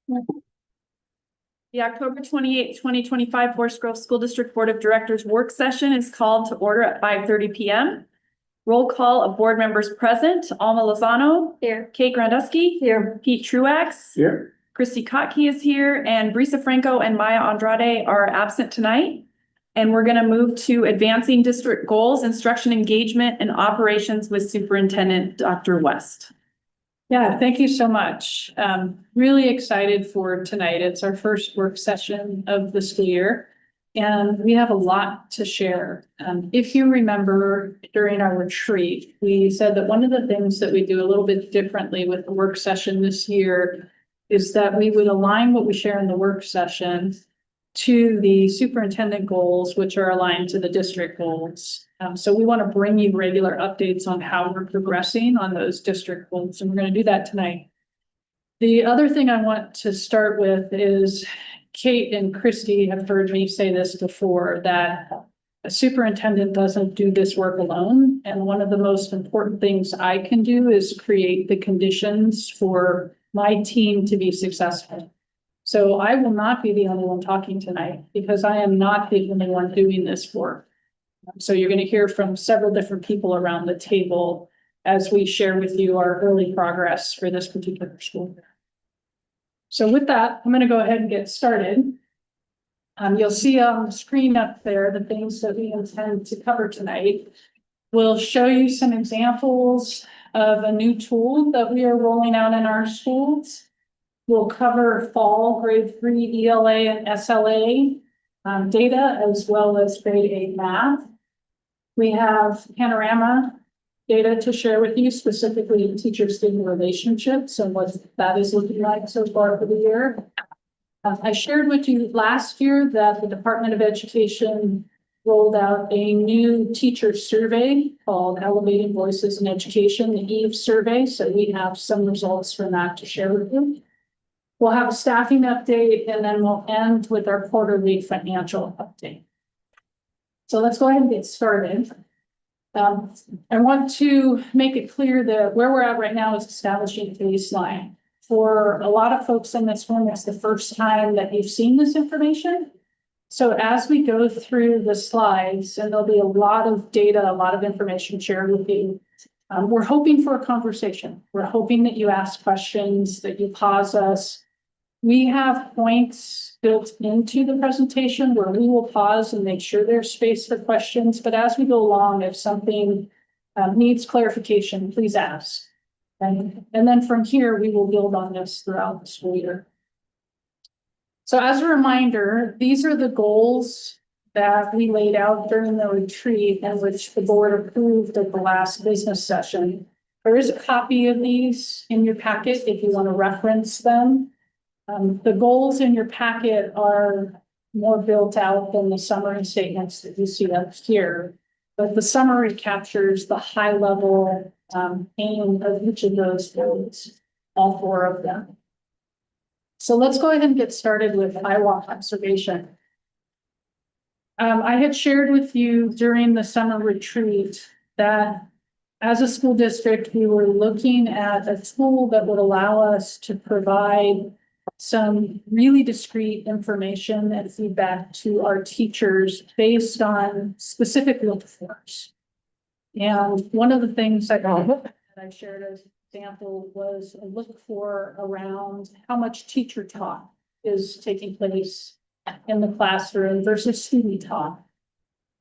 The October 28th, 2025 Forest Grove School District Board of Directors work session is called to order at 5:30 p.m. Roll call of board members present: Alma Lozano. Here. Kate Grandusky. Here. Pete Truax. Here. Christy Kotke is here, and Brisa Franco and Maya Andrade are absent tonight. And we're going to move to advancing district goals, instruction engagement, and operations with Superintendent Dr. West. Yeah, thank you so much. Really excited for tonight. It's our first work session of the school year, and we have a lot to share. If you remember during our retreat, we said that one of the things that we do a little bit differently with the work session this year is that we would align what we share in the work session to the superintendent goals, which are aligned to the district goals. So we want to bring you regular updates on how we're progressing on those district goals, and we're going to do that tonight. The other thing I want to start with is Kate and Christy have heard me say this before, that a superintendent doesn't do this work alone. And one of the most important things I can do is create the conditions for my team to be successful. So I will not be the only one talking tonight, because I am not the only one doing this work. So you're going to hear from several different people around the table as we share with you our early progress for this particular school year. So with that, I'm going to go ahead and get started. You'll see on the screen up there the things that we intend to cover tonight. We'll show you some examples of a new tool that we are rolling out in our schools. We'll cover fall grade 3 ELA and SLA data, as well as grade 8 math. We have panorama data to share with you, specifically in teacher-student relationships and what that is looking like so far for the year. I shared with you last year that the Department of Education rolled out a new teacher survey called Elevating Voices in Education, the EVE survey. So we have some results from that to share with you. We'll have a staffing update, and then we'll end with our quarterly financial update. So let's go ahead and get started. I want to make it clear that where we're at right now is establishing a baseline. For a lot of folks in this room, it's the first time that you've seen this information. So as we go through the slides, and there'll be a lot of data, a lot of information shared with you, we're hoping for a conversation. We're hoping that you ask questions, that you pause us. We have points built into the presentation where we will pause and make sure there's space for questions. But as we go along, if something needs clarification, please ask. And then from here, we will build on this throughout the school year. So as a reminder, these are the goals that we laid out during the retreat, and which the board approved at the last business session. There is a copy of these in your packet if you want to reference them. The goals in your packet are more built out than the summary statements that you see up here, but the summary captures the high level aim of each of those goals, all 4 of them. So let's go ahead and get started with IWAC observation. I had shared with you during the summer retreat that as a school district, we were looking at a tool that would allow us to provide some really discrete information and feedback to our teachers based on specific field forms. And one of the things that I shared as an example was a look for around how much teacher talk is taking place in the classroom versus student talk.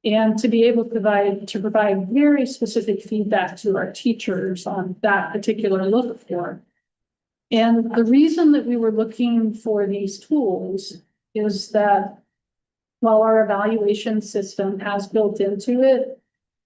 And to be able to provide very specific feedback to our teachers on that particular look for. And the reason that we were looking for these tools is that while our evaluation system has built into it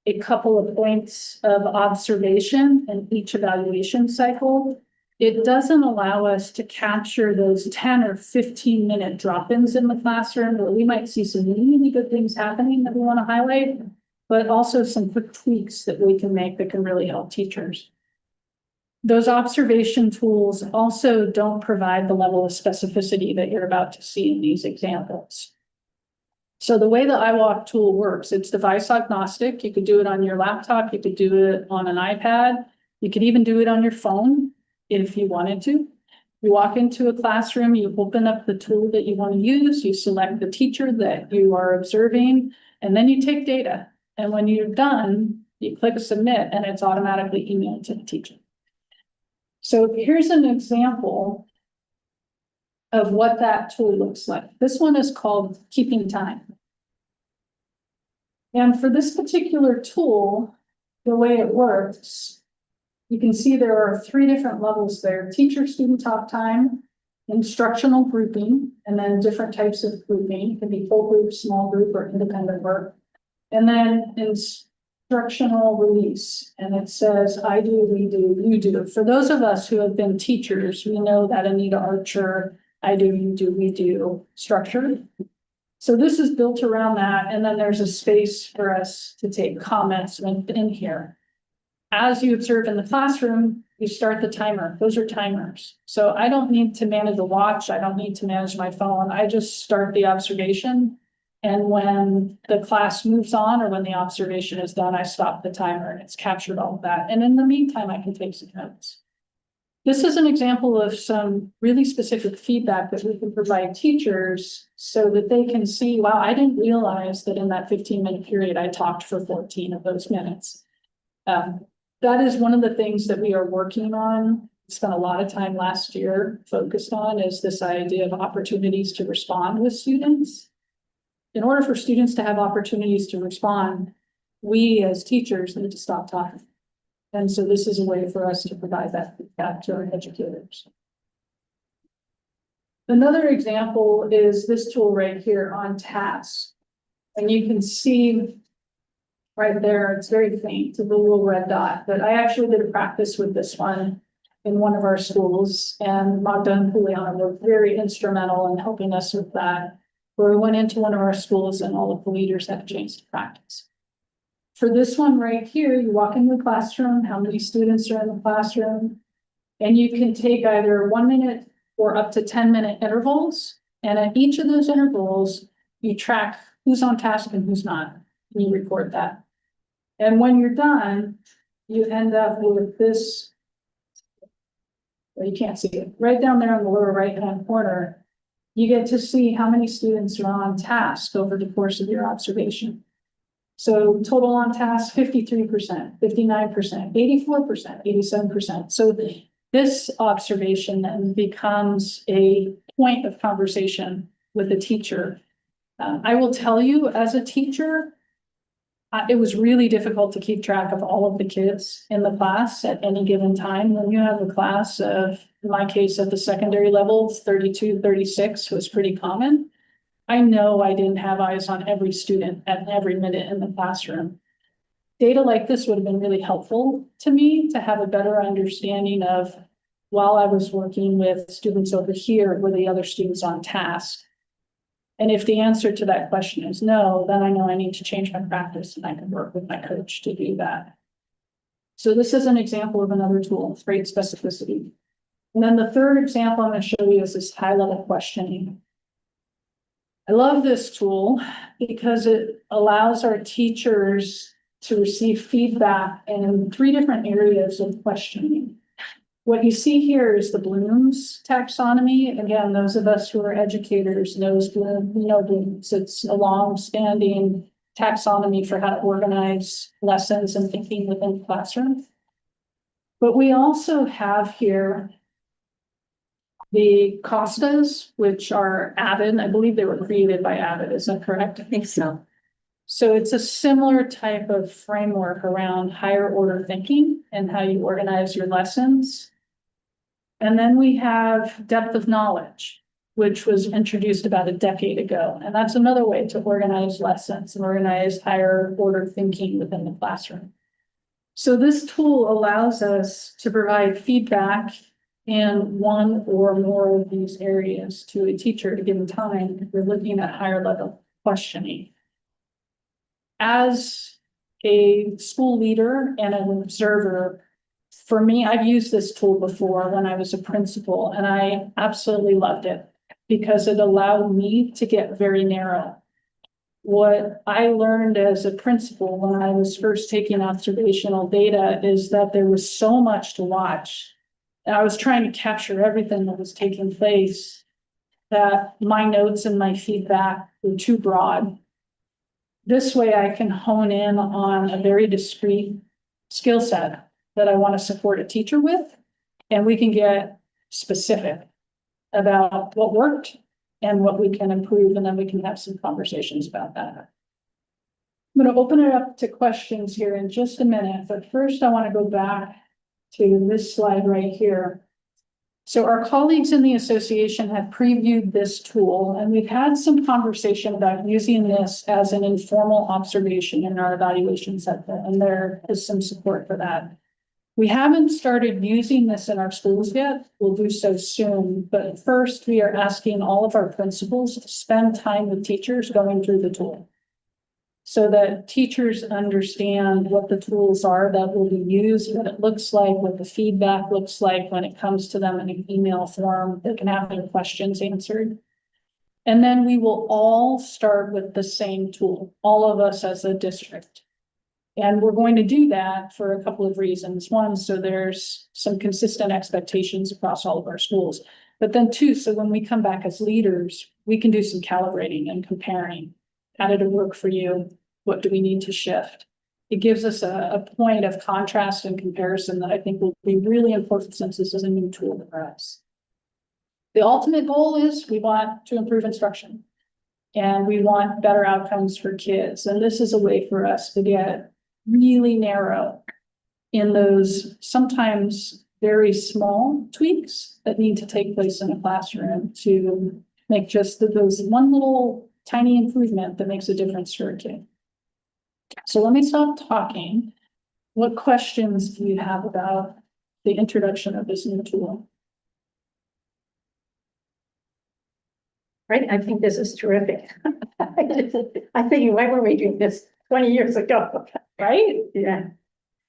a couple of points of observation in each evaluation cycle, it doesn't allow us to capture those 10 or 15-minute drop-ins in the classroom where we might see some really good things happening that we want to highlight, but also some quick tweaks that we can make that can really help teachers. Those observation tools also don't provide the level of specificity that you're about to see in these examples. So the way the iWalk tool works, it's device agnostic. You could do it on your laptop, you could do it on an iPad, you could even do it on your phone if you wanted to. You walk into a classroom, you open up the tool that you want to use, you select the teacher that you are observing, and then you take data. And when you're done, you click submit and it's automatically emailed to the teacher. So here's an example of what that tool looks like. This one is called Keeping Time. And for this particular tool, the way it works, you can see there are 3 different levels there: teacher, student, talk time, instructional grouping, and then different types of grouping. It can be full group, small group, or independent work. And then instructional release. And it says, I do, we do, you do. For those of us who have been teachers, we know that Anita Archer, I do, you do, we do structure. So this is built around that. And then there's a space for us to take comments in here. As you observe in the classroom, you start the timer. Those are timers. So I don't need to manage the watch. I don't need to manage my phone. I just start the observation. And when the class moves on or when the observation is done, I stop the timer and it's captured all of that. And in the meantime, I can take some notes. This is an example of some really specific feedback that we can provide teachers so that they can see, wow, I didn't realize that in that 15-minute period, I talked for 14 of those minutes. That is one of the things that we are working on. Spent a lot of time last year focused on is this idea of opportunities to respond with students. In order for students to have opportunities to respond, we as teachers need to stop talking. And so this is a way for us to provide that feedback to our educators. Another example is this tool right here on task. And you can see right there, it's very faint, the little red dot, but I actually did a practice with this one in one of our schools, and Magda and Juliana were very instrumental in helping us with that, where we went into one of our schools and all of the leaders had a chance to practice. For this one right here, you walk into the classroom, how many students are in the classroom, and you can take either 1 minute or up to 10-minute intervals, and at each of those intervals, you track who's on task and who's not, and you record that. And when you're done, you end up with this, well, you can't see it, right down there in the lower right-hand corner, you get to see how many students are on task over the course of your observation. So total on task, 53%, 59%, 84%, 87%. So this observation then becomes a point of conversation with the teacher. I will tell you, as a teacher, it was really difficult to keep track of all of the kids in the class at any given time. When you have a class of, in my case, at the secondary level, 32, 36 was pretty common. I know I didn't have eyes on every student at every minute in the classroom. Data like this would have been really helpful to me to have a better understanding of, while I was working with students over here, were the other students on task? And if the answer to that question is no, then I know I need to change my practice and I can work with my coach to do that. So this is an example of another tool with great specificity. And then the third example I'm going to show you is this high-level questioning. I love this tool because it allows our teachers to receive feedback in 3 different areas of questioning. What you see here is the Bloom's taxonomy. Again, those of us who are educators knows Bloom, we know Bloom's. It's a long-standing taxonomy for how to organize lessons and thinking within the classroom. But we also have here the Costas, which are Avid. I believe they were created by Avid. Is that correct? I think so. So it's a similar type of framework around higher order thinking and how you organize your lessons. And then we have depth of knowledge, which was introduced about a decade ago. And that's another way to organize lessons and organize higher order thinking within the classroom. So this tool allows us to provide feedback in one or more of these areas to a teacher at a given time if we're looking at higher level questioning. As a school leader and an observer, for me, I've used this tool before when I was a principal, and I absolutely loved it because it allowed me to get very narrow. What I learned as a principal when I was first taking observational data is that there was so much to watch and I was trying to capture everything that was taking place, that my notes and my feedback were too broad. This way I can hone in on a very discrete skill set that I want to support a teacher with, and we can get specific about what worked and what we can improve, and then we can have some conversations about that. I'm going to open it up to questions here in just a minute, but first I want to go back to this slide right here. So our colleagues in the association have previewed this tool, and we've had some conversation about using this as an informal observation in our evaluation center, and there is some support for that. We haven't started using this in our schools yet. We'll do so soon, but first we are asking all of our principals to spend time with teachers going through the tool, so that teachers understand what the tools are that will be used, what it looks like, what the feedback looks like when it comes to them in an email form. They can have their questions answered. And then we will all start with the same tool, all of us as a district. And we're going to do that for a couple of reasons. One, so there's some consistent expectations across all of our schools. But then two, so when we come back as leaders, we can do some calibrating and comparing. How did it work for you? What do we need to shift? It gives us a point of contrast and comparison that I think will be really important, since this is a new tool for us. The ultimate goal is we want to improve instruction, and we want better outcomes for kids. And this is a way for us to get really narrow in those sometimes very small tweaks that need to take place in a classroom to make just those one little tiny improvement that makes a difference for a kid. So let me stop talking. What questions do you have about the introduction of this new tool? Right, I think this is terrific. I think why were we doing this 20 years ago? Right? Yeah.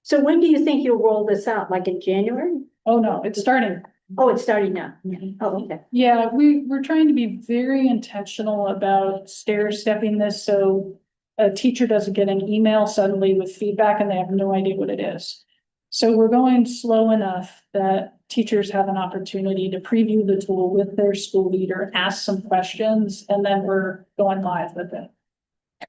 So when do you think you'll roll this out? Like in January? Oh, no, it's starting. Oh, it's starting now. Oh, okay. Yeah, we're trying to be very intentional about stepping this, so a teacher doesn't get an email suddenly with feedback and they have no idea what it is. So we're going slow enough that teachers have an opportunity to preview the tool with their school leader, ask some questions, and then we're going live with it.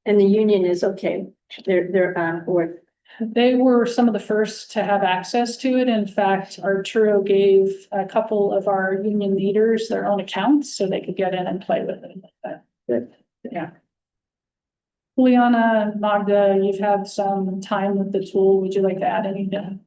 And the union is okay. They're on board. They were some of the first to have access to it. In fact, Arturo gave a couple of our union leaders their own accounts so they could get in and play with it. Good. Yeah. Juliana, Magda, you've had some time with the tool. Would you like to add anything?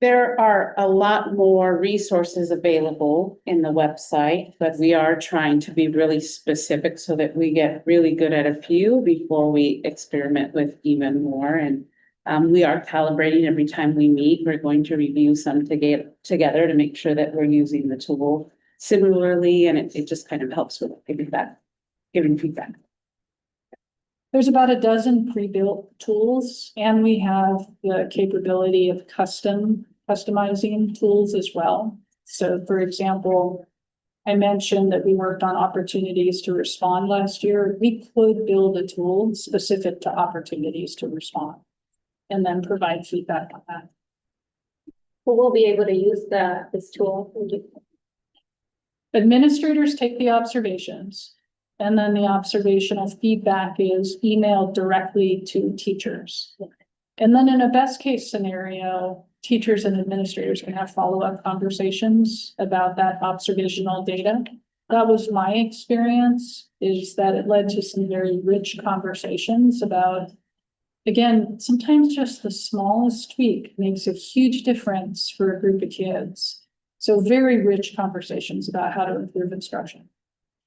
There are a lot more resources available in the website, but we are trying to be really specific so that we get really good at a few before we experiment with even more. And we are calibrating every time we meet. We're going to review some together to make sure that we're using the tool similarly, and it just kind of helps with giving feedback. There's about a dozen pre-built tools, and we have the capability of customizing tools as well. So for example, I mentioned that we worked on opportunities to respond last year. We could build a tool specific to opportunities to respond and then provide feedback on that. Well, we'll be able to use this tool. Administrators take the observations, and then the observational feedback is emailed directly to teachers. And then in a best case scenario, teachers and administrators can have follow-up conversations about that observational data. That was my experience, is that it led to some very rich conversations about, again, sometimes just the smallest tweak makes a huge difference for a group of kids. So very rich conversations about how to improve instruction.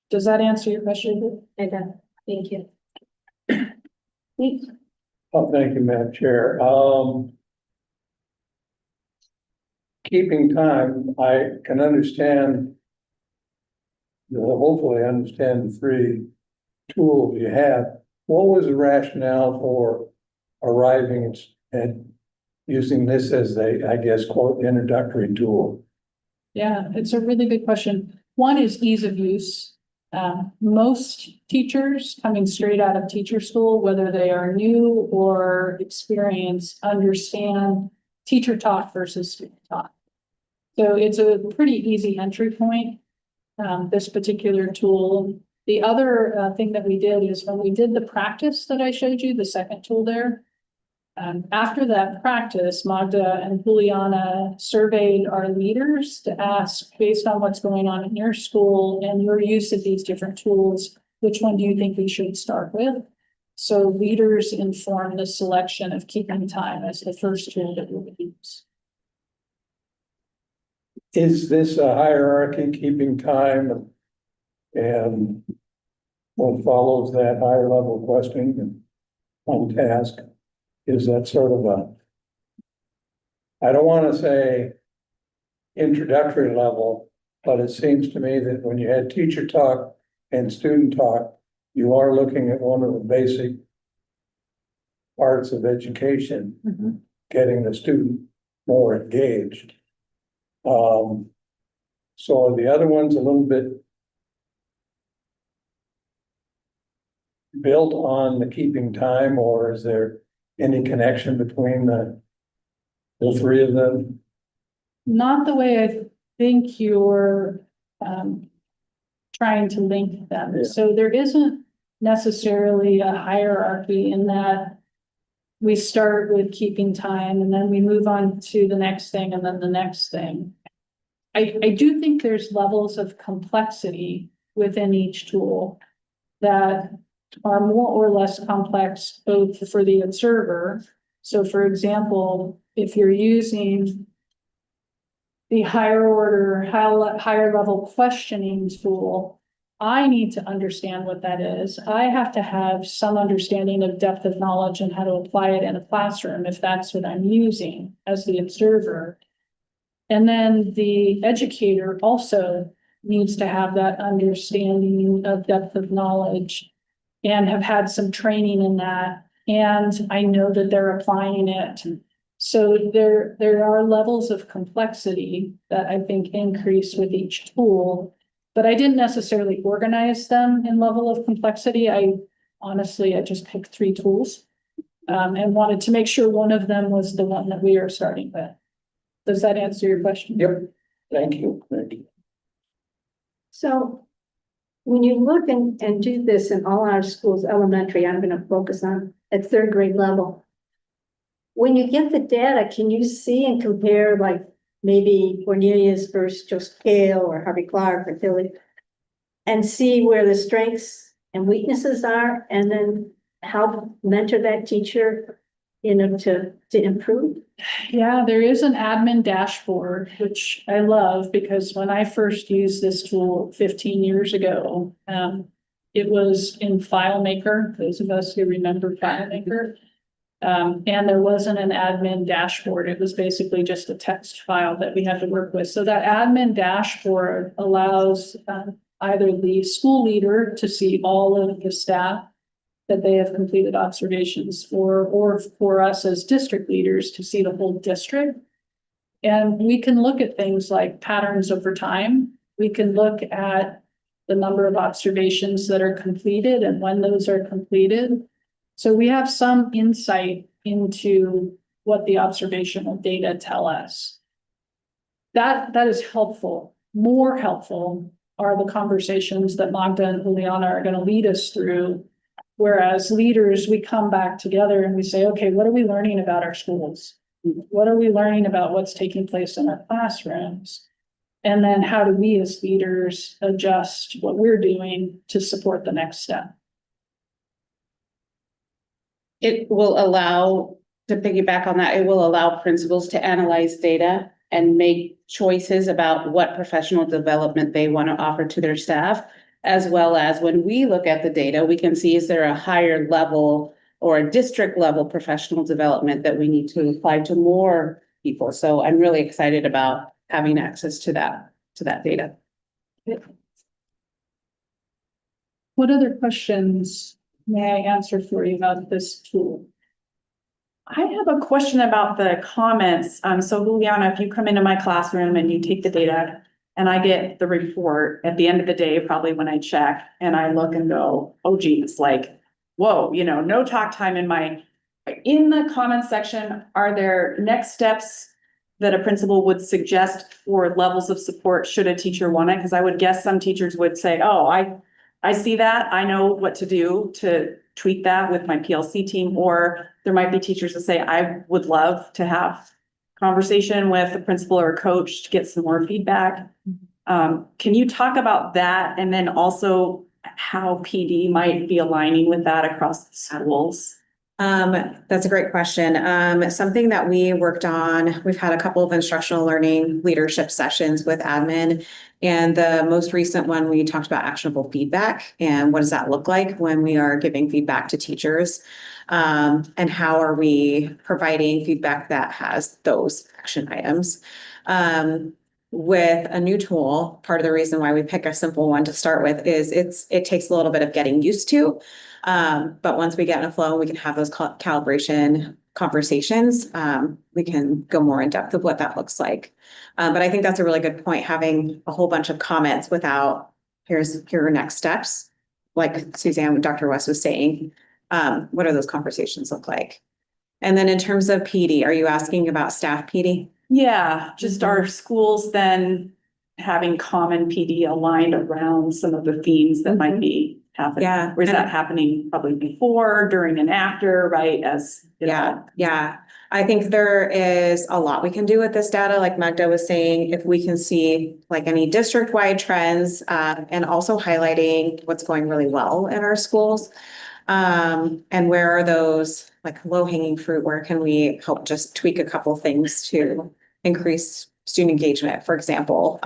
Does that answer your question? It does. Thank you. Oh, thank you, Madam Chair. Keeping time, I can understand, hopefully understand the three tools you have. What was the rationale for arriving at using this as a, I guess, quote, introductory tool? Yeah, it's a really good question. One is ease of use. Most teachers coming straight out of teacher school, whether they are new or experienced, understand teacher talk versus student talk. So it's a pretty easy entry point, this particular tool. The other thing that we did is when we did the practice that I showed you, the second tool there, after that practice, Magda and Juliana surveyed our leaders to ask, based on what's going on in your school and your use of these different tools, which one do you think we should start with? So leaders informed the selection of keeping time as the first tool that we would use. Is this a hierarchy, keeping time? And what follows that higher level questioning on task? Is that sort of a, I don't want to say introductory level, but it seems to me that when you had teacher talk and student talk, you are looking at one of the basic parts of education, getting the student more engaged. So are the other ones a little bit built on the keeping time, or is there any connection between the three of them? Not the way I think you're trying to link them. Yeah. So there isn't necessarily a hierarchy in that we start with keeping time and then we move on to the next thing and then the next thing. I do think there's levels of complexity within each tool that are more or less complex, both for the observer. So for example, if you're using the higher order, higher level questioning tool, I need to understand what that is. I have to have some understanding of depth of knowledge and how to apply it in a classroom if that's what I'm using as the observer. And then the educator also needs to have that understanding of depth of knowledge and have had some training in that. And I know that they're applying it. So there are levels of complexity that I think increase with each tool, but I didn't necessarily organize them in level of complexity. I just picked 3 tools and wanted to make sure one of them was the one that we are starting with. Does that answer your question? Yep. Thank you. Thank you. So when you look and do this in all our schools, elementary, I'm going to focus on at 3rd grade level. When you get the data, can you see and compare, like maybe Cornelius versus Joe Scale or Harvey Clark or Tilly, and see where the strengths and weaknesses are, and then help mentor that teacher, to improve? Yeah, there is an admin dashboard, which I love because when I first used this tool 15 years ago, it was in FileMaker, those of us who remember FileMaker. And there wasn't an admin dashboard. It was basically just a text file that we had to work with. So that admin dashboard allows either the school leader to see all of the staff that they have completed observations for, or for us as district leaders to see the whole district. And we can look at things like patterns over time. We can look at the number of observations that are completed and when those are completed. So we have some insight into what the observational data tell us. That is helpful. More helpful are the conversations that Magda and Juliana are going to lead us through. Whereas leaders, we come back together and we say, okay, what are we learning about our schools? What are we learning about what's taking place in our classrooms? And then how do we as leaders adjust what we're doing to support the next step? It will allow, to piggyback on that, it will allow principals to analyze data and make choices about what professional development they want to offer to their staff. As well as when we look at the data, we can see, is there a higher level or a district level professional development that we need to apply to more people? So I'm really excited about having access to that data. What other questions may I answer for you about this tool? I have a question about the comments. So Juliana, if you come into my classroom and you take the data, And I get the report at the end of the day, probably when I check, and I look and go, oh geez, like, whoa, no talk time in the comments section, are there next steps that a principal would suggest for levels of support should a teacher want it? Because I would guess some teachers would say, oh, I see that, I know what to do to tweak that with my PLC team, or there might be teachers that say, I would love to have conversation with a principal or a coach to get some more feedback. Can you talk about that? And then also how PD might be aligning with that across the schools? That's a great question. Something that we worked on, we've had a couple of instructional learning leadership sessions with admin. And the most recent one, we talked about actionable feedback and what does that look like when we are giving feedback to teachers? And how are we providing feedback that has those action items? With a new tool, part of the reason why we pick a simple one to start with is it takes a little bit of getting used to. But once we get in a flow, we can have those calibration conversations. We can go more in depth of what that looks like. But I think that's a really good point, having a whole bunch of comments without, here are next steps. Like Suzanne, Dr. West was saying, what do those conversations look like? And then in terms of PD, are you asking about staff PD? Yeah, just our schools then having common PD aligned around some of the themes that might be happening. Yeah. Or is that happening probably before, during and after, right? Yeah. I think there is a lot we can do with this data. Like Magda was saying, if we can see like any district-wide trends, and also highlighting what's going really well in our schools. And where are those like low-hanging fruit? Where can we help just tweak a couple things to increase student engagement? For example,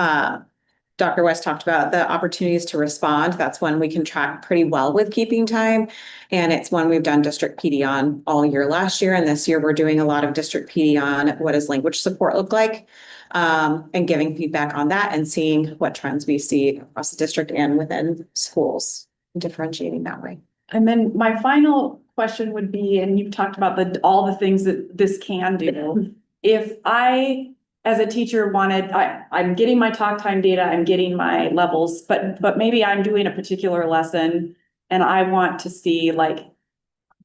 Dr. West talked about the opportunities to respond. That's one we can track pretty well with keeping time. And it's one we've done district PD on all year last year. And this year we're doing a lot of district PD on what does language support look like, and giving feedback on that and seeing what trends we see across the district and within schools, differentiating that way. And then my final question would be, and you've talked about all the things that this can do. If I, as a teacher, I'm getting my talk time data, I'm getting my levels, but maybe I'm doing a particular lesson and I want to see, like,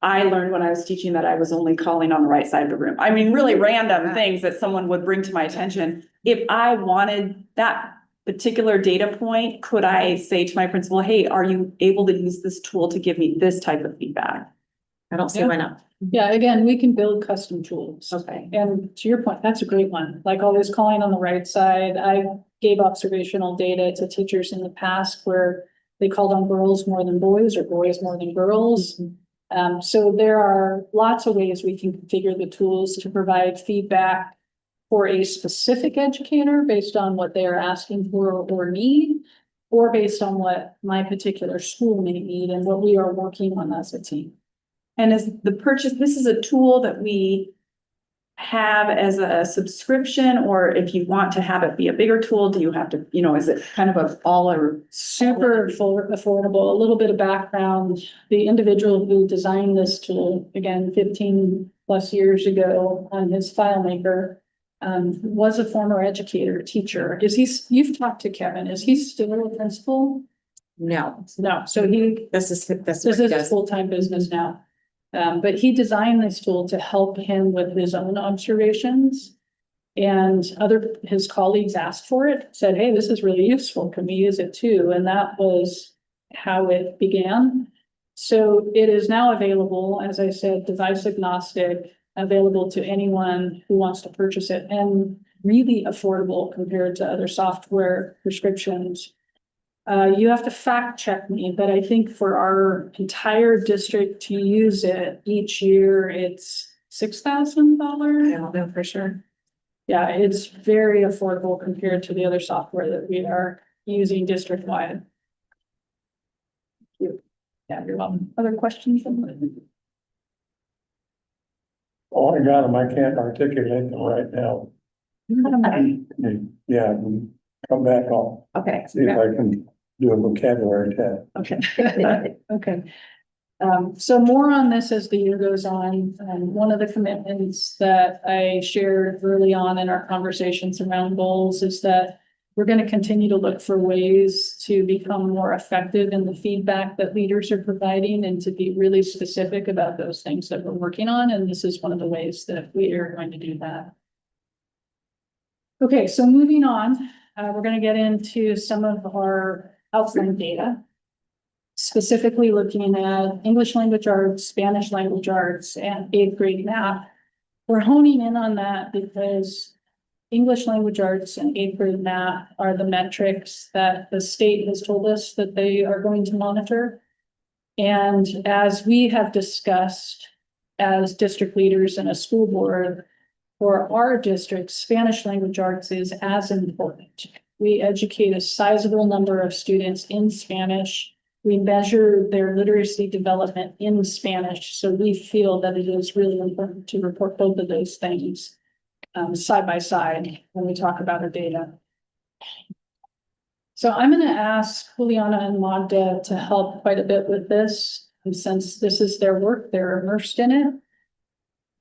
I learned when I was teaching that I was only calling on the right side of the room. I mean, really random things that someone would bring to my attention. If I wanted that particular data point, could I say to my principal, hey, are you able to use this tool to give me this type of feedback? I don't see why not. Yeah, again, we can build custom tools. Okay. And to your point, that's a great one. Like always calling on the right side. I gave observational data to teachers in the past where they called on girls more than boys or boys more than girls. So there are lots of ways we can configure the tools to provide feedback for a specific educator based on what they are asking for or need, or based on what my particular school may need and what we are working on as a team. And is the purchase, this is a tool that we have as a subscription, or if you want to have it be a bigger tool, do you have to, is it kind of a all or Super affordable, a little bit of background. The individual who designed this tool, again, 15 plus years ago on his FileMaker, was a former educator, teacher. You've talked to Kevin, is he still a principal? No, No, so this is this is his full-time business now. But he designed this tool to help him with his own observations. And his colleagues asked for it, said, hey, this is really useful. Can we use it too? And that was how it began. So it is now available, as I said, device agnostic, available to anyone who wants to purchase it, and really affordable compared to other software prescriptions. You have to fact check me, but I think for our entire district to use it each year, it's $6,000. I don't know for sure. Yeah, it's very affordable compared to the other software that we are using district-wide. Yeah, you're welcome. other questions? Oh, I got them, I can't articulate them right now. Yeah, come back, I'll Okay. see if I can do a vocabulary test. Okay. Okay. So more on this as the year goes on. One of the commitments that I shared early on in our conversations around goals is that We're going to continue to look for ways to become more effective in the feedback that leaders are providing and to be really specific about those things that we're working on. And this is one of the ways that we are going to do that. Okay, so moving on, we're going to get into some of our outline data. Specifically looking at English language arts, Spanish language arts, and 8th grade math. We're honing in on that because English language arts and 8th grade math are the metrics that the state has told us that they are going to monitor. And as we have discussed as district leaders and a school board, for our district, Spanish language arts is as important. We educate a sizable number of students in Spanish. We measure their literacy development in Spanish, so we feel that it is really important to report both of those things side by side when we talk about our data. So I'm going to ask Juliana and Magda to help quite a bit with this, and since this is their work, they're immersed in it.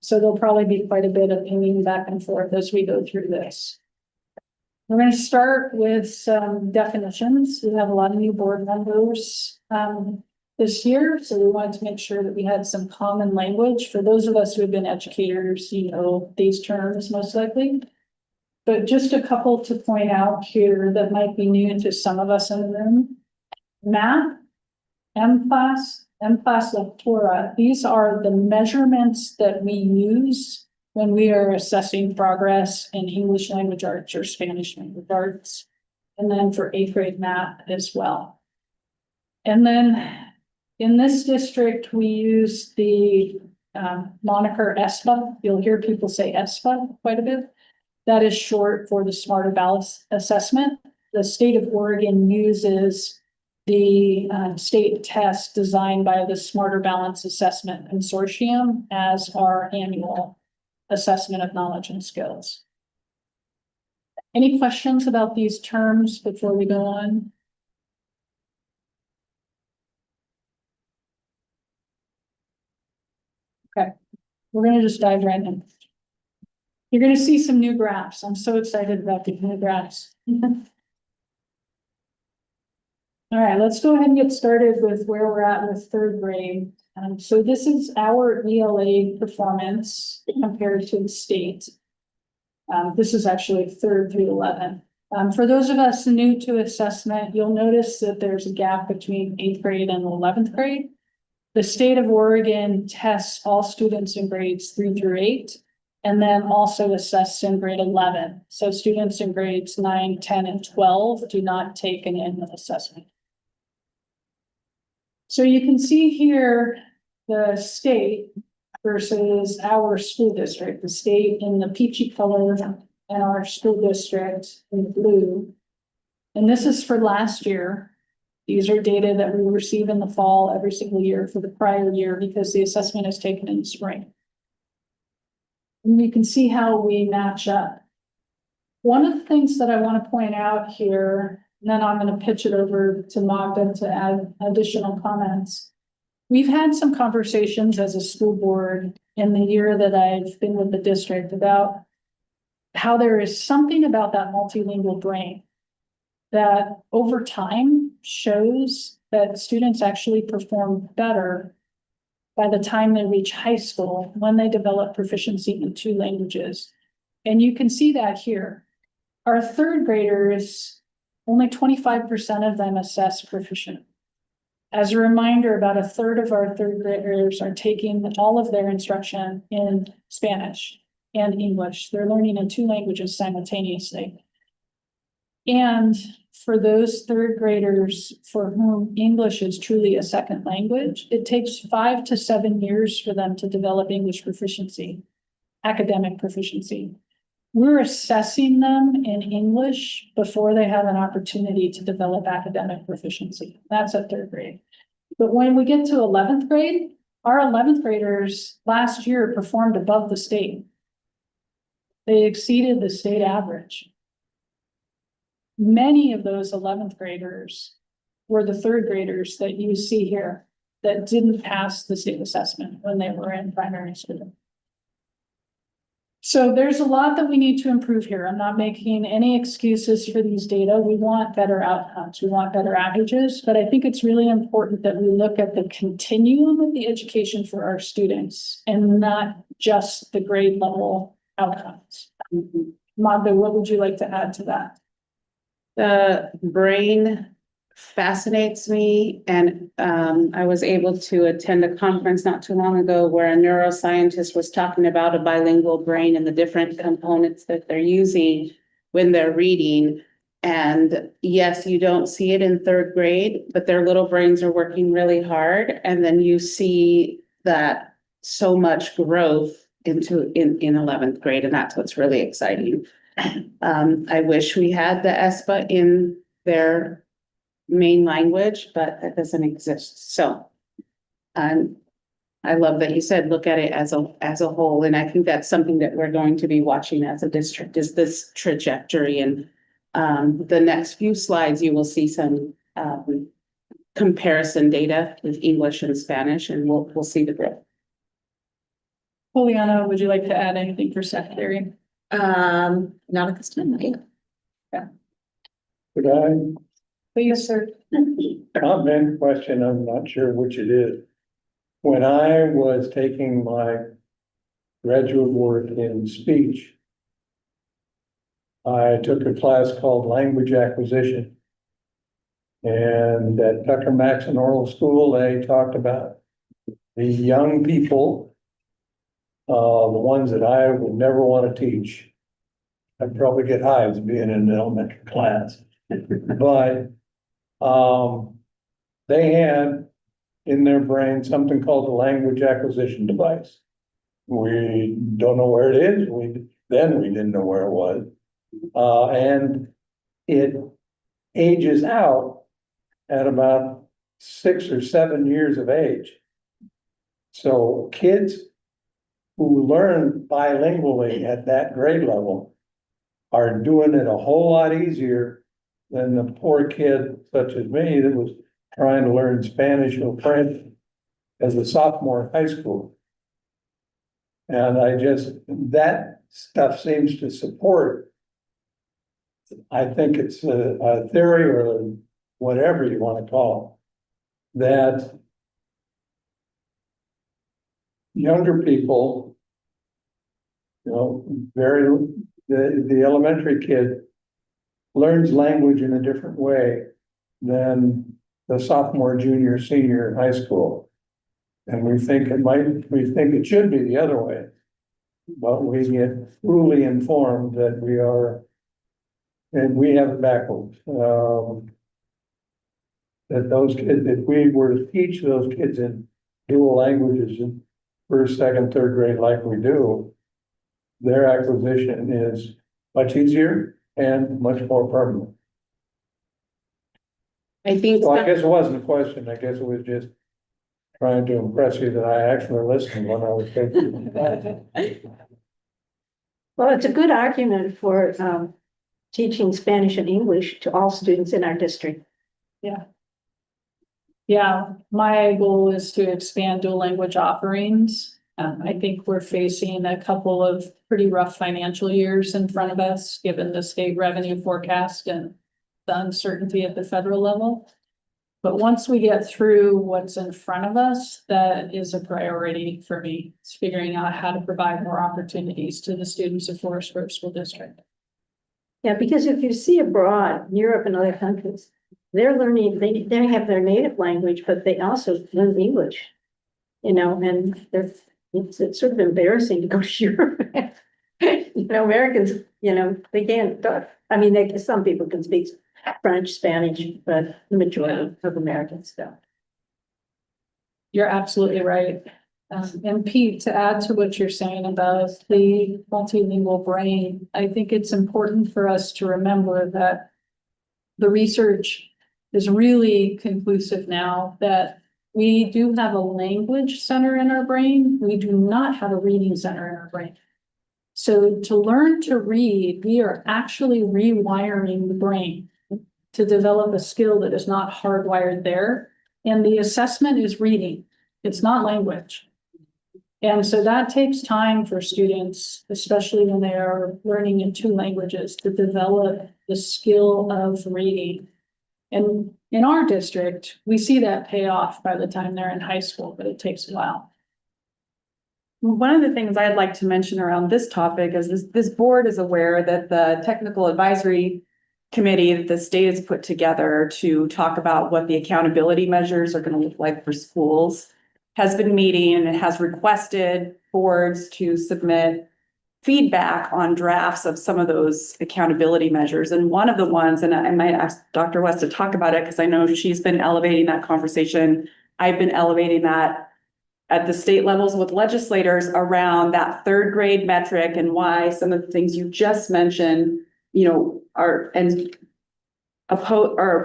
So there'll probably be quite a bit of pinging back and forth as we go through this. We're going to start with some definitions. We have a lot of new board members this year, so we wanted to make sure that we had some common language. For those of us who have been educators, you know these terms most likely. But just a couple to point out here that might be new to some of us in the room. Math, M-Class Lectura, these are the measurements that we use when we are assessing progress in English language arts or Spanish language arts, and then for 8th grade math as well. And then in this district, we use the moniker ESPA. You'll hear people say ESPA quite a bit. That is short for the Smarter Balance Assessment. The state of Oregon uses the state test designed by the Smarter Balance Assessment Consortium as our annual assessment of knowledge and skills. Any questions about these terms before we go on? Okay, we're going to just dive right in. You're going to see some new graphs. I'm so excited about the new graphs. All right, let's go ahead and get started with where we're at with 3rd grade. So this is our ELA performance compared to the state. This is actually 3rd through 11th. For those of us new to assessment, you'll notice that there's a gap between 8th grade and 11th grade. The state of Oregon tests all students in grades 3 through 8, and then also assess in grade 11. So students in grades 9, 10, and 12 do not take an annual assessment. So you can see here the state versus our school district, the state in the peachy color and our school district in the blue. And this is for last year. These are data that we receive in the fall every single year for the prior year because the assessment is taken in the spring. And you can see how we match up. One of the things that I want to point out here, and then I'm going to pitch it over to Magda to add additional comments. We've had some conversations as a school board in the year that I've been with the district about how there is something about that multilingual brain that over time shows that students actually perform better by the time they reach high school when they develop proficiency in 2 languages. And you can see that here. Our 3rd graders, only 25% of them assess proficient. As a reminder, about 1/3 of our 3rd graders are taking all of their instruction in Spanish and English. They're learning in 2 languages simultaneously. And for those 3rd graders for whom English is truly a second language, it takes 5 to 7 years for them to develop English proficiency, academic proficiency. We're assessing them in English before they have an opportunity to develop academic proficiency. That's at 3rd grade. But when we get to 11th grade, our 11th graders last year performed above the state. They exceeded the state average. Many of those 11th graders were the 3rd graders that you see here that didn't pass the state assessment when they were in primary school. So there's a lot that we need to improve here. I'm not making any excuses for these data. We want better outcomes. We want better averages, but I think it's really important that we look at the continuum of the education for our students and not just the grade level outcomes. Magda, what would you like to add to that? The brain fascinates me, and I was able to attend a conference not too long ago where a neuroscientist was talking about a bilingual brain and the different components that they're using when they're reading. And yes, you don't see it in third grade, but their little brains are working really hard, and then you see that so much growth in 11th grade, and that's what's really exciting. I wish we had the ESPA in their main language, but that doesn't exist. So I love that you said, look at it as a whole. And I think that's something that we're going to be watching as a district, is this trajectory. And the next few slides, you will see some comparison data with English and Spanish, and we'll see the growth. Juliana, would you like to add anything for secondary? Not at this time, okay. Could I Please, sir. comment, question, I'm not sure which it is. When I was taking my graduate work in speech, I took a class called language acquisition. And at Tucker Maxon Oral School, they talked about the young people, the ones that I would never want to teach. I'd probably get hives being in an elementary class. But they had in their brain something called a language acquisition device. We don't know where it is. We didn't know where it was. And it ages out at about 6 or 7 years of age. So kids who learn bilingually at that grade level are doing it a whole lot easier than the poor kid such as me that was trying to learn Spanish or French as a sophomore in high school. And that stuff seems to support, I think it's a theory or whatever you want to call it, that younger people, the elementary kid learns language in a different way than the sophomore, junior, senior in high school. And we think it should be the other way. But we get truly informed that we are, and we have it backwards. That those kids, if we were to teach those kids in dual languages in first, second, third grade like we do, their acquisition is much easier and much more permanent. I think So I guess it wasn't a question. I guess it was just trying to impress you that I actually listened when I was taking. Well, it's a good argument for teaching Spanish and English to all students in our district. Yeah, my goal is to expand dual language offerings. I think we're facing a couple of pretty rough financial years in front of us, given the state revenue forecast and the uncertainty at the federal level. But once we get through what's in front of us, that is a priority for me. It's figuring out how to provide more opportunities to the students of Forest Grove School District. Yeah, because if you see abroad, Europe and other countries, they're learning, they have their native language, but they also learn English. And it's sort of embarrassing to go to Europe. Americans, they can't talk. I mean, some people can speak French, Spanish, but the majority of Americans don't. You're absolutely right. And Pete, to add to what you're saying about the multilingual brain, I think it's important for us to remember that the research is really conclusive now that we do have a language center in our brain. We do not have a reading center in our brain. So to learn to read, we are actually rewiring the brain to develop a skill that is not hardwired there. And the assessment is reading. It's not language. And so that takes time for students, especially when they are learning in two languages, to develop the skill of reading. And in our district, we see that pay off by the time they're in high school, but it takes a while. One of the things I'd like to mention around this topic is this board is aware that the technical advisory committee that the state has put together to talk about what the accountability measures are going to look like for schools has been meeting, and it has requested boards to submit feedback on drafts of some of those accountability measures. And one of the ones, and I might ask Dr. West to talk about it because I know she's been elevating that conversation. I've been elevating that at the state levels with legislators around that third grade metric and why some of the things you just mentioned, are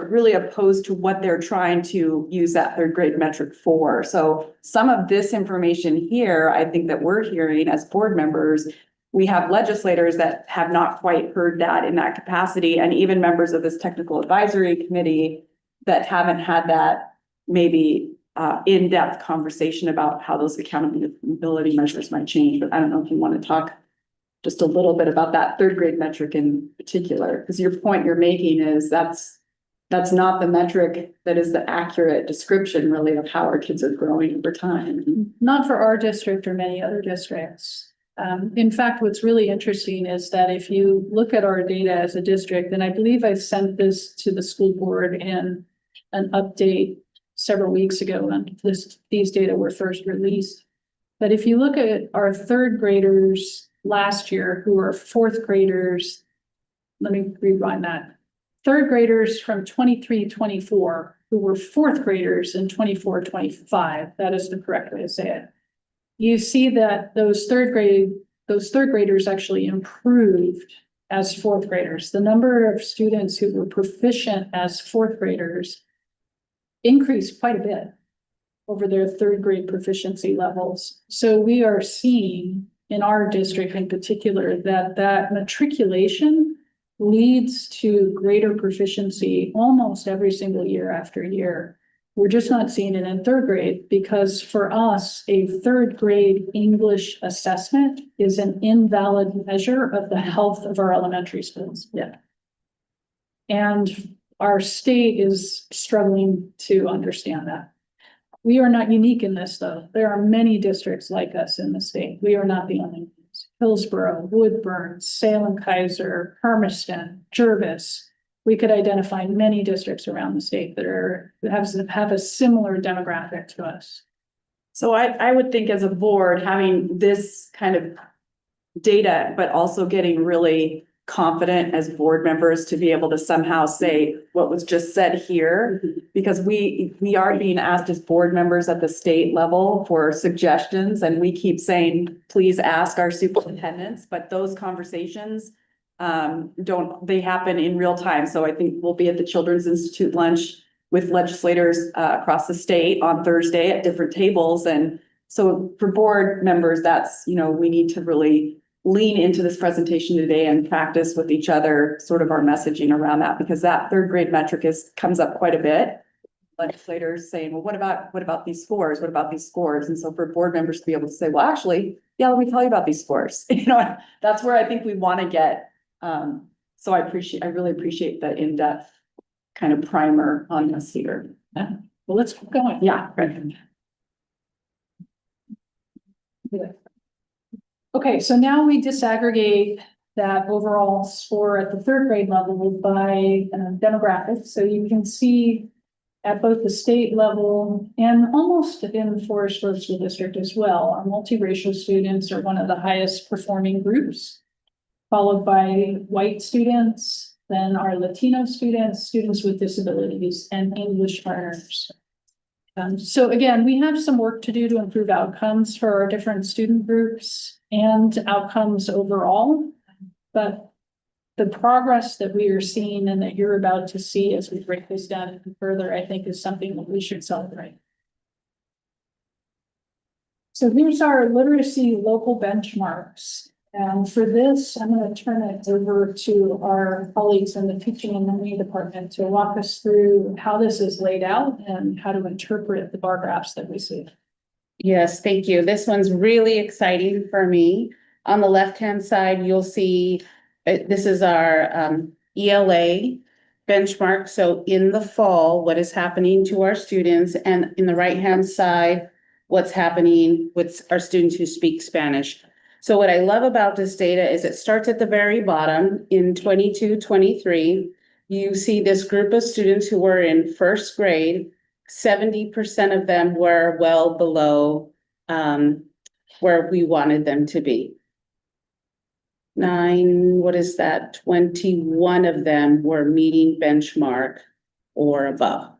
really opposed to what they're trying to use that third grade metric for. So some of this information here, I think that we're hearing as board members, we have legislators that have not quite heard that in that capacity, and even members of this technical advisory committee that haven't had that maybe in-depth conversation about how those accountability measures might change. But I don't know if you want to talk just a little bit about that third grade metric in particular, because your point you're making is that's not the metric that is the accurate description really of how our kids are growing over time. Not for our district or many other districts. In fact, what's really interesting is that if you look at our data as a district, and I believe I sent this to the school board in an update several weeks ago when these data were first released. But if you look at our third graders last year who were fourth graders, let me rewind that. Third graders from 23-24 who were fourth graders in 24-25. That is the correct way to say it. You see that those third graders actually improved as fourth graders. The number of students who were proficient as fourth graders increased quite a bit over their third grade proficiency levels. So we are seeing in our district in particular that matriculation leads to greater proficiency almost every single year after year. We're just not seeing it in third grade because for us, a third grade English assessment is an invalid measure of the health of our elementary schools. Yeah. And our state is struggling to understand that. We are not unique in this, though. There are many districts like us in the state. We are not the only ones. Hillsborough, Woodburn, Salem Kaiser, Hermiston, Jervis. We could identify many districts around the state that have a similar demographic to us. So I would think as a board, having this kind of data, but also getting really confident as board members to be able to somehow say what was just said here, because we are being asked as board members at the state level for suggestions, and we keep saying, please ask our superintendents, but those conversations they happen in real time. So I think we'll be at the Children's Institute lunch with legislators across the state on Thursday at different tables. And so for board members, that's, we need to really lean into this presentation today and practice with each other sort of our messaging around that, because that third grade metric comes up quite a bit. Legislators saying, well, what about these scores? What about these scores? And so for board members to be able to say, well, actually, yeah, let me tell you about these scores. That's where I think we want to get. So I really appreciate the in-depth kind of primer on this here. Yeah. Well, let's keep going. Yeah, right. Okay, so now we disaggregate that overall score at the third grade level by demographics. So you can see at both the state level and almost in Forest Grove School District as well, our multiracial students are one of the highest performing groups, followed by white students, then our Latino students, students with disabilities, and English learners. So again, we have some work to do to improve outcomes for our different student groups and outcomes overall. But the progress that we are seeing and that you're about to see as we break this down even further, I think is something that we should celebrate. So here's our literacy local benchmarks. And for this, I'm going to turn it over to our colleagues in the teaching and learning department to walk us through how this is laid out and how to interpret the bar graphs that we see. Yes, thank you. This one's really exciting for me. On the left-hand side, you'll see, this is our ELA benchmark. So in the fall, what is happening to our students? And in the right-hand side, what's happening with our students who speak Spanish. So what I love about this data is it starts at the very bottom in 22-23. You see this group of students who were in first grade. 70% of them were well below where we wanted them to be. 21 of them were meeting benchmark or above.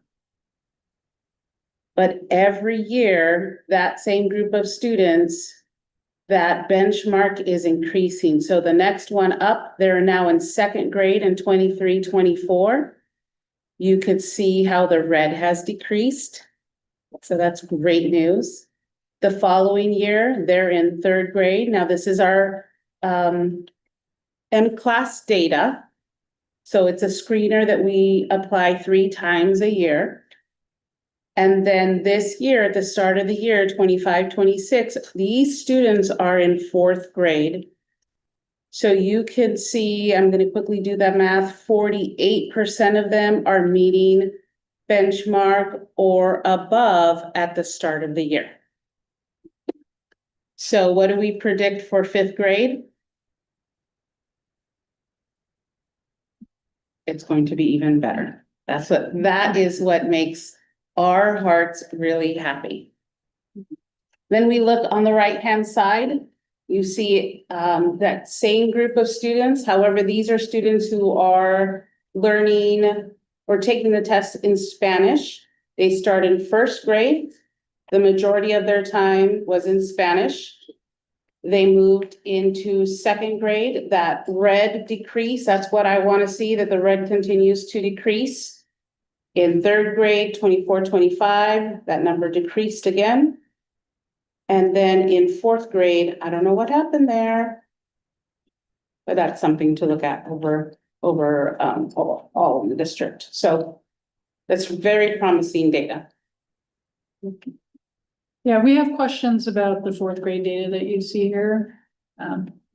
But every year, that same group of students, that benchmark is increasing. So the next one up, they're now in second grade in 23-24. You could see how the red has decreased. So that's great news. The following year, they're in third grade. Now, this is our M-class data. So it's a screener that we apply 3 times a year. And then this year, at the start of the year, 25-26, these students are in fourth grade. So you can see, I'm going to quickly do that math, 48% of them are meeting benchmark or above at the start of the year. So what do we predict for fifth grade? It's going to be even better. That is what makes our hearts really happy. Then we look on the right-hand side. You see that same group of students. However, these are students who are learning or taking the test in Spanish. They start in first grade. The majority of their time was in Spanish. They moved into second grade. That red decrease, that's what I want to see, that the red continues to decrease. In third grade, 24-25, that number decreased again. And then in fourth grade, I don't know what happened there, but that's something to look at over all in the district. So that's very promising data. Yeah, we have questions about the fourth grade data that you see here.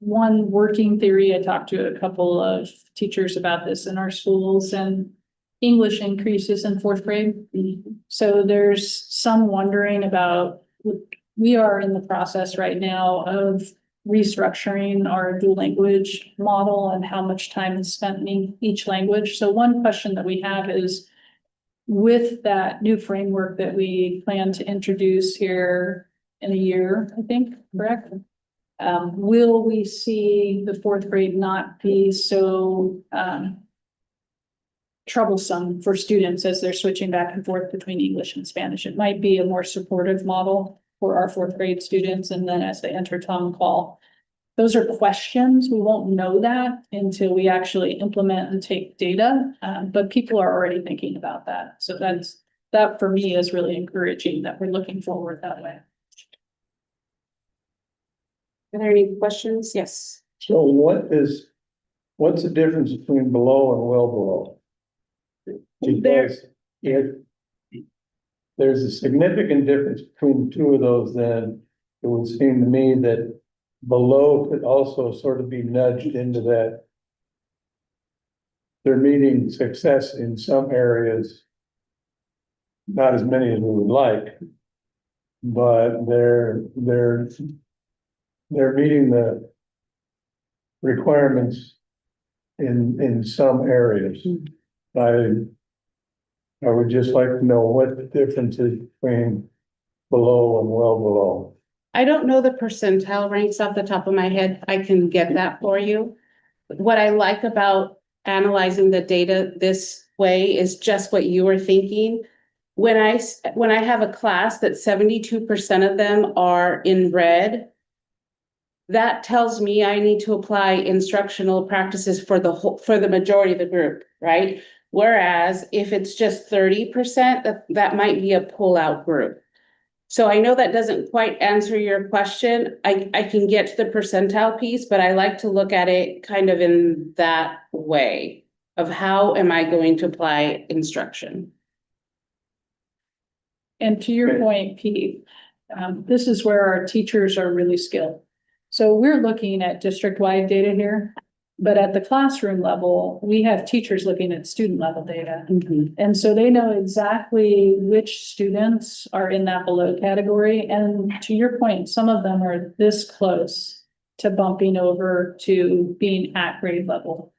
One working theory, I talked to a couple of teachers about this in our schools, and English increases in fourth grade. So there's some wondering about, we are in the process right now of restructuring our dual language model and how much time is spent in each language. So one question that we have is, with that new framework that we plan to introduce here in a year, I think, correct? Will we see the fourth grade not be so troublesome for students as they're switching back and forth between English and Spanish? It might be a more supportive model for our fourth grade students, and then as they enter tongue call. Those are questions. We won't know that until we actually implement and take data, but people are already thinking about that. So that for me is really encouraging that we're looking forward that way. Are there any questions? Yes. So what's the difference between below and well below? Because if there's a significant difference between the two of those, then it would seem to me that below could also sort of be nudged into that. They're meeting success in some areas, not as many as we would like, but they're meeting the requirements in some areas. I would just like to know what the difference is between below and well below. I don't know the percentile ranks off the top of my head. I can get that for you. What I like about analyzing the data this way is just what you were thinking. When I have a class that 72% of them are in red, that tells me I need to apply instructional practices for the majority of the group, right? Whereas if it's just 30%, that might be a pull-out group. So I know that doesn't quite answer your question. I can get to the percentile piece, but I like to look at it kind of in that way of how am I going to apply instruction. And to your point, Pete, This is where our teachers are really skilled. So we're looking at district-wide data here, but at the classroom level, we have teachers looking at student-level data. And so they know exactly which students are in that below category. And to your point, some of them are this close to bumping over to being at grade level.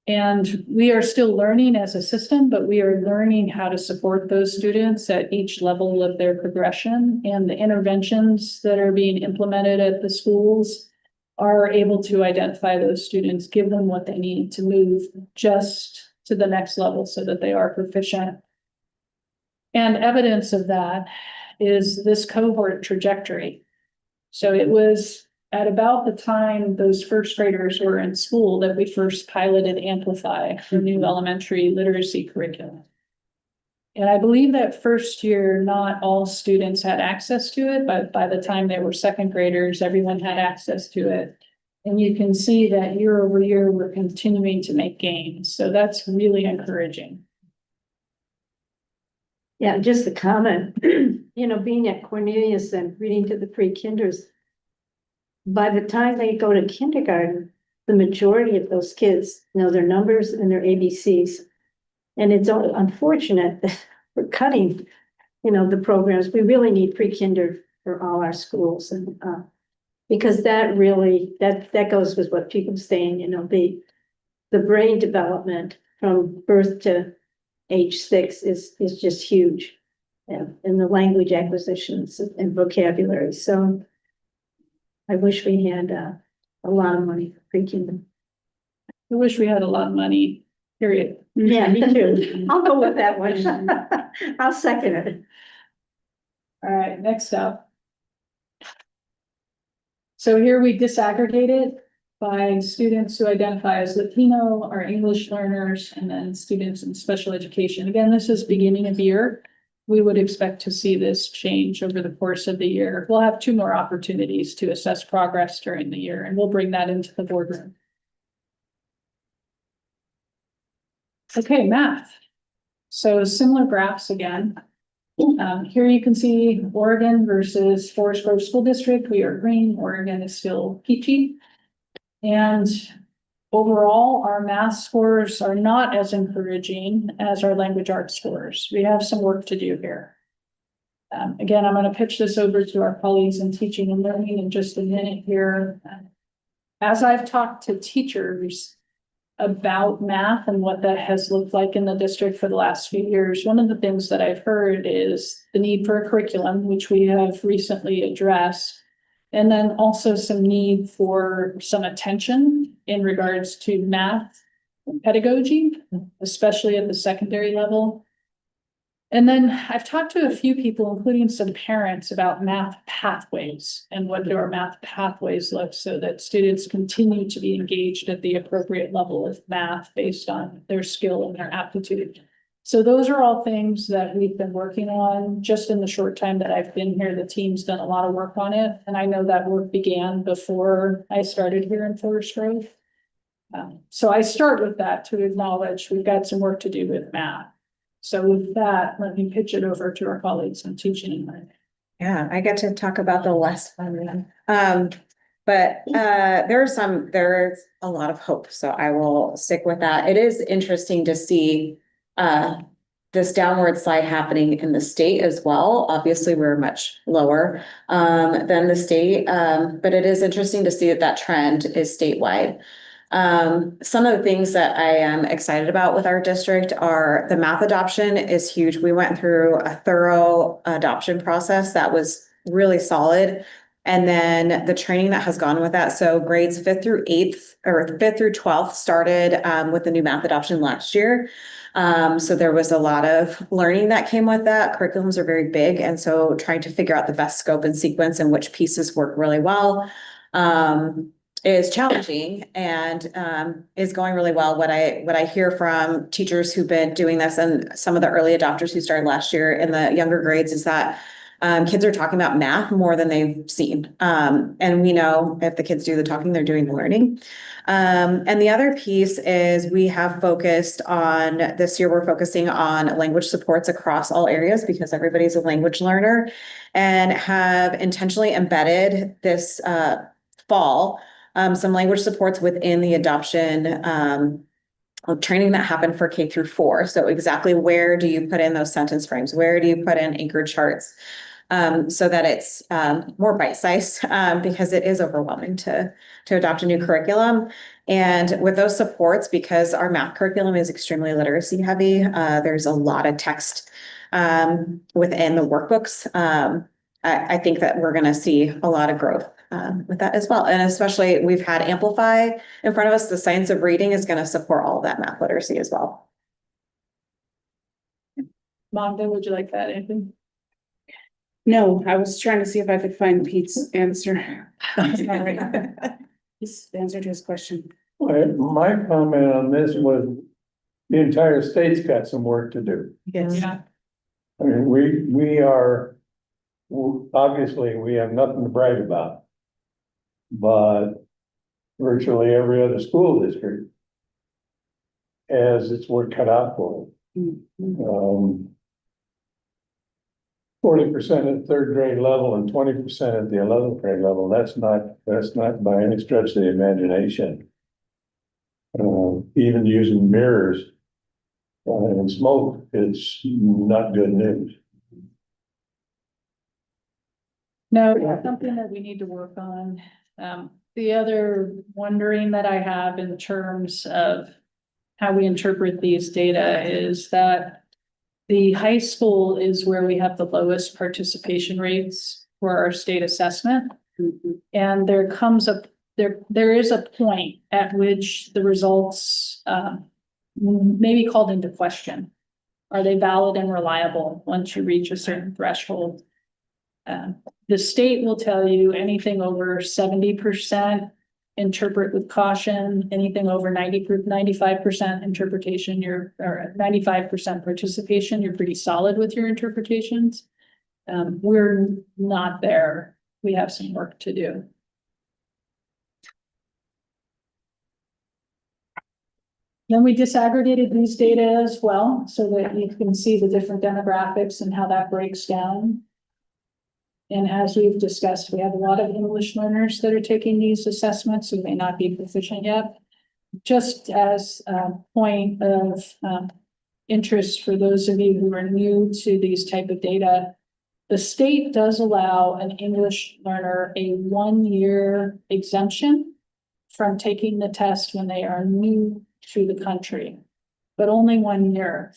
And we are still learning as a system, but we are learning how to support those students at each level of their progression, and the interventions that are being implemented at the schools are able to identify those students, give them what they need to move just to the next level so that they are proficient. And evidence of that is this cohort trajectory. So it was at about the time those first graders were in school that we first piloted Amplify, the new elementary literacy curriculum. And I believe that first year, not all students had access to it, but by the time they were second graders, everyone had access to it. And you can see that year over year, we're continuing to make gains. So that's really encouraging. Yeah, just a comment, being at Cornelius and reading to the pre-kinders. By the time they go to kindergarten, the majority of those kids know their numbers and their ABCs. And it's unfortunate that we're cutting, the programs. We really need pre-kinder for all our schools, and because that really, that goes with what people are saying, the brain development from birth to age 6 is just huge. And the language acquisitions and vocabulary. So I wish we had a lot of money for pre-kinder. I wish we had a lot of money, period. Yeah, me too. I'll go with that one. I'll second it. All right, next up. So here we disaggregate it by students who identify as Latino or English learners, and then students in special education. Again, this is beginning of year. We would expect to see this change over the course of the year. We'll have 2 more opportunities to assess progress during the year, and we'll bring that into the boardroom. Okay, math. So similar graphs again. Here you can see Oregon versus Forest Grove School District. We are green. Oregon is still peachy. And overall, our math scores are not as encouraging as our language arts scores. We have some work to do here. Again, I'm going to pitch this over to our colleagues in teaching and learning in just a minute here. As I've talked to teachers about math and what that has looked like in the district for the last few years, one of the things that I've heard is the need for a curriculum, which we have recently addressed, and then also some need for some attention in regards to math and pedagogy, especially at the secondary level. And then I've talked to a few people, including some parents, about math pathways and what do our math pathways look so that students continue to be engaged at the appropriate level of math based on their skill and their aptitude. So those are all things that we've been working on just in the short time that I've been here. The team's done a lot of work on it. And I know that work began before I started here in Forest Grove. So I start with that to acknowledge we've got some work to do with math. So with that, let me pitch it over to our colleagues in teaching and learning. Yeah, I get to talk about the less fun one. But there's a lot of hope, so I will stick with that. It is interesting to see this downward slide happening in the state as well. Obviously, we're much lower than the state, but it is interesting to see that trend is statewide. Some of the things that I am excited about with our district are the math adoption is huge. We went through a thorough adoption process that was really solid. And then the training that has gone with that. So grades 5th through 8th or 5th through 12th started with the new math adoption last year. So there was a lot of learning that came with that. Curriculums are very big. And so trying to figure out the best scope and sequence and which pieces work really well. Is challenging and is going really well. What I hear from teachers who've been doing this and some of the early adopters who started last year in the younger grades is that Kids are talking about math more than they've seen. And we know if the kids do the talking, they're doing the learning. And the other piece is we have focused on, this year, we're focusing on language supports across all areas because everybody's a language learner, and have intentionally embedded this fall some language supports within the adoption training that happened for K through 4. So exactly where do you put in those sentence frames? Where do you put in anchored charts? So that it's more bite-sized because it is overwhelming to adopt a new curriculum. And with those supports, because our math curriculum is extremely literacy heavy, there's a lot of text within the workbooks. I think that we're going to see a lot of growth with that as well. And especially we've had Amplify in front of us. The science of reading is going to support all of that math literacy as well. Magda, would you like that, Anthony? No, I was trying to see if I could find Pete's answer. His answer to his question. My comment on this was the entire state's got some work to do. Yes. Yeah. I mean, we are, obviously, we have nothing to brag about. But virtually every other school district has its work cut out for it. 40% at third grade level and 20% at the 11th grade level. That's not by any stretch of the imagination. Even using mirrors and smoke is not good news. No, it's something that we need to work on. The other wondering that I have in terms of how we interpret these data is that the high school is where we have the lowest participation rates for our state assessment. And there is a point at which the results may be called into question. Are they valid and reliable once you reach a certain threshold? The state will tell you anything over 70% interpret with caution, anything over 95% interpretation, or 95% participation, you're pretty solid with your interpretations. We're not there. We have some work to do. Then we disaggregated these data as well so that you can see the different demographics and how that breaks down. And as we've discussed, we have a lot of English learners that are taking these assessments who may not be proficient yet. Just as a point of interest for those of you who are new to these type of data, the state does allow an English learner a 1-year exemption from taking the test when they are new to the country, but only 1 year.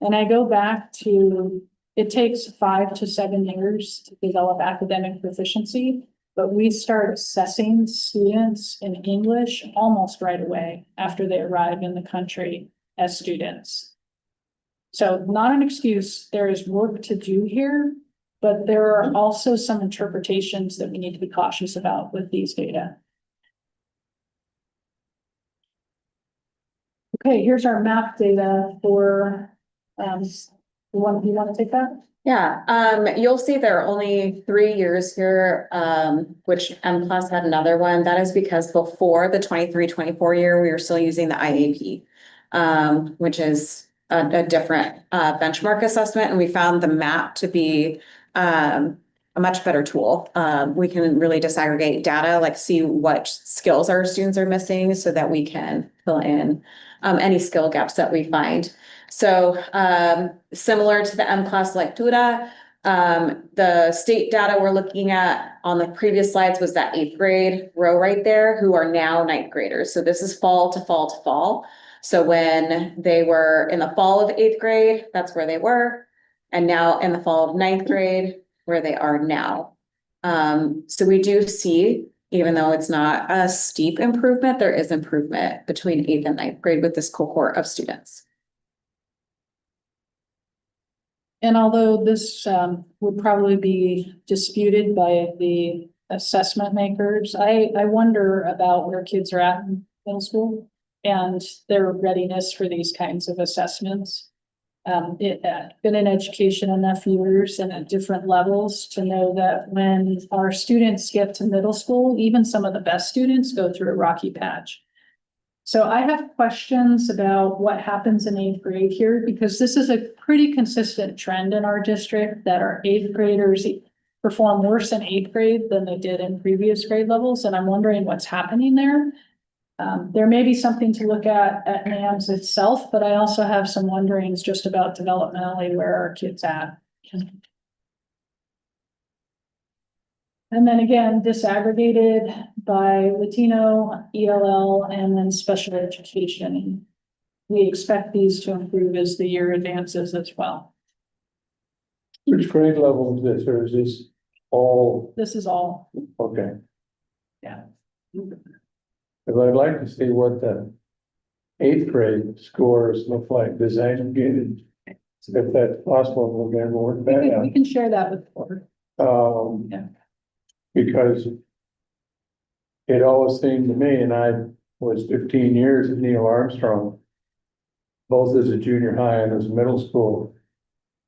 And I go back to, it takes 5 to 7 years to develop academic proficiency, but we start assessing students in English almost right away after they arrive in the country as students. So not an excuse, there is work to do here, but there are also some interpretations that we need to be cautious about with these data. Okay, here's our map data for, you want to take that? Yeah, you'll see there are only 3 years here, which M Plus had another one. That is because before the 23-24 year, we were still using the IAP, which is a different benchmark assessment. And we found the map to be a much better tool. We can really disaggregate data, like see what skills our students are missing so that we can fill in any skill gaps that we find. So similar to the M-Class Lectura, the state data we're looking at on the previous slides was that 8th grade row right there, who are now 9th graders. So this is fall to fall to fall. So when they were in the fall of 8th grade, that's where they were. And now in the fall of 9th grade, where they are now. So we do see, even though it's not a steep improvement, there is improvement between 8th and 9th grade with this cohort of students. And although this would probably be disputed by the assessment makers, I wonder about where kids are at in middle school and their readiness for these kinds of assessments. been in education enough years and at different levels to know that when our students get to middle school, even some of the best students go through a rocky patch. So I have questions about what happens in eighth grade here, because this is a pretty consistent trend in our district that our eighth graders perform worse in eighth grade than they did in previous grade levels. And I'm wondering what's happening there. There may be something to look at NAMS itself, but I also have some wonderings just about developmentally where our kids at. And then again, disaggregated by Latino, ELL, and then special education. We expect these to improve as the year advances as well. Which grade level is this, or is this all, This is all, okay? yeah. Because I'd like to see what the eighth grade scores look like disaggregated. If that's possible, we'll get more We that can share that with the board. out. Yeah. Because it always seemed to me, and I was 15 years at Neil Armstrong, both as a junior high and as a middle school.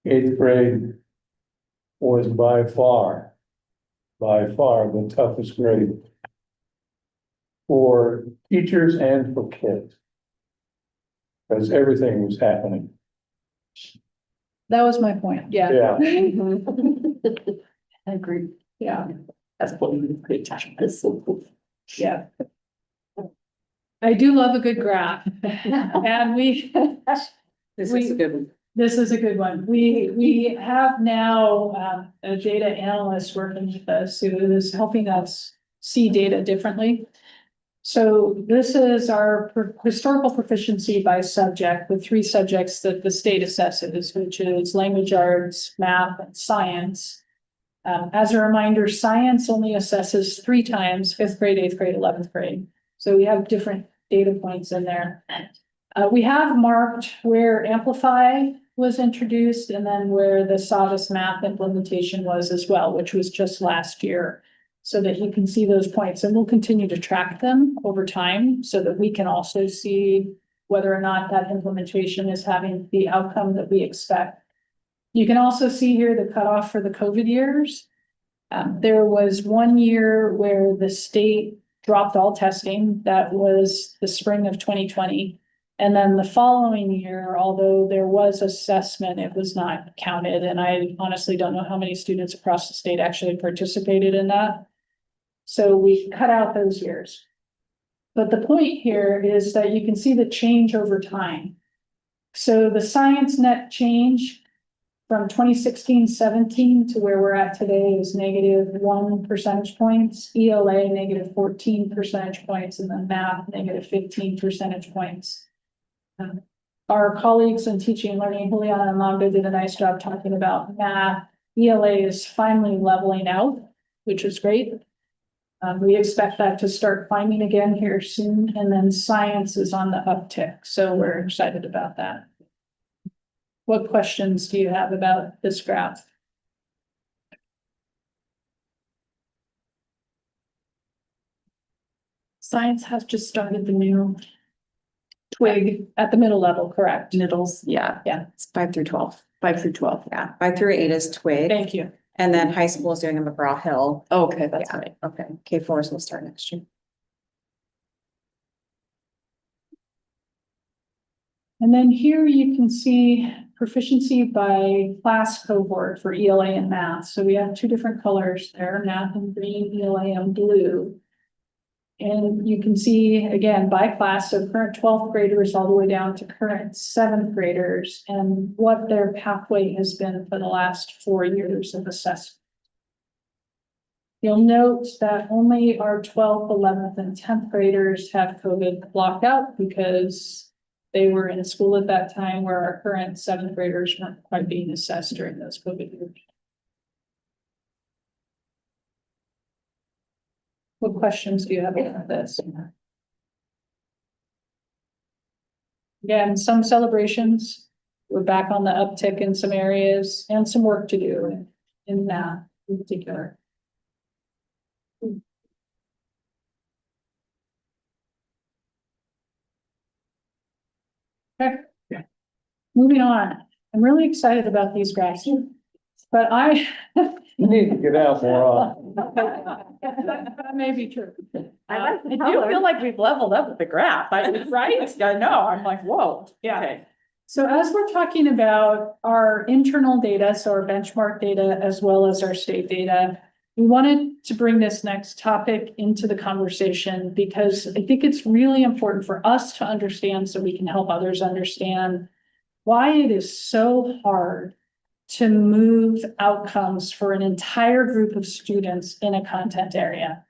Eighth grade was by far the toughest grade for teachers and for kids. Because everything was happening. That was my point, yeah. Yeah. I agree, yeah, That's what we could touch. yeah. I do love a good graph, and This We- is a good one. this is a good one. We have now a data analyst working with us who is helping us see data differently. So this is our historical proficiency by subject, the 3 subjects that the state assesses, which is language arts, math, and science. As a reminder, science only assesses 3 times, 5th grade, 8th grade, 11th grade. So we have different data points in there. We have marked where Amplify was introduced and then where the Savas math implementation was as well, which was just last year. So that you can see those points, and we'll continue to track them over time so that we can also see whether or not that implementation is having the outcome that we expect. You can also see here the cutoff for the COVID years. There was 1 year where the state dropped all testing. That was the spring of 2020. And then the following year, although there was assessment, it was not counted. And I honestly don't know how many students across the state actually participated in that. So we cut out those years. But the point here is that you can see the change over time. So the science net change from 2016-17 to where we're at today is -1 percentage points, ELA -14 percentage points, and then math -15 percentage points. Our colleagues in teaching and learning, Juliana and Longo, did a nice job talking about math. ELA is finally leveling out, which is great. We expect that to start climbing again here soon, and then science is on the uptick, so we're excited about that. What questions do you have about this graph? Science has just started the new Twig at the middle level, correct? middles, yeah, It's 5 through 12. 5 through 12. Yeah, 5 through 8 is Twig, Thank you. and then high school is doing a McGraw-Hill. Okay, that's Yeah. right. Okay, K4s will start next year. And then here you can see proficiency by class cohort for ELA and math. So we have 2 different colors there, math in green, ELA in blue. And you can see again by class, so current 12th graders all the way down to current 7th graders and what their pathway has been for the last 4 years of assessment. You'll note that only our 12th, 11th, and 10th graders have COVID blocked out because they were in school at that time where our current 7th graders weren't quite being assessed during those COVID years. What questions do you have about this? Again, some celebrations. We're back on the uptick in some areas and some work to do in math in particular. Okay. Moving on. I'm really excited about these graphs, but I. You need to get out more often. That may be true. I like the I do color. feel like we've leveled up with the graph, right? I know, I'm like, whoa, Yeah. okay. So as we're talking about our internal data, so our benchmark data, as well as our state data, we wanted to bring this next topic into the conversation because I think it's really important for us to understand so we can help others understand why it is so hard to move outcomes for an entire group of students in a content area.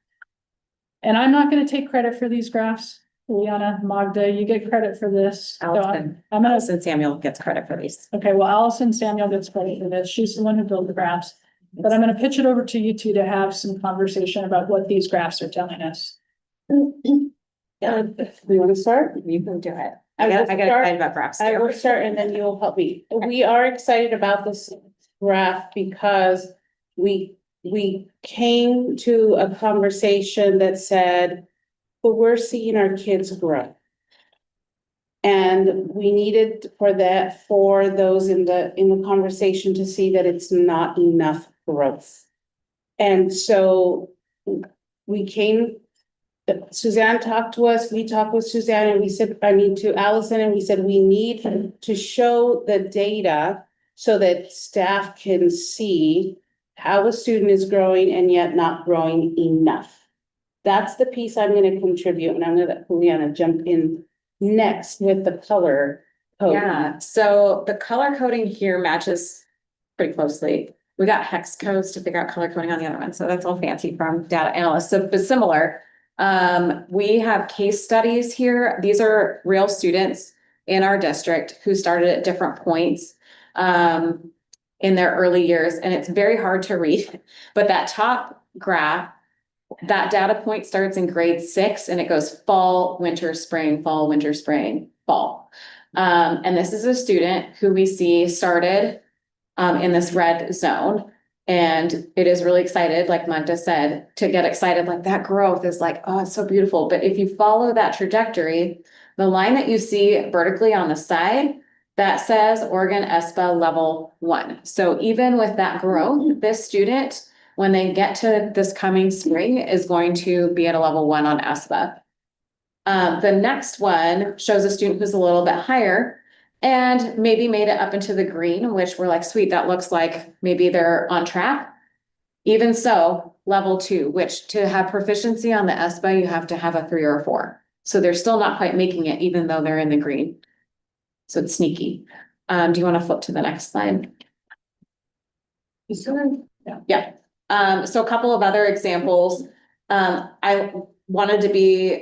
And I'm not going to take credit for these graphs. Liana, Magda, you get credit for this. So Allison. I'm gonna, Allison Samuel gets credit for these. okay, well, Allison Samuel gets credit for this. She's the one who built the graphs. But I'm gonna pitch it over to you two to have some conversation about what these graphs are telling us. We want to start? You can do it. I I will got start. excited about graphs I too. will start and then you'll help me. We are excited about this graph because we came to a conversation that said, but we're seeing our kids grow. And we needed for that, for those in the conversation to see that it's not enough growth. And so we came, Suzanne talked to us, we talked with Suzanne and we said, to Allison, and we said, we need to show the data so that staff can see how a student is growing and yet not growing enough. That's the piece I'm gonna contribute, and I'm gonna let Juliana jump in next with the color code. Yeah, so the color coding here matches pretty closely. We got hex codes to figure out color coding on the other one, so that's all fancy from data analysts, so but similar. We have case studies here. These are real students in our district who started at different points in their early years, and it's very hard to read. But that top graph, that data point starts in grade 6 and it goes fall, winter, spring, fall, winter, spring, fall. And this is a student who we see started in this red zone. And it is really excited, like Magda said, to get excited, like that growth is like, oh, it's so beautiful. But if you follow that trajectory, the line that you see vertically on the side, that says Oregon ESPA level 1. So even with that growth, this student, when they get to this coming spring, is going to be at a level 1 on ESPA. The next one shows a student who's a little bit higher and maybe made it up into the green, which we're like, sweet, that looks like maybe they're on track. Even so, level 2, which to have proficiency on the ESPA, you have to have a 3 or a 4. So they're still not quite making it, even though they're in the green. So it's sneaky. Do you want to flip to the next slide? Yeah. So a couple of other examples. I wanted to be,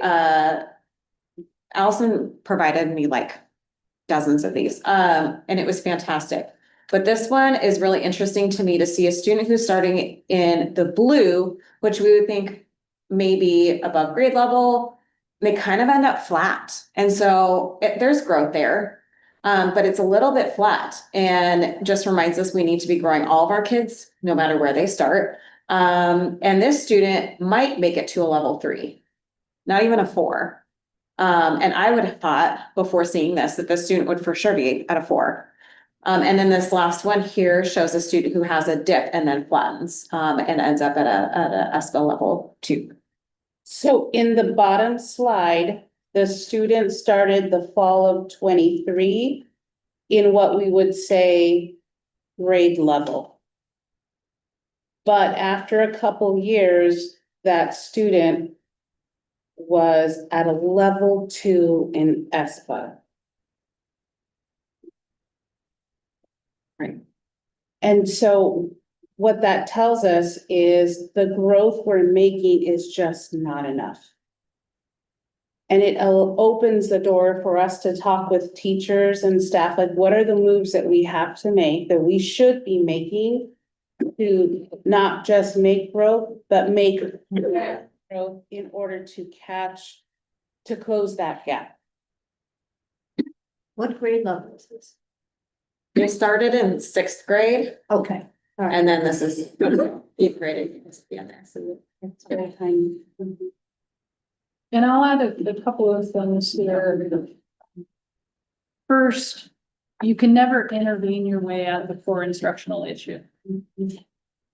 Allison provided me like dozens of these, and it was fantastic. But this one is really interesting to me to see a student who's starting in the blue, which we would think maybe above grade level. They kind of end up flat. And so there's growth there. But it's a little bit flat and just reminds us we need to be growing all of our kids, no matter where they start. And this student might make it to a level 3, not even a 4. And I would have thought before seeing this, that the student would for sure be at a 4. And then this last one here shows a student who has a dip and then flattens, and ends up at a ESPA level 2. So in the bottom slide, the student started the fall of 23 in what we would say grade level. But after a couple years, that student was at a level 2 in ESPA. Right. And so what that tells us is the growth we're making is just not enough. And it opens the door for us to talk with teachers and staff, like what are the moves that we have to make, that we should be making to not just make growth, but make growth in order to close that gap. What grade level is this? We started in 6th grade, Okay, all right. and then this is 8th grade. Yeah, so It's very tiny. And I'll add a couple of things here. First, you can never intervene your way out of a core instructional issue.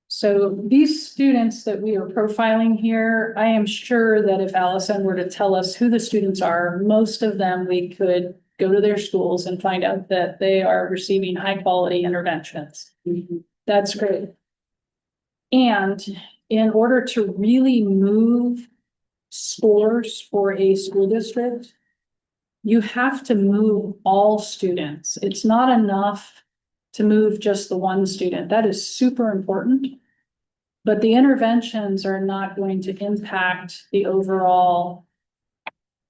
So these students that we are profiling here, I am sure that if Allison were to tell us who the students are, most of them, we could go to their schools and find out that they are receiving high quality interventions. That's great. And in order to really move scores for a school district, you have to move all students. It's not enough to move just the one student. That is super important. But the interventions are not going to impact the overall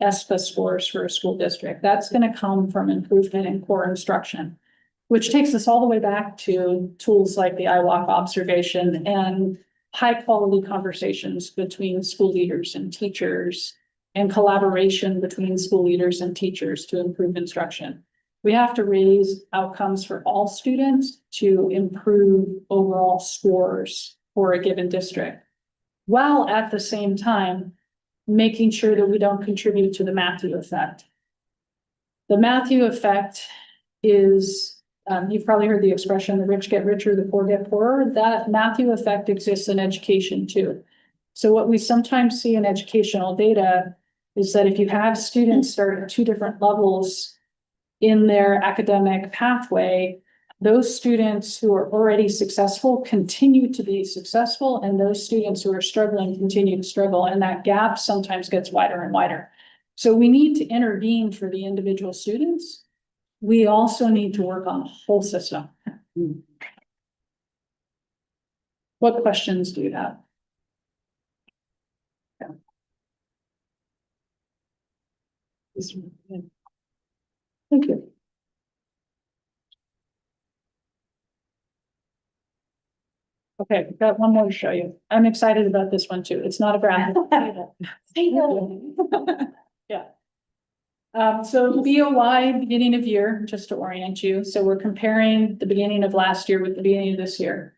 ESPA scores for a school district. That's going to come from improvement in core instruction, which takes us all the way back to tools like the IWalk observation and high quality conversations between school leaders and teachers and collaboration between school leaders and teachers to improve instruction. We have to raise outcomes for all students to improve overall scores for a given district, while at the same time, making sure that we don't contribute to the Matthew effect. The Matthew effect is, you've probably heard the expression, the rich get richer, the poor get poorer. That Matthew effect exists in education too. So what we sometimes see in educational data is that if you have students start at two different levels in their academic pathway, those students who are already successful continue to be successful, and those students who are struggling continue to struggle, and that gap sometimes gets wider and wider. So we need to intervene for the individual students. We also need to work on the whole system. What questions do you have? Thank you. Okay, we've got one more to show you. I'm excited about this one too. It's not a graphic. Yeah. So BOY, beginning of year, just to orient you. So we're comparing the beginning of last year with the beginning of this year.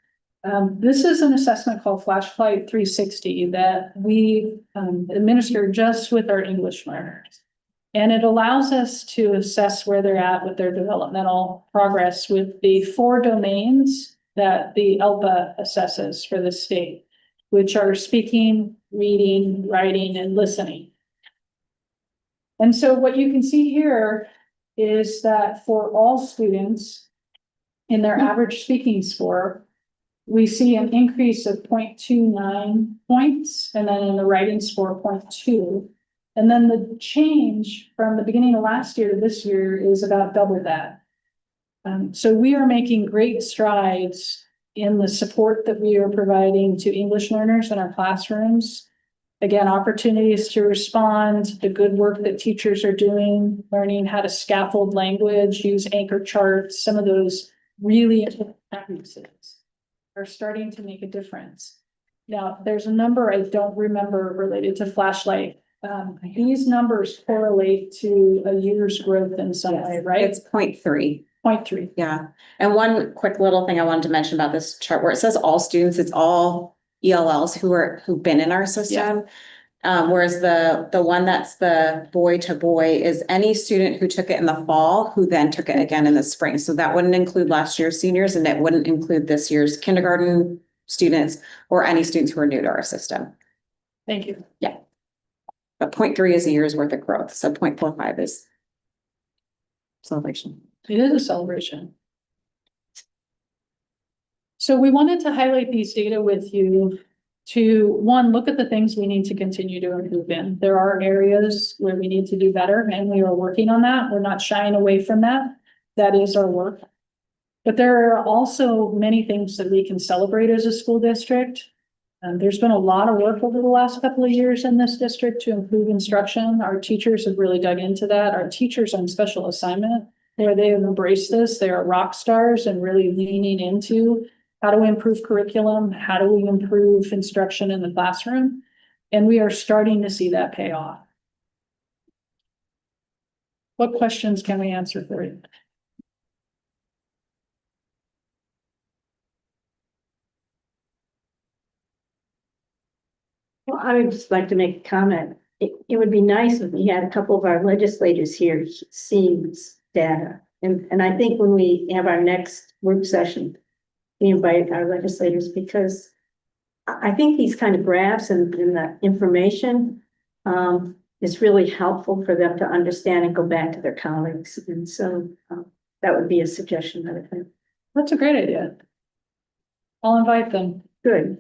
This is an assessment called Flashlight 360 that we administer just with our English learners. And it allows us to assess where they're at with their developmental progress with the 4 domains that the ELPA assesses for the state, which are speaking, reading, writing, and listening. And so what you can see here is that for all students in their average speaking score, we see an increase of 0.29 points, and then in the writing score, 0.2. And then the change from the beginning of last year to this year is about double that. So we are making great strides in the support that we are providing to English learners in our classrooms. Again, opportunities to respond, the good work that teachers are doing, learning how to scaffold language, use anchor charts, some of those really important practices are starting to make a difference. Now, there's a number I don't remember related to Flashlight. These numbers correlate to a year's growth in some way, right? It's 0.3. 0.3. Yeah. And one quick little thing I wanted to mention about this chart where it says all students, it's all ELLs who've been in our system. Whereas the one that's the boy to boy is any student who took it in the fall, who then took it again in the spring. So that wouldn't include last year's seniors, and it wouldn't include this year's kindergarten students or any students who are new to our system. Thank you. Yeah. But 0.3 is a year's worth of growth. So 0.45 is celebration. It is a celebration. So we wanted to highlight these data with you to, one, look at the things we need to continue to improve in. There are areas where we need to do better, and we are working on that. We're not shying away from that. That is our work. But there are also many things that we can celebrate as a school district. There's been a lot of work over the last couple of years in this district to improve instruction. Our teachers have really dug into that. Our teachers on special assignment, where they have embraced this, they are rock stars and really leaning into how do we improve curriculum? How do we improve instruction in the classroom? And we are starting to see that pay off. What questions can we answer for you? Well, I would just like to make a comment. It would be nice if we had a couple of our legislators here seeing this data. And I think when we have our next work session, we invite our legislators because I think these kind of graphs and the information is really helpful for them to understand and go back to their colleagues. And so that would be a suggestion that I think. That's a great idea. I'll invite them. Good.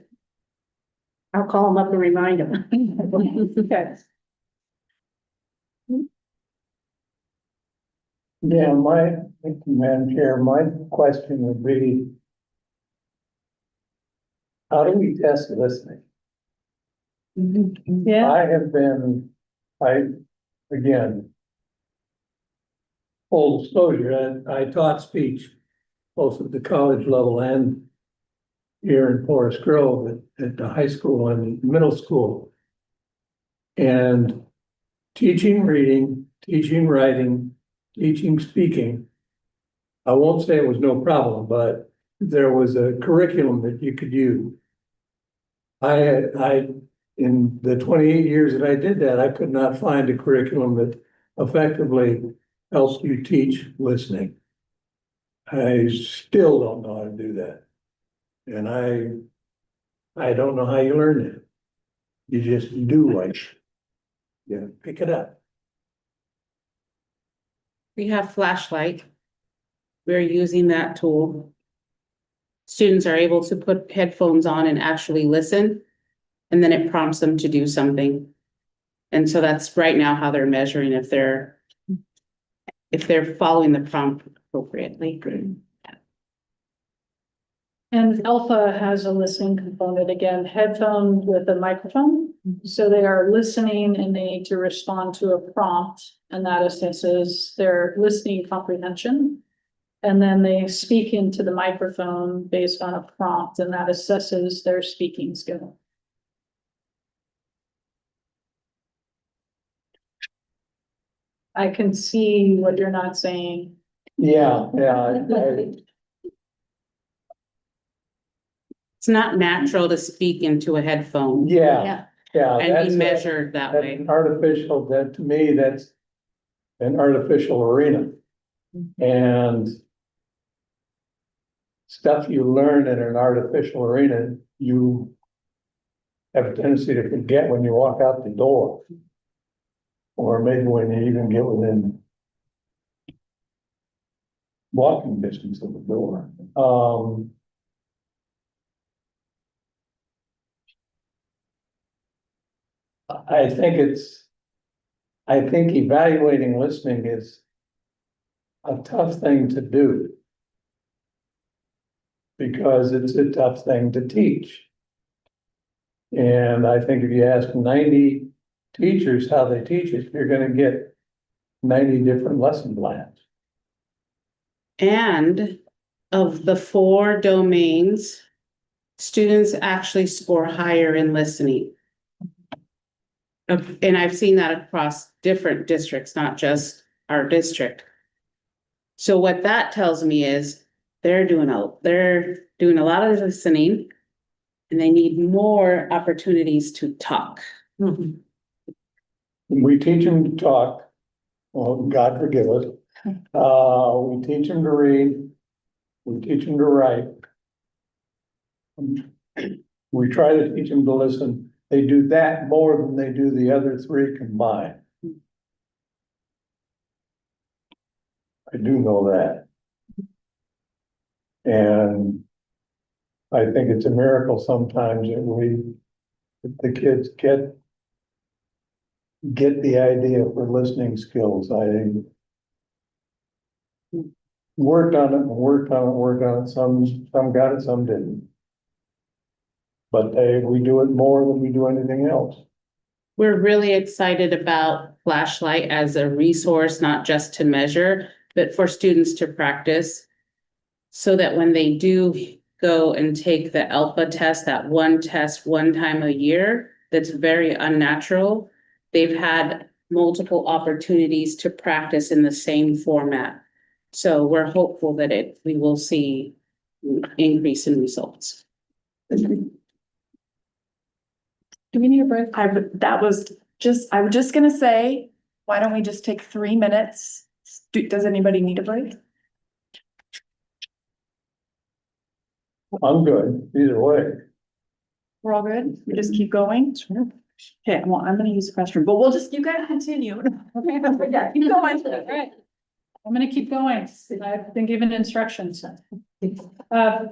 I'll call them up and remind them. Okay. Yeah, Madam Chair, my question would be, how do we test listening? Yeah, Again, full disclosure, I taught speech both at the college level and here in Forest Grove at the high school and middle school. And teaching reading, teaching writing, teaching speaking. I won't say it was no problem, but there was a curriculum that you could use. In the 28 years that I did that, I could not find a curriculum that effectively helps you teach listening. I still don't know how to do that. And I don't know how you learn it. You just do it. You pick it up. We have flashlight. We're using that tool. Students are able to put headphones on and actually listen, and then it prompts them to do something. And so that's right now how they're measuring if they're following the prompt appropriately. and Alpha has a listening component, again, headphone with a microphone. So they are listening and they need to respond to a prompt, and that assesses their listening comprehension. And then they speak into the microphone based on a prompt, and that assesses their speaking skill. I can see what you're not saying. Yeah. It's not natural to speak into a headphone Yeah. and That's be measured that that's way. an artificial, that to me, that's an artificial arena. And stuff you learn in an artificial arena, you have a tendency to forget when you walk out the door. Or maybe when you even get within walking distance of the door. I think evaluating listening is a tough thing to do. Because it's a tough thing to teach. And I think if you ask 90 teachers how they teach it, you're gonna get 90 different lesson plans. And of the 4 domains, students actually score higher in listening. And I've seen that across different districts, not just our district. So what that tells me is they're doing a lot of listening, and they need more opportunities to talk. We teach them to talk. Well, God forgive us. We teach them to read. We teach them to write. We try to teach them to listen. They do that more than they do the other 3 combined. I do know that. And I think it's a miracle sometimes that the kids get the idea for listening skills. I worked on it. Some got it, some didn't. But we do it more than we do anything else. We're really excited about Flashlight as a resource, not just to measure, but for students to practice. So that when they do go and take the Alpha test, that one test one time a year, that's very unnatural. They've had multiple opportunities to practice in the same format. So we're hopeful that we will see increase in results. Do we need a break? I was just gonna say, why don't we just take 3 minutes? Does anybody need a break? I'm good, either way. We're all good? We just keep going? Okay, well, I'm gonna use the restroom, but we'll just, you guys continue. Okay, yeah, keep going. Right. I'm gonna keep going. I've been given instructions.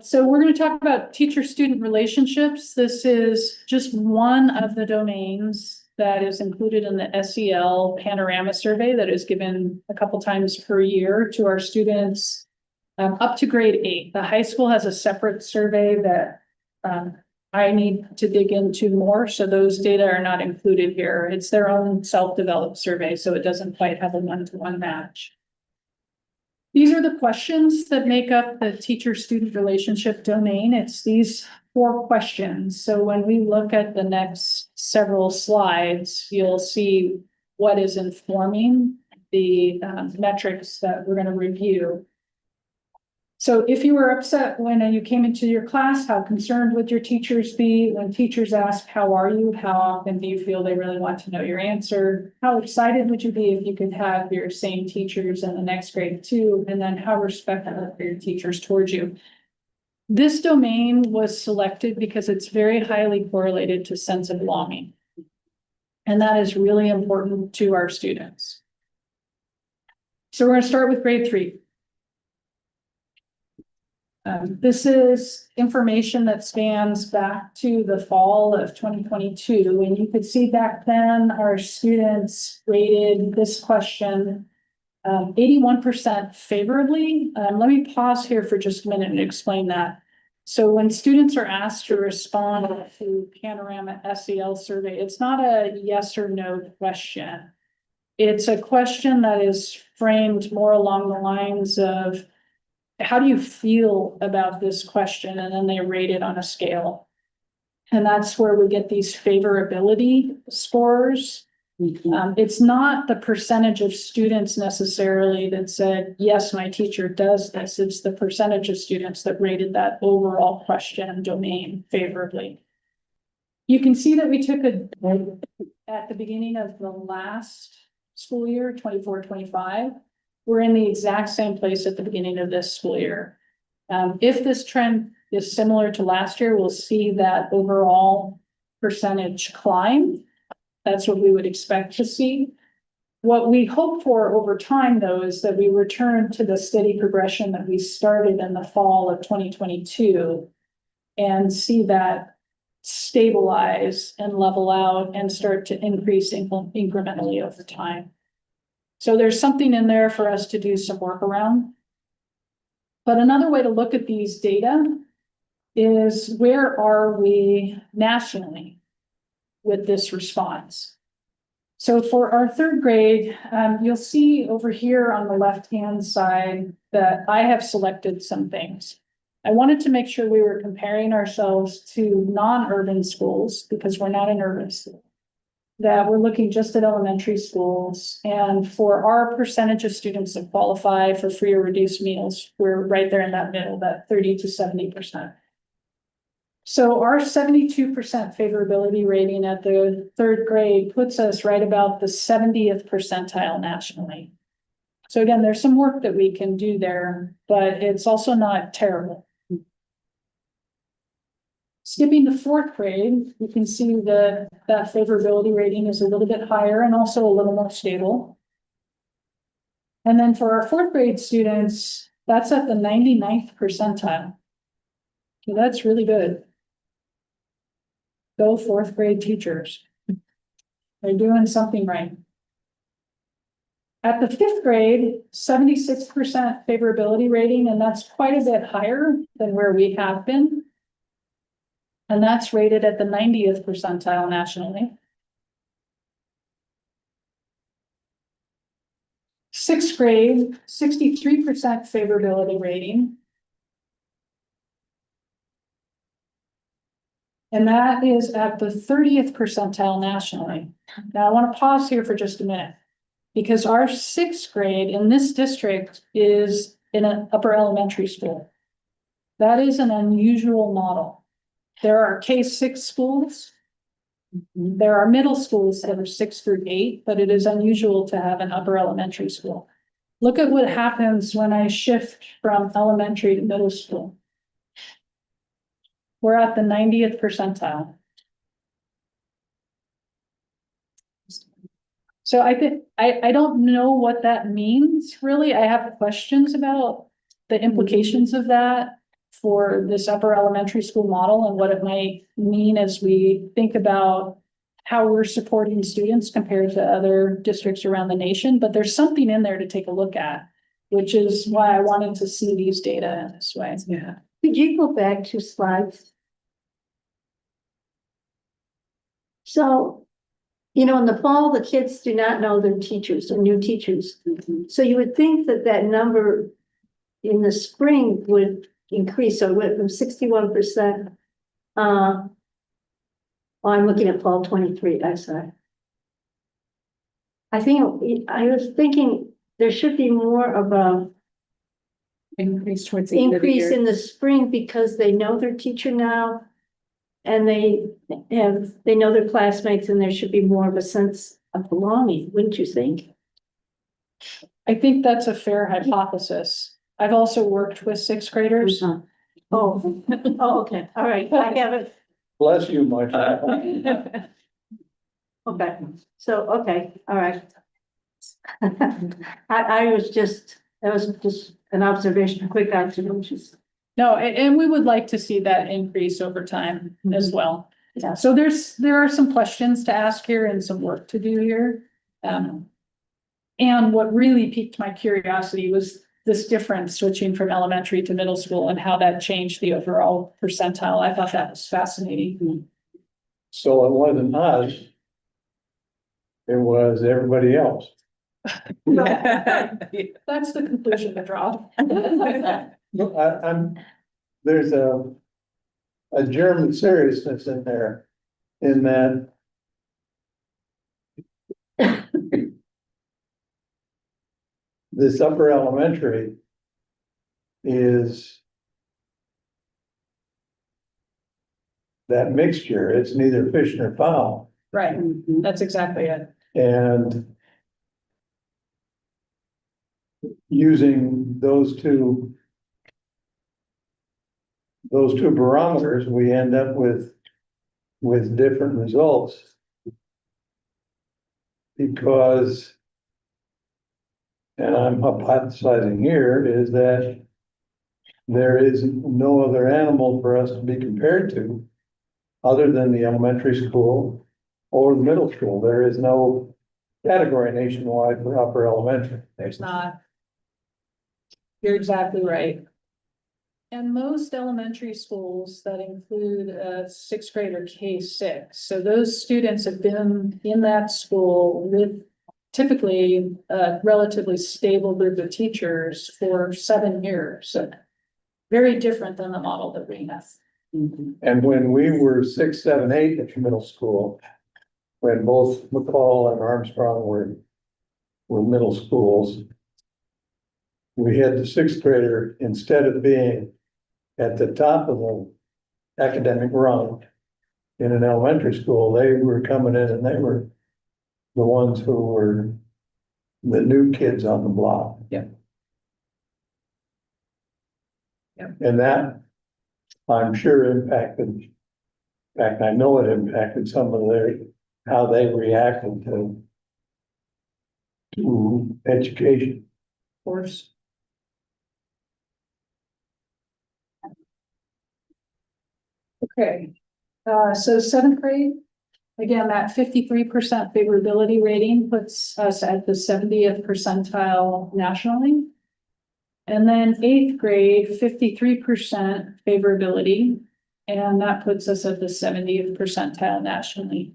So we're gonna talk about teacher-student relationships. This is just one of the domains that is included in the SEL Panorama Survey that is given a couple times per year to our students up to grade 8. The high school has a separate survey that I need to dig into more, so those data are not included here. It's their own self-developed survey, so it doesn't quite have a one-to-one match. These are the questions that make up the teacher-student relationship domain. It's these 4 questions. So when we look at the next several slides, you'll see what is informing the metrics that we're going to review. So if you were upset when you came into your class, how concerned would your teachers be? When teachers ask, how are you? How often do you feel they really want to know your answer? How excited would you be if you could have your same teachers in the next grade too? And then how respectful are your teachers towards you? This domain was selected because it's very highly correlated to sense of belonging. And that is really important to our students. So we're going to start with grade 3. This is information that spans back to the fall of 2022. And you could see back then our students rated this question 81% favorably. Let me pause here for just a minute and explain that. So when students are asked to respond to Panorama SEL survey, it's not a yes or no question. It's a question that is framed more along the lines of, how do you feel about this question? And then they rate it on a scale. And that's where we get these favorability scores. It's not the percentage of students necessarily that said, yes, my teacher does this. It's the percentage of students that rated that overall question domain favorably. You can see that we took at the beginning of the last school year, 24-25. We're in the exact same place at the beginning of this school year. If this trend is similar to last year, we'll see that overall percentage climb. That's what we would expect to see. What we hope for over time, though, is that we return to the steady progression that we started in the fall of 2022 and see that stabilize and level out and start to increase incrementally over time. So there's something in there for us to do some work around. But another way to look at these data is, where are we nationally with this response? So for our 3rd grade, you'll see over here on the left-hand side that I have selected some things. I wanted to make sure we were comparing ourselves to non-urban schools, because we're not an urban school. That we're looking just at elementary schools, and for our percentage of students that qualify for free or reduced meals, we're right there in that middle, that 30 to 70%. So our 72% favorability rating at the 3rd grade puts us right about the 70th percentile nationally. So again, there's some work that we can do there, but it's also not terrible. Skipping to 4th grade, you can see that favorability rating is a little bit higher and also a little more stable. And then for our 4th grade students, that's at the 99th percentile. So that's really good. Go 4th grade teachers. They're doing something right. At the 5th grade, 76% favorability rating, and that's quite a bit higher than where we have been. And that's rated at the 90th percentile nationally. 6th grade, 63% favorability rating. And that is at the 30th percentile nationally. Now I want to pause here for just a minute, because our 6th grade in this district is in an upper elementary school. That is an unusual model. There are K-6 schools. There are middle schools that are 6 through 8, but it is unusual to have an upper elementary school. Look at what happens when I shift from elementary to middle school. We're at the 90th percentile. So I think, I don't know what that means, really. I have questions about the implications of that for this upper elementary school model and what it might mean as we think about how we're supporting students compared to other districts around the nation. But there's something in there to take a look at, which is why I wanted to see these data in this way. Yeah. Could you go back 2 slides? So, you know, in the fall, the kids do not know their teachers or new teachers. So you would think that that number in the spring would increase. So it went from 61%. Oh, I'm looking at fall 23, I'm sorry. I was thinking there should be more of a Increase towards the end of the increase year. in the spring because they know their teacher now. And they know their classmates, and there should be more of a sense of belonging, wouldn't you think? I think that's a fair hypothesis. I've also worked with sixth graders. Oh, oh, okay, all right, I haven't, Bless you, my child. okay, so, okay, all right. I was just, that was just an observation, a quick observation. No, and we would like to see that increase over time as well. Yeah. So there are some questions to ask here and some work to do here. And what really piqued my curiosity was this difference switching from elementary to middle school and how that changed the overall percentile. I thought that was fascinating. So it wasn't us. It was everybody else. That's the conclusion to draw. No, there's a German seriousness in there, in that this upper elementary is that mixture. It's neither fish nor fowl. Right, that's exactly it. And using those two barometers, we end up with different results. Because, and I'm hypothesizing here, is that there is no other animal for us to be compared to other than the elementary school or the middle school. There is no category nationwide for upper elementary. There's not. You're exactly right. And most elementary schools that include a sixth grade or K-6. So those students have been in that school with typically a relatively stable group of teachers for 7 years. So very different than the model that we have. And when we were 6, 7, 8 at middle school, when both McCall and Armstrong were middle schools, we had the sixth grader, instead of being at the top of the academic rung in an elementary school, they were coming in and they were the ones who were the new kids on the block. Yeah. And that, I'm sure, impacted, in fact, I know it impacted some of how they reacted to education. Of course. Okay, so seventh grade, again, that 53% favorability rating puts us at the 70th percentile nationally. And then eighth grade, 53% favorability, and that puts us at the 70th percentile nationally.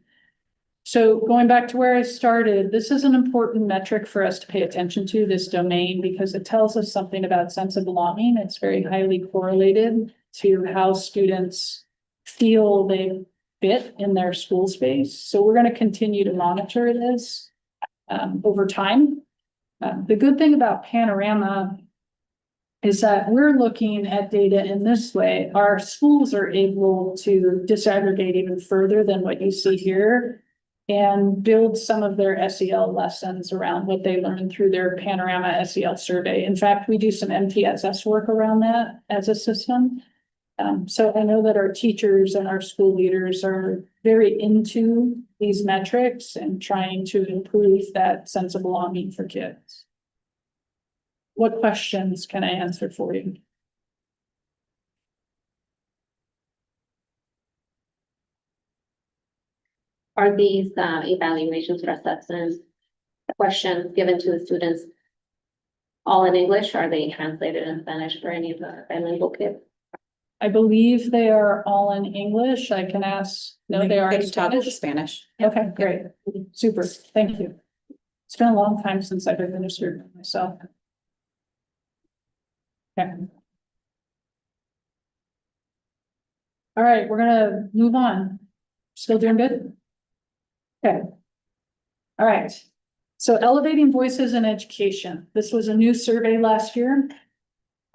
So going back to where I started, this is an important metric for us to pay attention to, this domain, because it tells us something about sense of belonging. It's very highly correlated to how students feel they fit in their school space. So we're going to continue to monitor this over time. The good thing about Panorama is that we're looking at data in this way. Our schools are able to disaggregate even further than what you see here and build some of their SEL lessons around what they learned through their Panorama SEL survey. In fact, we do some MTSS work around that as a system. So I know that our teachers and our school leaders are very into these metrics and trying to improve that sense of belonging for kids. What questions can I answer for you? Are these evaluations or assessments questions given to the students all in English? Are they translated in Spanish for any of the bilingual kids? I believe they are all in English. I can ask, no, they are They in can toggle to Spanish. Spanish. Okay, great. Super. Thank you. It's been a long time since I've administered myself. Okay. All right, we're gonna move on. Still doing good? Okay. All right. So elevating voices in education. This was a new survey last year.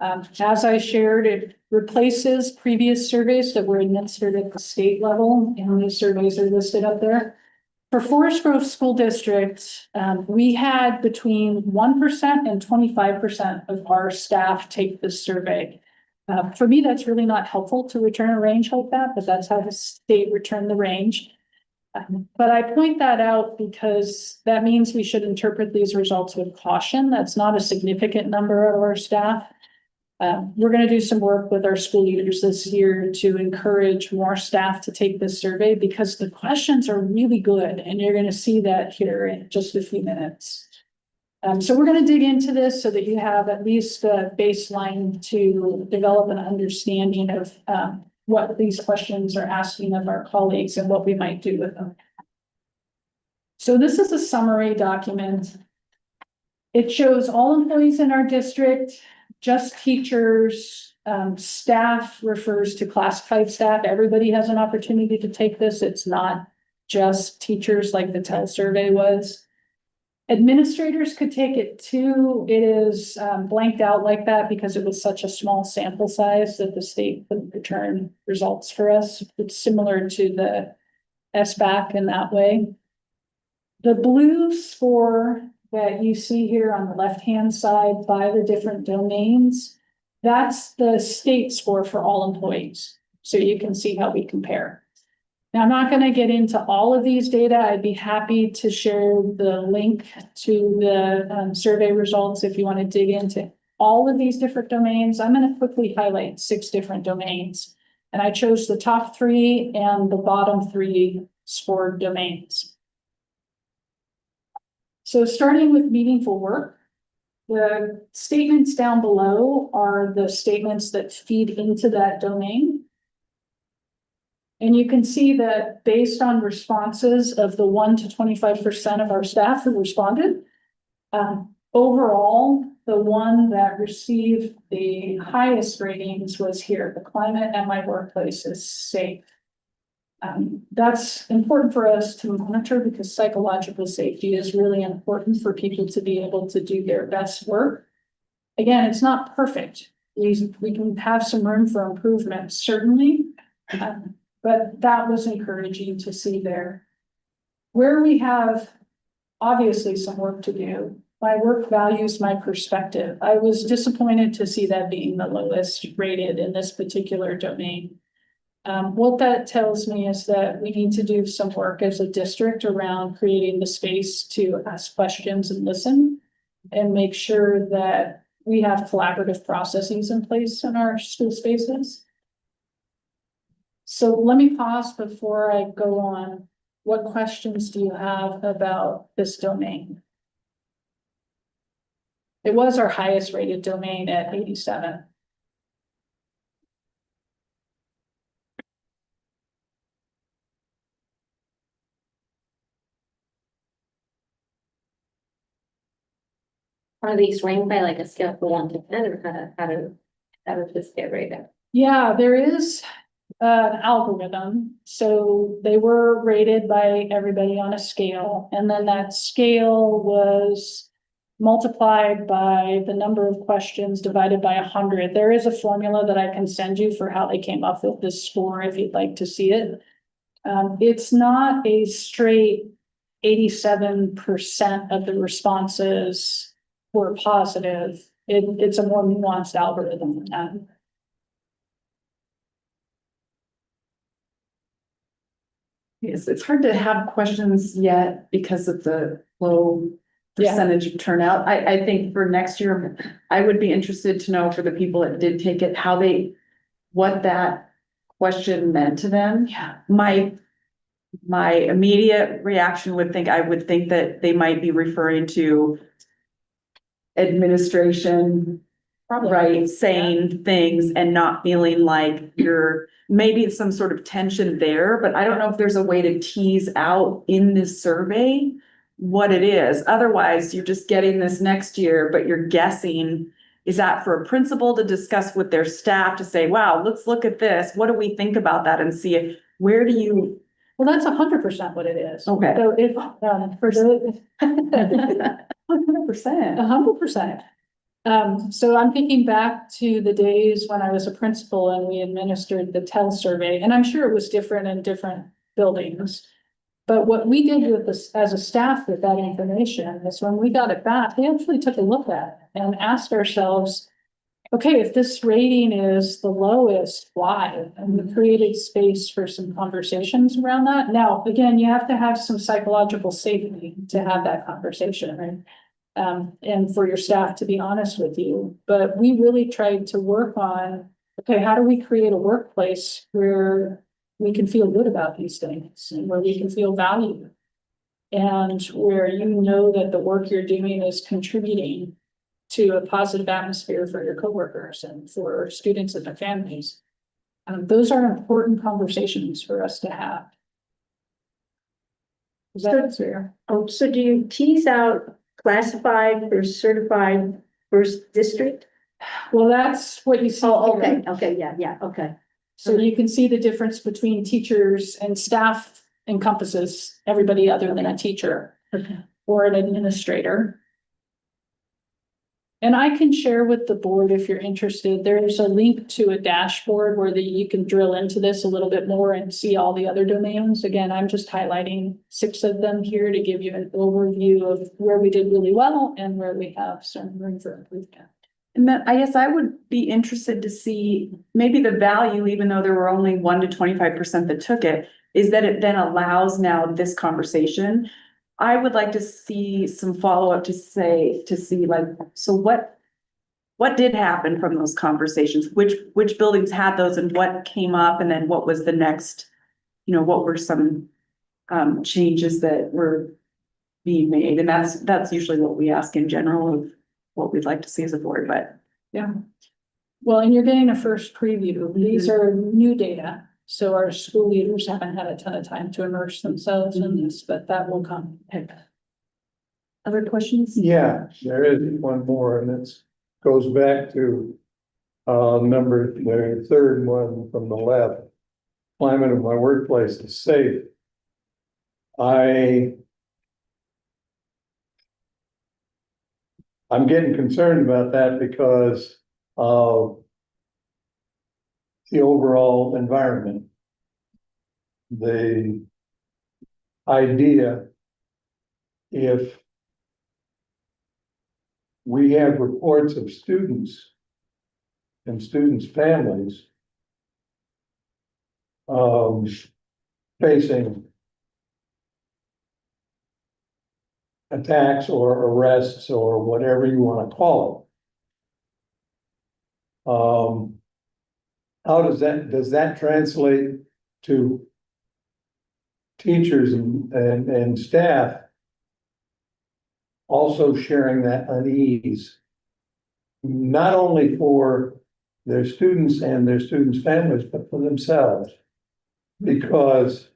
As I shared, it replaces previous surveys that were administered at the state level, and these surveys are listed up there. For Forest Grove School District, we had between 1% and 25% of our staff take this survey. For me, that's really not helpful to return a range like that, but that's how the state returned the range. But I point that out because that means we should interpret these results with caution. That's not a significant number of our staff. We're going to do some work with our school leaders this year to encourage more staff to take this survey because the questions are really good, and you're going to see that here in just a few minutes. So we're going to dig into this so that you have at least a baseline to develop an understanding of what these questions are asking of our colleagues and what we might do with them. So this is a summary document. It shows all employees in our district, just teachers, staff refers to classified staff. Everybody has an opportunity to take this. It's not just teachers like the TEL survey was. Administrators could take it too. It is blanked out like that because it was such a small sample size that the state couldn't return results for us. It's similar to the SBAC in that way. The blue score that you see here on the left-hand side by the different domains, that's the state score for all employees. So you can see how we compare. Now, I'm not going to get into all of these data. I'd be happy to share the link to the survey results if you want to dig into all of these different domains. I'm going to quickly highlight 6 different domains. And I chose the top 3 and the bottom 3 scored domains. So starting with meaningful work, the statements down below are the statements that feed into that domain. And you can see that based on responses of the 1 to 25% of our staff who responded, overall, the one that received the highest ratings was here. The climate at my workplace is safe. That's important for us to monitor because psychological safety is really important for people to be able to do their best work. Again, it's not perfect. We can have some room for improvement, certainly. But that was encouraging to see there. Where we have obviously some work to do, my work values my perspective. I was disappointed to see that being the lowest rated in this particular domain. What that tells me is that we need to do some work as a district around creating the space to ask questions and listen and make sure that we have collaborative processes in place in our school spaces. So let me pause before I go on. What questions do you have about this domain? It was our highest rated domain at 87. Are these ranked by like a scale of 1 to 10, or how does this get rated? Yeah, there is an algorithm. So they were rated by everybody on a scale, and then that scale was multiplied by the number of questions divided by 100. There is a formula that I can send you for how they came up with this score if you'd like to see it. It's not a straight 87% of the responses were positive. It's a more nuanced algorithm than that. Yes, it's hard to have questions yet because of the low Yeah. percentage of turnout. I think for next year, I would be interested to know for the people that did take it, what that question meant to them. Yeah. My immediate reaction I would think that they might be referring to administration, right, saying things and not feeling like maybe it's some sort of tension there, but I don't know if there's a way to tease out in this survey what it is. Otherwise, you're just getting this next year, but you're guessing, is that for a principal to discuss with their staff to say, wow, let's look at this. What do we think about that and see if, where do you? Well, that's 100% what it is. Okay. So if, for the. 100%. 100%. So I'm thinking back to the days when I was a principal and we administered the TEL survey, and I'm sure it was different in different buildings. But what we did with this as a staff with that information is when we got it back, we actually took a look at it and asked ourselves, okay, if this rating is the lowest, why? And we created space for some conversations around that. Now, again, you have to have some psychological safety to have that conversation, right? And for your staff to be honest with you, but we really tried to work on, okay, how do we create a workplace where we can feel good about these things and where we can feel valued? And where you know that the work you're doing is contributing to a positive atmosphere for your coworkers and for students and their families. Those are important conversations for us to have. Is that fair? Oh, so do you tease out classified versus certified versus district? Well, that's what you see. Oh, here. okay, yeah, okay. So you can see the difference between teachers and staff encompasses everybody other than a teacher or an administrator. And I can share with the board if you're interested. There's a link to a dashboard where you can drill into this a little bit more and see all the other domains. Again, I'm just highlighting 6 of them here to give you an overview of where we did really well and where we have some room for improvement. And then I guess I would be interested to see maybe the value, even though there were only 1 to 25% that took it, is that it then allows now this conversation. I would like to see some follow-up to see like, so what did happen from those conversations? Which buildings had those and what came up? And then what was the next, what were some changes that were being made? And that's usually what we ask in general of what we'd like to see as a board, but. Yeah. Well, and you're getting a first preview. These are new data. So our school leaders haven't had a ton of time to immerse themselves in this, but that will come. Other questions? Yeah, there is one more, and it goes back to the third one from the left. Climate of my workplace is safe. I'm getting concerned about that because of the overall environment. The idea, if we have reports of students and students' families facing attacks or arrests or whatever you want to call it. How does that translate to teachers and staff also sharing that unease, not only for their students and their students' families, but for themselves? Because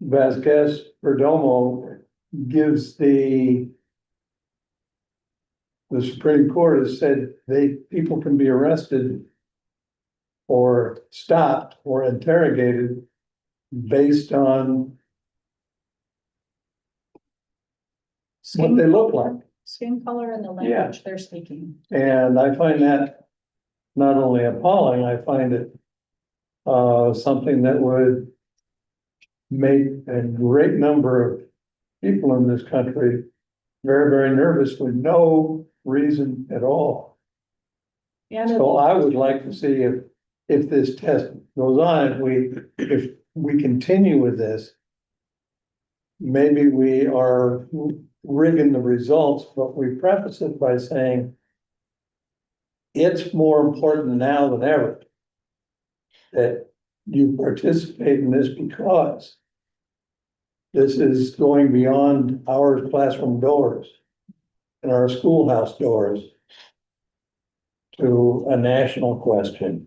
Vasquez Perdomo gives the Supreme Court has said people can be arrested or stopped or interrogated based on what they look like. Skin color and the language they're speaking. And I find that not only appalling, I find it something that would make a great number of people in this country very, very nervous with no reason at all. Yeah, So I would like to see if if this test goes on, if we continue with this, maybe we are rigging the results, but we preface it by saying it's more important now than ever that you participate in this because this is going beyond our classroom doors and our schoolhouse doors to a national question.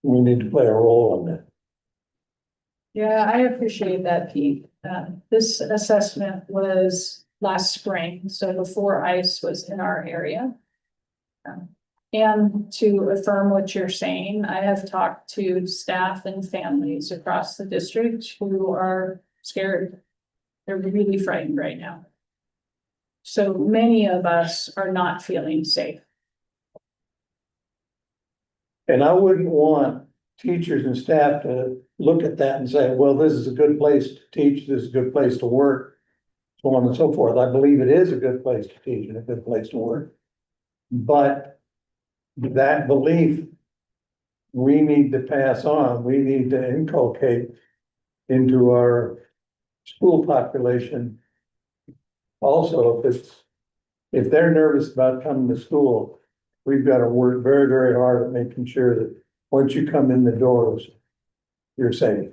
We need to play a role in that. Yeah, I appreciate that, Pete. This assessment was last spring, so before ICE was in our area. And to affirm what you're saying, I have talked to staff and families across the district who are scared. They're really frightened right now. So many of us are not feeling safe. And I wouldn't want teachers and staff to look at that and say, well, this is a good place to teach, this is a good place to work, so on and so forth. I believe it is a good place to teach and a good place to work. But that belief, we need to pass on, we need to inculcate into our school population. Also, if they're nervous about coming to school, we've got to work very, very hard at making sure that once you come in the doors, you're safe.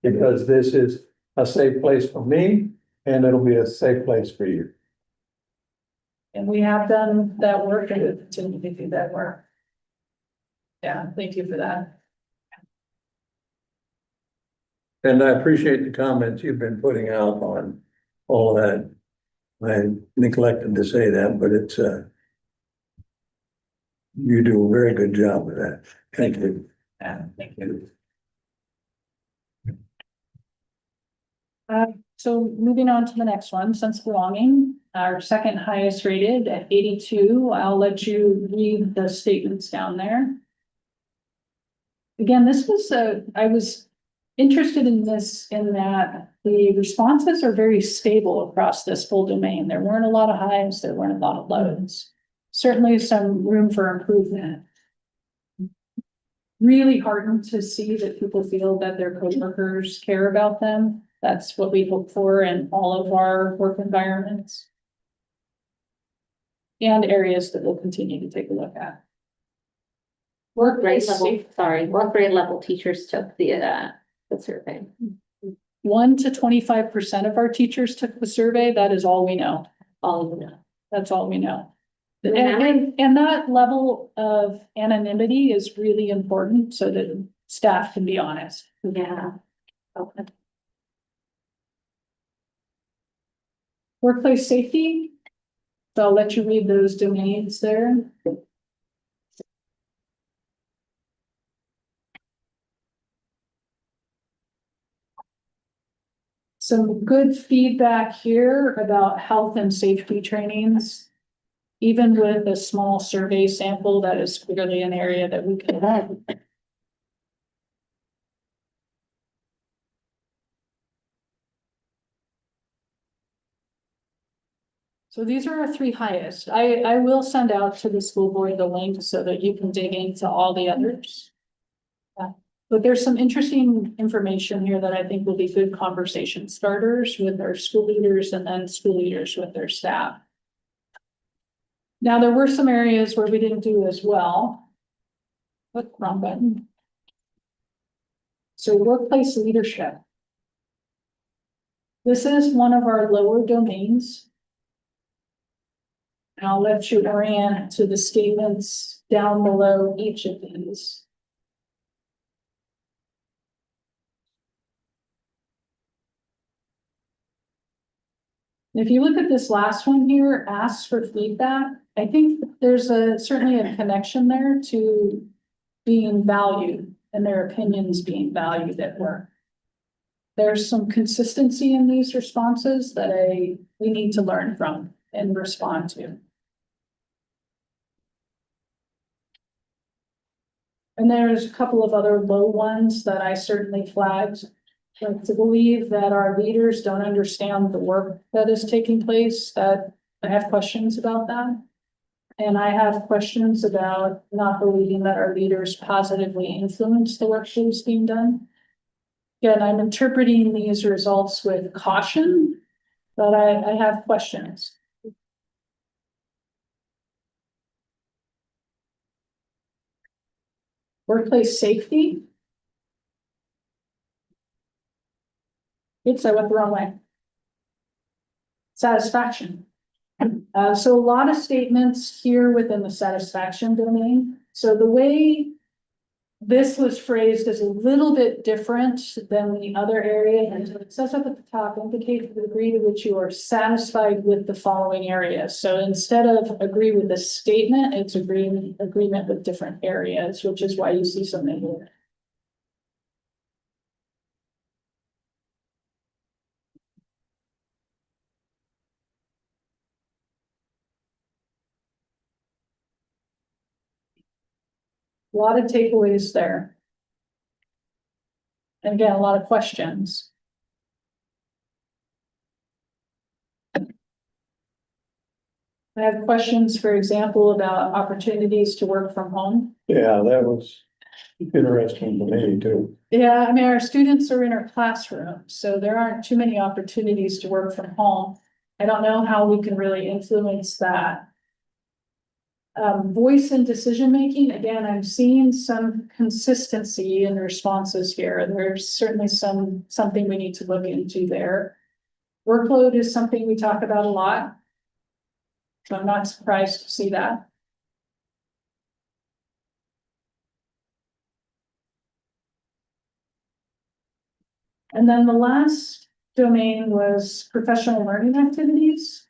Because this is a safe place for me, and it'll be a safe place for you. And we have done that work and we'll continue to do that work. Yeah, thank you for that. And I appreciate the comments you've been putting out on all of that. I neglected to say that, but it's, you do a very good job with that. Thank you. Yeah, thank you. So moving on to the next one, sense of belonging, our second highest rated at 82. I'll let you read the statements down there. Again, this was I was interested in this in that the responses are very stable across this full domain. There weren't a lot of highs, there weren't a lot of lows. Certainly some room for improvement. Really heartened to see that people feel that their coworkers care about them. That's what we hope for in all of our work environments. And areas that we'll continue to take a look at. What grade level teachers took the survey? 1 to 25% of our teachers took the survey. That is all we know. All of them. That's all we know. And And that level of anonymity is really important so that staff can be honest. yeah. Okay. Workplace safety. So I'll let you read those domains there. Some good feedback here about health and safety trainings. Even with a small survey sample, that is clearly an area that we could have. So these are our 3 highest. I will send out to the school board the link so that you can dig into all the others. But there's some interesting information here that I think will be good conversation starters with our school leaders and then school leaders with their staff. Now, there were some areas where we didn't do as well. What, wrong button. So workplace leadership. This is one of our lower domains. And I'll let you orient to the statements down below each of these. If you look at this last one here, asks for feedback, I think there's certainly a connection there to being valued and their opinions being valued at work. There's some consistency in these responses that we need to learn from and respond to. And there's a couple of other low ones that I certainly flagged. Like to believe that our leaders don't understand the work that is taking place, that I have questions about that. And I have questions about not believing that our leaders positively influence the work that is being done. Again, I'm interpreting these results with caution, but I have questions. Workplace safety. Oops, I went the wrong way. Satisfaction. So a lot of statements here within the satisfaction domain. So the way this was phrased is a little bit different than the other area. And so it says up at the top, indicate the degree to which you are satisfied with the following areas. So instead of agree with the statement, it's agreement with different areas, which is why you see so many here. A lot of takeaways there. And again, a lot of questions. I have questions, for example, about opportunities to work from home. Yeah, that was interesting to me too. Yeah, I mean, our students are in our classroom, so there aren't too many opportunities to work from home. I don't know how we can really influence that. Voice and decision-making, again, I'm seeing some consistency in the responses here. There's certainly something we need to look into there. Workload is something we talk about a lot. So I'm not surprised to see that. And then the last domain was professional learning activities.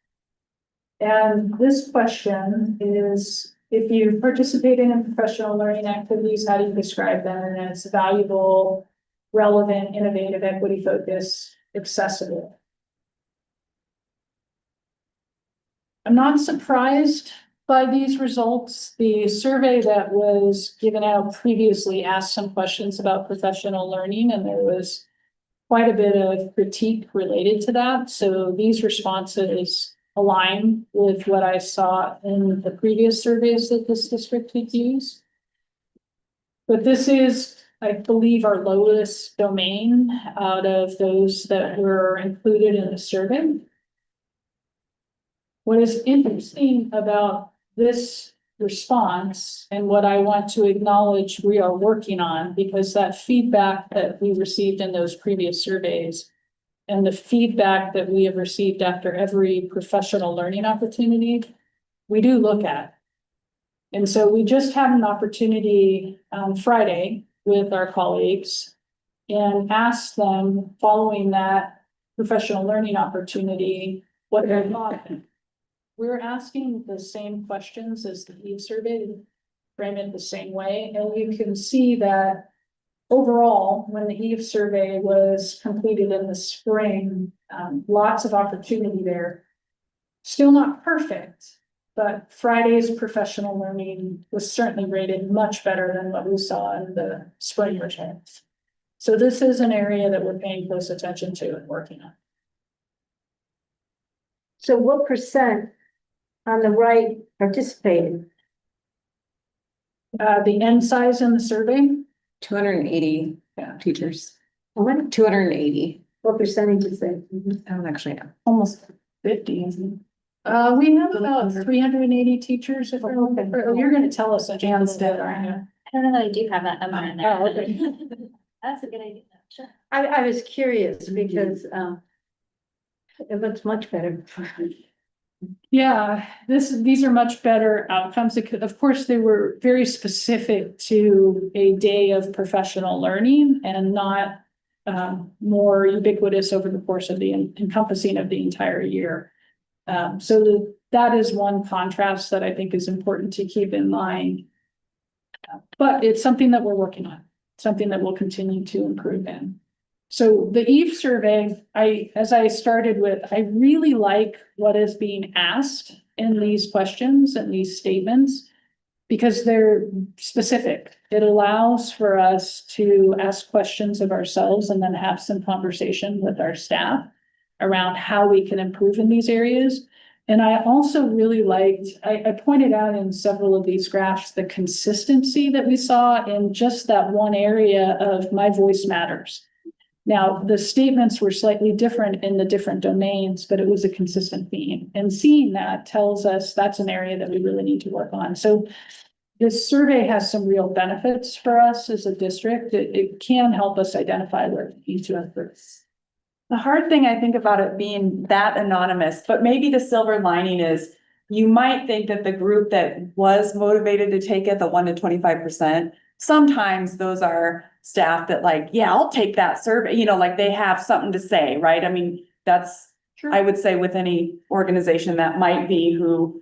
And this question is, if you participate in professional learning activities, how do you describe them? And it's valuable, relevant, innovative, equity focused, accessible. I'm not surprised by these results. The survey that was given out previously asked some questions about professional learning, and there was quite a bit of critique related to that. So these responses align with what I saw in the previous surveys that this district had used. But this is, I believe, our lowest domain out of those that were included in the survey. What is interesting about this response and what I want to acknowledge we are working on, because that feedback that we received in those previous surveys and the feedback that we have received after every professional learning opportunity, we do look at. And so we just had an opportunity on Friday with our colleagues and asked them, following that professional learning opportunity, what their thought. We're asking the same questions as the EVE survey, frame it the same way, and you can see that overall, when the EVE survey was completed in the spring, lots of opportunity there. Still not perfect, but Friday's professional learning was certainly rated much better than what we saw in the spring returns. So this is an area that we're paying close attention to and working on. So what percent on the right participated? The end size in the survey, 280 teachers, How many? 280. What percentage is that? I don't actually know. Almost 50, isn't we have about 380 teachers. If you're going to tell us that, Instead, aren't you? I don't know that I do have that number in there. Oh, okay. That's a good idea. Sure. I was curious because, it looks much better. Yeah, these are much better outcomes. Of course, they were very specific to a day of professional learning and not more ubiquitous over the course of the encompassing of the entire year. So that is one contrast that I think is important to keep in mind. But it's something that we're working on, something that we'll continue to improve in. So the EVE survey, as I started with, I really like what is being asked in these questions and these statements because they're specific. It allows for us to ask questions of ourselves and then have some conversation with our staff around how we can improve in these areas. And I also really liked, I pointed out in several of these graphs, the consistency that we saw in just that one area of my voice matters. Now, the statements were slightly different in the different domains, but it was a consistent theme. And seeing that tells us that's an area that we really need to work on. So this survey has some real benefits for us as a district. It can help us identify where we need to improve. The hard thing I think about it being that anonymous, but maybe the silver lining is you might think that the group that was motivated to take it, the 1 to 25%, sometimes those are staff that like, yeah, I'll take that survey, you know, like they have something to say, right? I mean, that's, I would say with any organization that might be who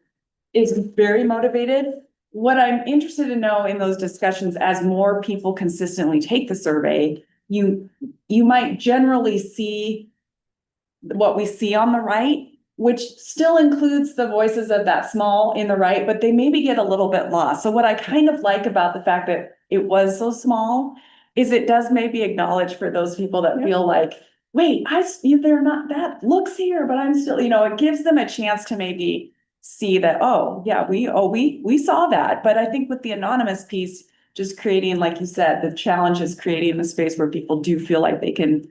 is very motivated. What I'm interested to know in those discussions, as more people consistently take the survey, you might generally see what we see on the right, which still includes the voices of that small in the right, but they maybe get a little bit lost. So what I kind of like about the fact that it was so small is it does maybe acknowledge for those people that feel like, wait, they're not, that looks here, but I'm still, you know, it gives them a chance to maybe see that, oh, yeah, we saw that. But I think with the anonymous piece, just creating, like you said, the challenge is creating the space where people do feel like they can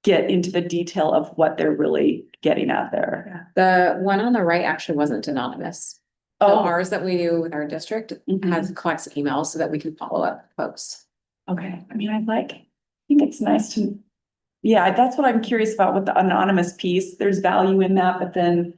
get into the detail of what they're really getting at there. The one on the right actually wasn't anonymous. So Oh, ours that we do with our district Mhm. has collects emails so that we can follow up folks. okay. I mean, I think it's nice to, yeah, that's what I'm curious about with the anonymous piece. There's value in that, but then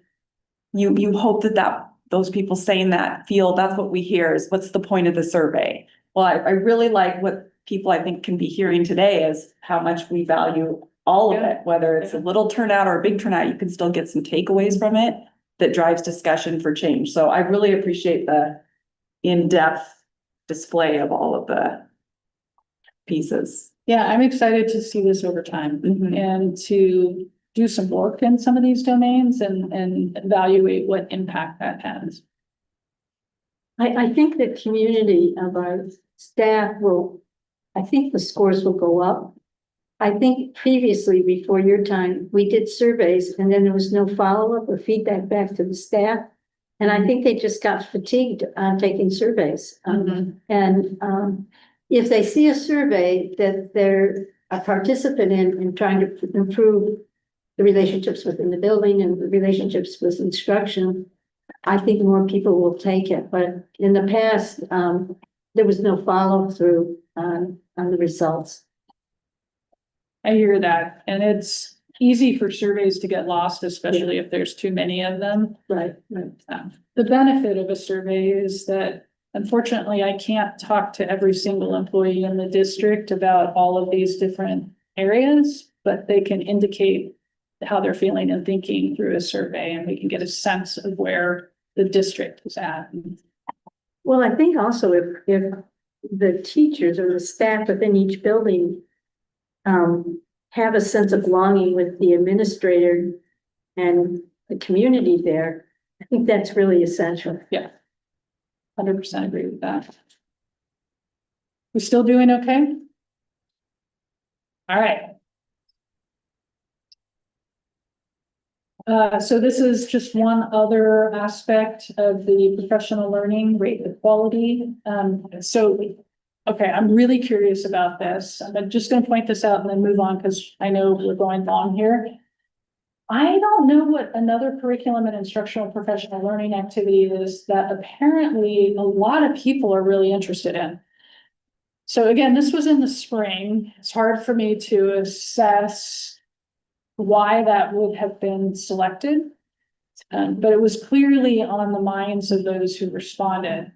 you hope that those people saying that feel that's what we hear is what's the point of the survey? Well, I really like what people I think can be hearing today is how much we value all of it, whether it's a little turnout or a big turnout, you can still get some takeaways from it that drives discussion for change. So I really appreciate the in-depth display of all of the pieces. Yeah, I'm excited to see this over time Mhm. and to do some work in some of these domains and evaluate what impact that has. I think the community of our staff will, I think the scores will go up. I think previously, before your time, we did surveys and then there was no follow-up or feedback back to the staff. And I think they just got fatigued on taking surveys. If they see a survey that they're a participant in trying to improve the relationships within the building and the relationships with instruction, I think more people will take it. But in the past, there was no follow-through on the results. I hear that, and it's easy for surveys to get lost, especially if there's too many of them. Right. The benefit of a survey is that unfortunately, I can't talk to every single employee in the district about all of these different areas, but they can indicate how they're feeling and thinking through a survey, and we can get a sense of where the district is at. Well, I think also if the teachers or the staff within each building have a sense of belonging with the administrator and the community there, I think that's really essential. 100% agree with that. We still doing okay? All right. So this is just one other aspect of the professional learning rate equality. Okay, I'm really curious about this. I'm just going to point this out and then move on because I know we're going long here. I don't know what another curriculum and instructional professional learning activity is that apparently a lot of people are really interested in. So again, this was in the spring. It's hard for me to assess why that would have been selected. But it was clearly on the minds of those who responded.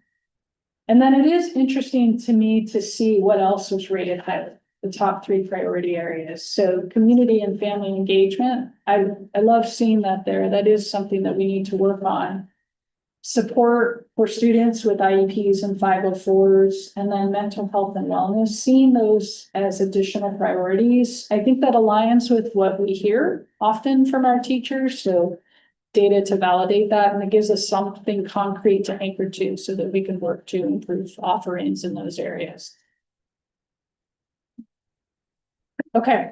And then it is interesting to me to see what else was rated higher, the top 3 priority areas. So community and family engagement, I love seeing that there. That is something that we need to work on. Support for students with IEPs and 504s, and then mental health and wellness, seeing those as additional priorities. I think that aligns with what we hear often from our teachers. So data to validate that, and it gives us something concrete to anchor to so that we can work to improve offerings in those areas. Okay,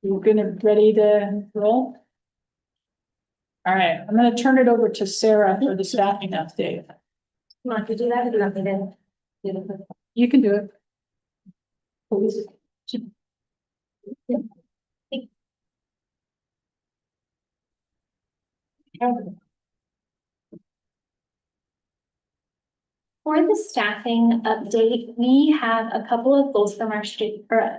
we're ready to roll. All right, I'm gonna turn it over to Sarah for the staffing update. Want to do that? Or do you want me to do it? You can do it. For the staffing update, we have a couple of goals from or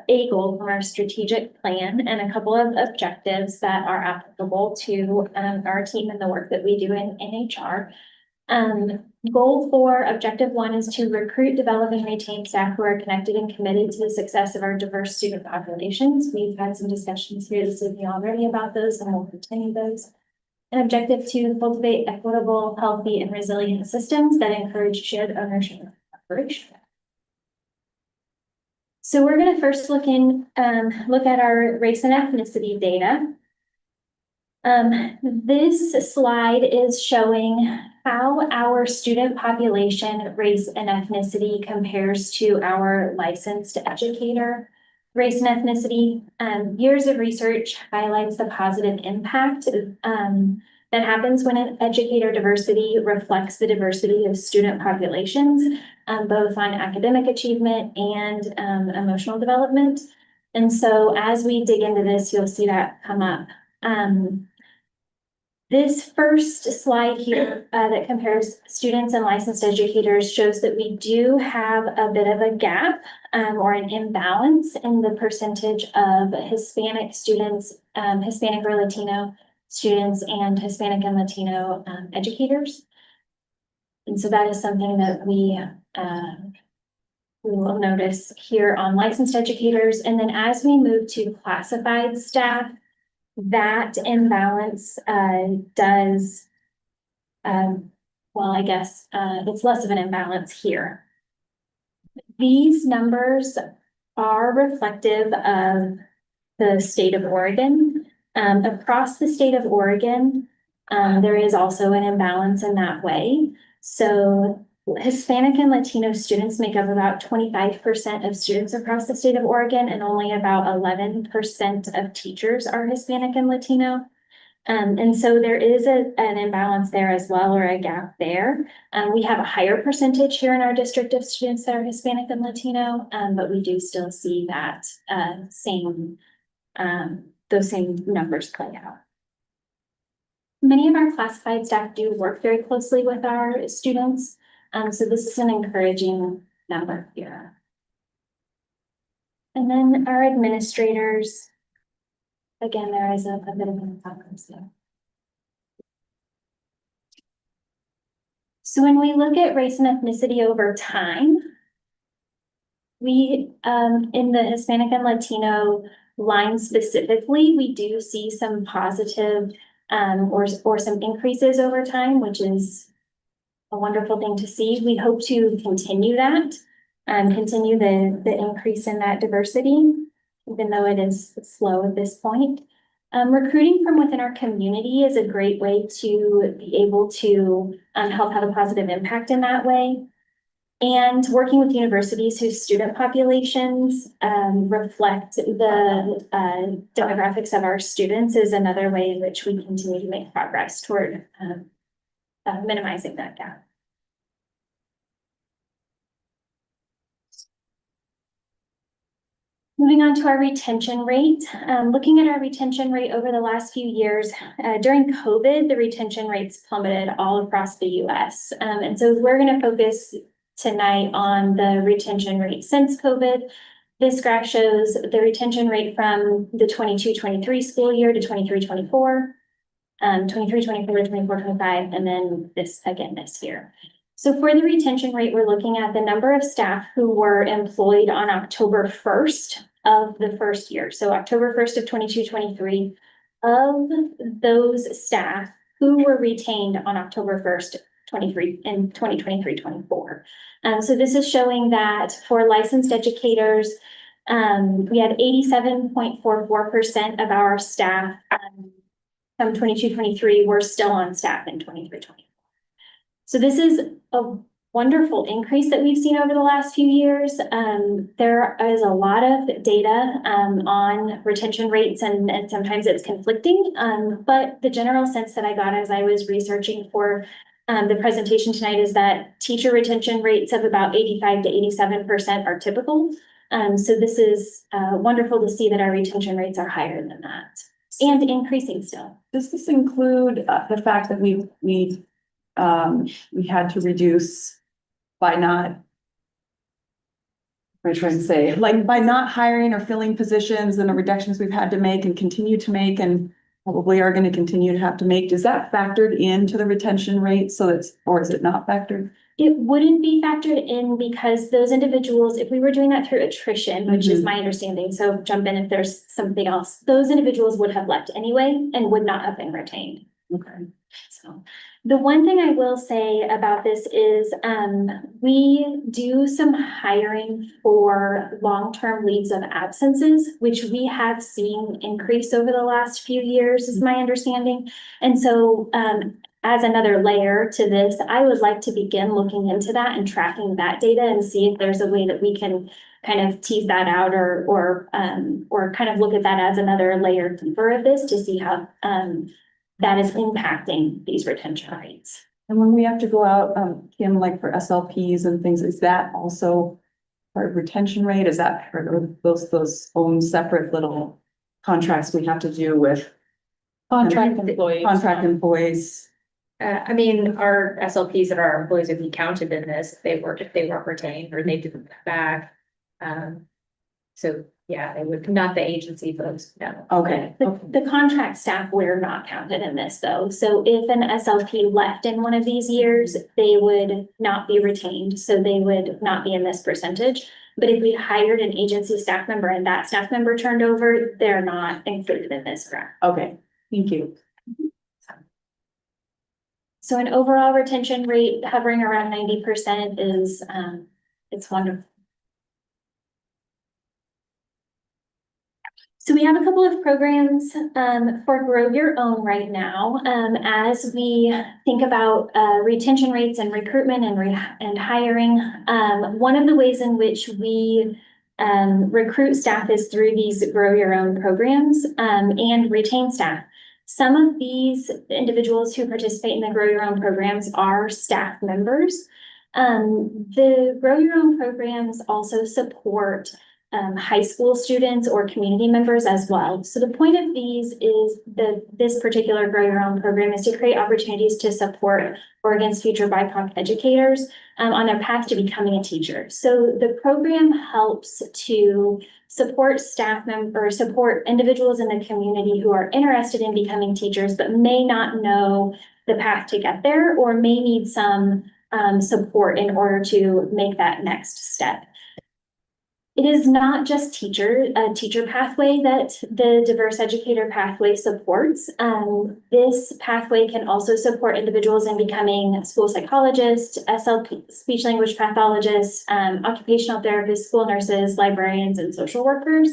a goal from our strategic plan and a couple of objectives that are applicable to our team and the work that we do in HR. Goal for objective 1 is to recruit, develop, and retain staff who are connected and committed to the success of our diverse student populations. We've had some discussions here this evening already about those, and we'll continue those. And objective 2, cultivate equitable, healthy, and resilient systems that encourage shared ownership and collaboration. So we're going to first look at our race and ethnicity data. This slide is showing how our student population, race and ethnicity compares to our licensed educator race and ethnicity. Years of research highlights the positive impact that happens when an educator diversity reflects the diversity of student populations, both on academic achievement and emotional development. And so as we dig into this, you'll see that come up. This first slide here that compares students and licensed educators shows that we do have a bit of a gap or an imbalance in the percentage of Hispanic students, Hispanic or Latino students, and Hispanic and Latino educators. And so that is something that we will notice here on licensed educators. And then as we move to classified staff, that imbalance does, well, I guess it's less of an imbalance here. These numbers are reflective of the state of Oregon. Across the state of Oregon, there is also an imbalance in that way. So Hispanic and Latino students make up about 25% of students across the state of Oregon, and only about 11% of teachers are Hispanic and Latino. And so there is an imbalance there as well, or a gap there. We have a higher percentage here in our district of students that are Hispanic and Latino, but we do still see that those same numbers play out. Many of our classified staff do work very closely with our students. So this is an encouraging number here. And then our administrators, again, there is a bit of an imbalance there. So when we look at race and ethnicity over time, we, in the Hispanic and Latino line specifically, we do see some positive or some increases over time, which is a wonderful thing to see. We hope to continue that and continue the increase in that diversity, even though it is slow at this point. Recruiting from within our community is a great way to be able to help have a positive impact in that way. And working with universities whose student populations reflect the demographics of our students is another way in which we continue to make progress toward minimizing that gap. Moving on to our retention rate, looking at our retention rate over the last few years, during COVID, the retention rates plummeted all across the US. And so we're going to focus tonight on the retention rate since COVID. This graph shows the retention rate from the 22-23 school year to 23-24, 23-24 to 24-25, and then this again this year. So for the retention rate, we're looking at the number of staff who were employed on October 1st of the first year. So October 1st of 22-23, of those staff who were retained on October 1st, 23 in 2023-24. So this is showing that for licensed educators, we had 87.44% of our staff from 22-23 were still on staff in 23-24. So this is a wonderful increase that we've seen over the last few years. There is a lot of data on retention rates and sometimes it's conflicting. But the general sense that I got as I was researching for the presentation tonight is that teacher retention rates of about 85 to 87% are typical. So this is wonderful to see that our retention rates are higher than that and increasing still. Does this include the fact that we had to reduce by not, what am I trying to say, like by not hiring or filling positions and the reductions we've had to make and continue to make and probably are going to continue to have to make? Is that factored into the retention rate? So it's, or is it not factored? It wouldn't be factored in because those individuals, if we were doing that through attrition, which is my understanding, so jump in if there's something else, those individuals would have left anyway and would not have been retained. Okay. So the one thing I will say about this is we do some hiring for long-term leaves of absences, which we have seen increase over the last few years, is my understanding. And so as another layer to this, I would like to begin looking into that and tracking that data and see if there's a way that we can kind of tease that out or kind of look at that as another layer deeper of this to see how that is impacting these retention rates. And when we have to go out, Kim, like for SLPs and things, is that also part of retention rate? Is that part of those own separate little contracts we have to do with Contract employees. contract employees? I mean, our SLPs that are our employees, if you counted in this, if they weren't retained or they didn't come back. So yeah, they would, not the agency folks, no. Okay. The contract staff were not counted in this though. So if an SLP left in one of these years, they would not be retained. So they would not be in this percentage. But if we hired an agency staff member and that staff member turned over, they're not included in this graph. Okay, thank you. So an overall retention rate hovering around 90% is, it's wonderful. So we have a couple of programs for Grow Your Own right now. As we think about retention rates and recruitment and hiring, one of the ways in which we recruit staff is through these Grow Your Own programs and retain staff. Some of these individuals who participate in the Grow Your Own programs are staff members. The Grow Your Own programs also support high school students or community members as well. So the point of these is this particular Grow Your Own program is to create opportunities to support Oregon's future BIPOC educators on their path to becoming a teacher. So the program helps to support staff members, support individuals in the community who are interested in becoming teachers, but may not know the path to get there or may need some support in order to make that next step. It is not just a teacher pathway that the diverse educator pathway supports. This pathway can also support individuals in becoming school psychologists, SLP, speech language pathologists, occupational therapists, school nurses, librarians, and social workers,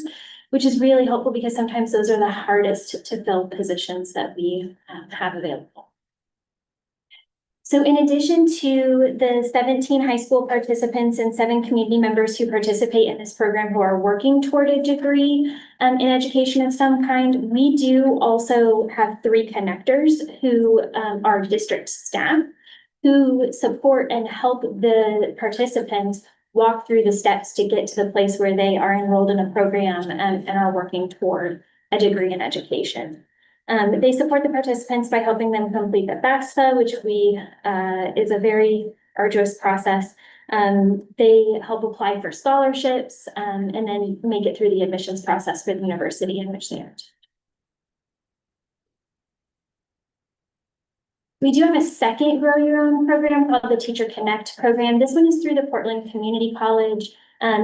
which is really helpful because sometimes those are the hardest to fill positions that we have available. So in addition to the 17 high school participants and 7 community members who participate in this program who are working toward a degree in education of some kind, we do also have 3 connectors who are district staff who support and help the participants walk through the steps to get to the place where they are enrolled in a program and are working toward a degree in education. They support the participants by helping them complete the FAFSA, which is a very arduous process. They help apply for scholarships and then make it through the admissions process for the university in which they are. We do have a second Grow Your Own program called the Teacher Connect program. This one is through the Portland Community College.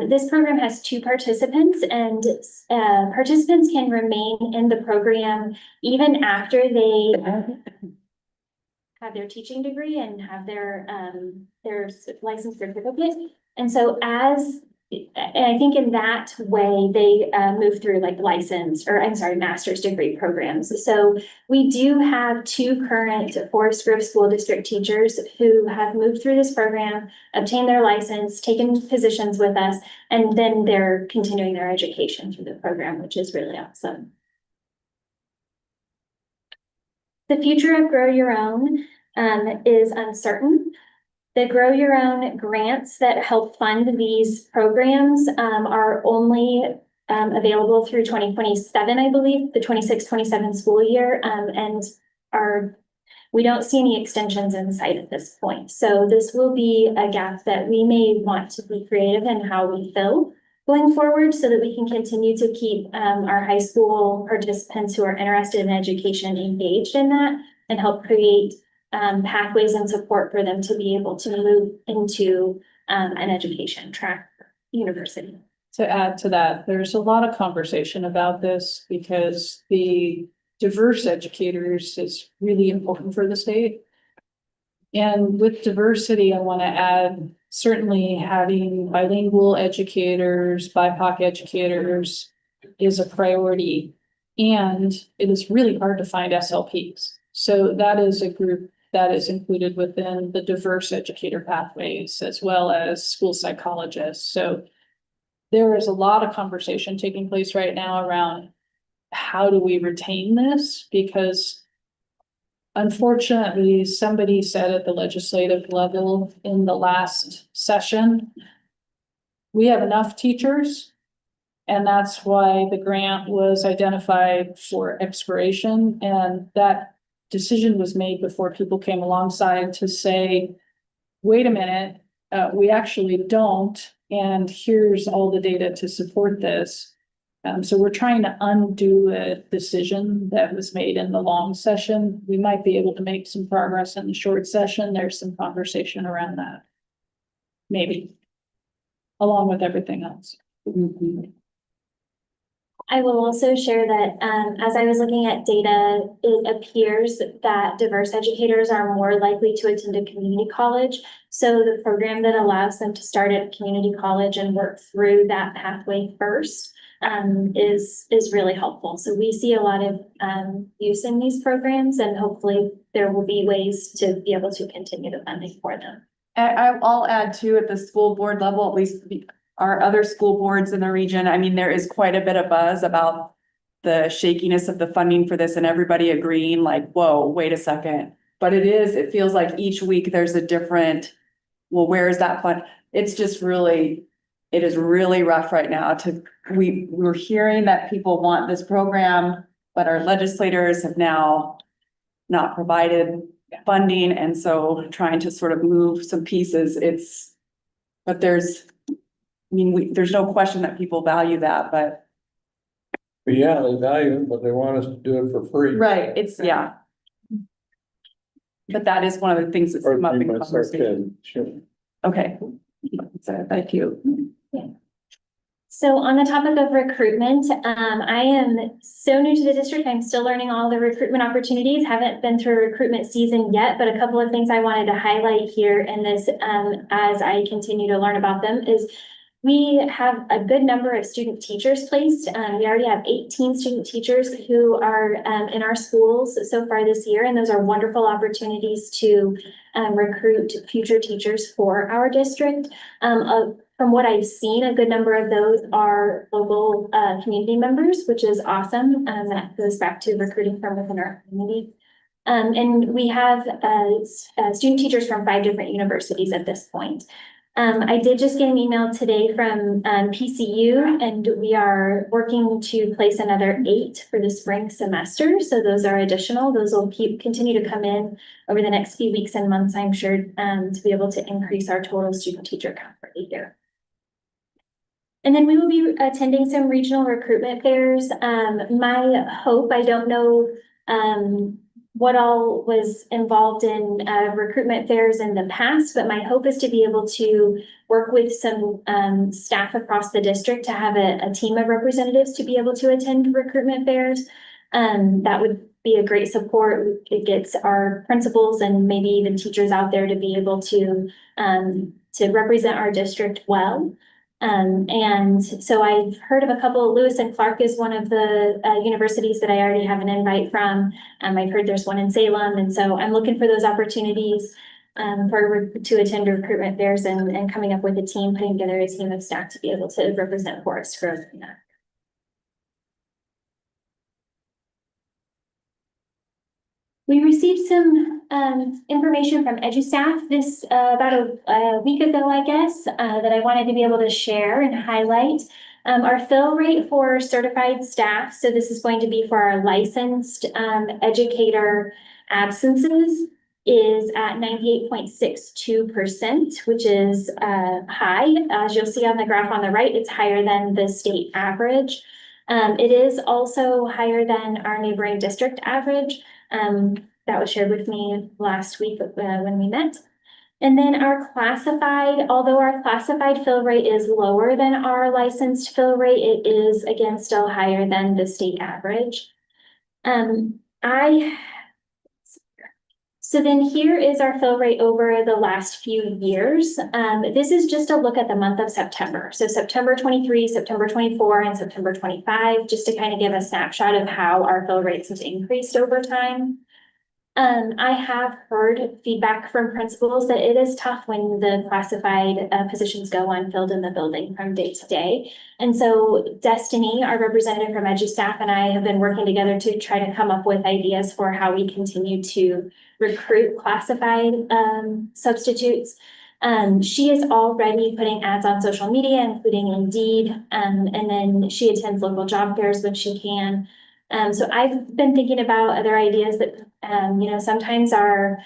This program has 2 participants and participants can remain in the program even after they have their teaching degree and have their license certificate. And so as and I think in that way, they move through like master's degree programs. So we do have 2 current Forest Grove School District teachers who have moved through this program, obtained their license, taken positions with us, and then they're continuing their education through the program, which is really awesome. The future of Grow Your Own is uncertain. The Grow Your Own grants that help fund these programs are only available through 2027, I believe, the 26-27 school year, and we don't see any extensions in sight at this point. So this will be a gap that we may want to be creative in how we fill going forward so that we can continue to keep our high school participants who are interested in education engaged in that and help create pathways and support for them to be able to move into an education track university. To add to that, there's a lot of conversation about this because the diverse educators is really important for the state. And with diversity, I want to add certainly having bilingual educators, BIPOC educators is a priority. And it is really hard to find SLPs. So that is a group that is included within the diverse educator pathways as well as school psychologists. So there is a lot of conversation taking place right now around how do we retain this? Because unfortunately, somebody said at the legislative level in the last session, we have enough teachers. And that's why the grant was identified for expiration. And that decision was made before people came alongside to say, wait a minute, we actually don't. And here's all the data to support this. So we're trying to undo a decision that was made in the long session. We might be able to make some progress in the short session. There's some conversation around that. Maybe. Along with everything else. I will also share that as I was looking at data, it appears that diverse educators are more likely to attend a community college. So the program that allows them to start at community college and work through that pathway first is really helpful. So we see a lot of use in these programs, and hopefully there will be ways to be able to continue the funding for them. I'll add too, at the school board level, at least our other school boards in the region, I mean, there is quite a bit of buzz about the shakiness of the funding for this and everybody agreeing like, whoa, wait a second. But it feels like each week there's a different, well, where is that fund? It's just really, it is really rough right now we're hearing that people want this program, but our legislators have now not provided funding. And so trying to sort of move some pieces, but there's no question that people value that, but. But yeah, they value it, but they want us to do it for free. Right, yeah. But that is one of the things that's come up in conversation. Sure. Okay, so thank you. So on the topic of recruitment, I am so new to the district. I'm still learning all the recruitment opportunities. Haven't been through a recruitment season yet, but a couple of things I wanted to highlight here in this as I continue to learn about them is we have a good number of student teachers placed. We already have 18 student teachers who are in our schools so far this year, and those are wonderful opportunities to recruit future teachers for our district. From what I've seen, a good number of those are local community members, which is awesome. That goes back to recruiting from within our community. And we have student teachers from 5 different universities at this point. I did just get an email today from PCU, and we are working to place another 8 for the spring semester. So those are additional. Those will continue to come in over the next few weeks and months, I'm sure, to be able to increase our total student teacher count for the year. And then we will be attending some regional recruitment fairs. My hope, I don't know what all was involved in recruitment fairs in the past, but my hope is to be able to work with some staff across the district to have a team of representatives to be able to attend recruitment fairs. That would be a great support. It gets our principals and maybe even teachers out there to be able to represent our district well. And so I've heard of a couple. Lewis and Clark is one of the universities that I already have an invite from. I've heard there's one in Salem, and so I'm looking for those opportunities to attend recruitment fairs and coming up with a team, putting together a team of staff to be able to represent Forest Grove in that. We received some information from EduStaff this about a week ago, I guess, that I wanted to be able to share and highlight. Our fill rate for certified staff, so this is going to be for our licensed educator absences, is at 98.62%, which is high. As you'll see on the graph on the right, it's higher than the state average. It is also higher than our neighboring district average. That was shared with me last week when we met. And then our classified, although our classified fill rate is lower than our licensed fill rate, it is again still higher than the state average. So then here is our fill rate over the last few years. This is just a look at the month of September. So September 23, September 24, and September 25, just to kind of give a snapshot of how our fill rates have increased over time. I have heard feedback from principals that it is tough when the classified positions go unfilled in the building from day to day. And so Destiny, our representative from EduStaff, and I have been working together to try to come up with ideas for how we continue to recruit classified substitutes. She is already putting ads on social media, including Indeed, and then she attends local job fairs when she can. So I've been thinking about other ideas that, sometimes our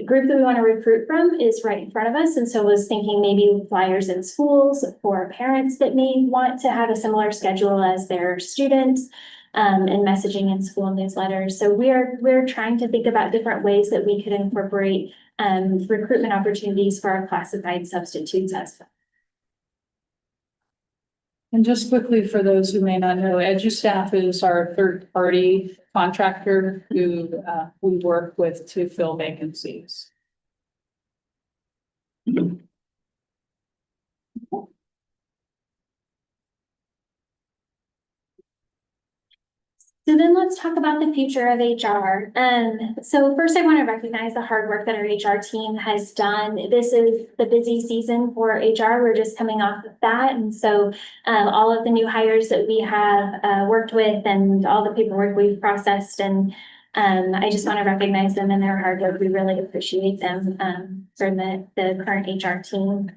group that we want to recruit from is right in front of us. And so I was thinking maybe flyers in schools for parents that may want to have a similar schedule as their students, and messaging in school newsletters. So we're trying to think about different ways that we could incorporate recruitment opportunities for our classified substitutes as well. And just quickly, for those who may not know, EduStaff is our third-party contractor who we work with to fill vacancies. So then let's talk about the future of HR. So first I want to recognize the hard work that our HR team has done. This is the busy season for HR. We're just coming off of that. And so all of the new hires that we have worked with and all the paperwork we've processed, and I just want to recognize them and their hard work. We really appreciate them for the current HR team.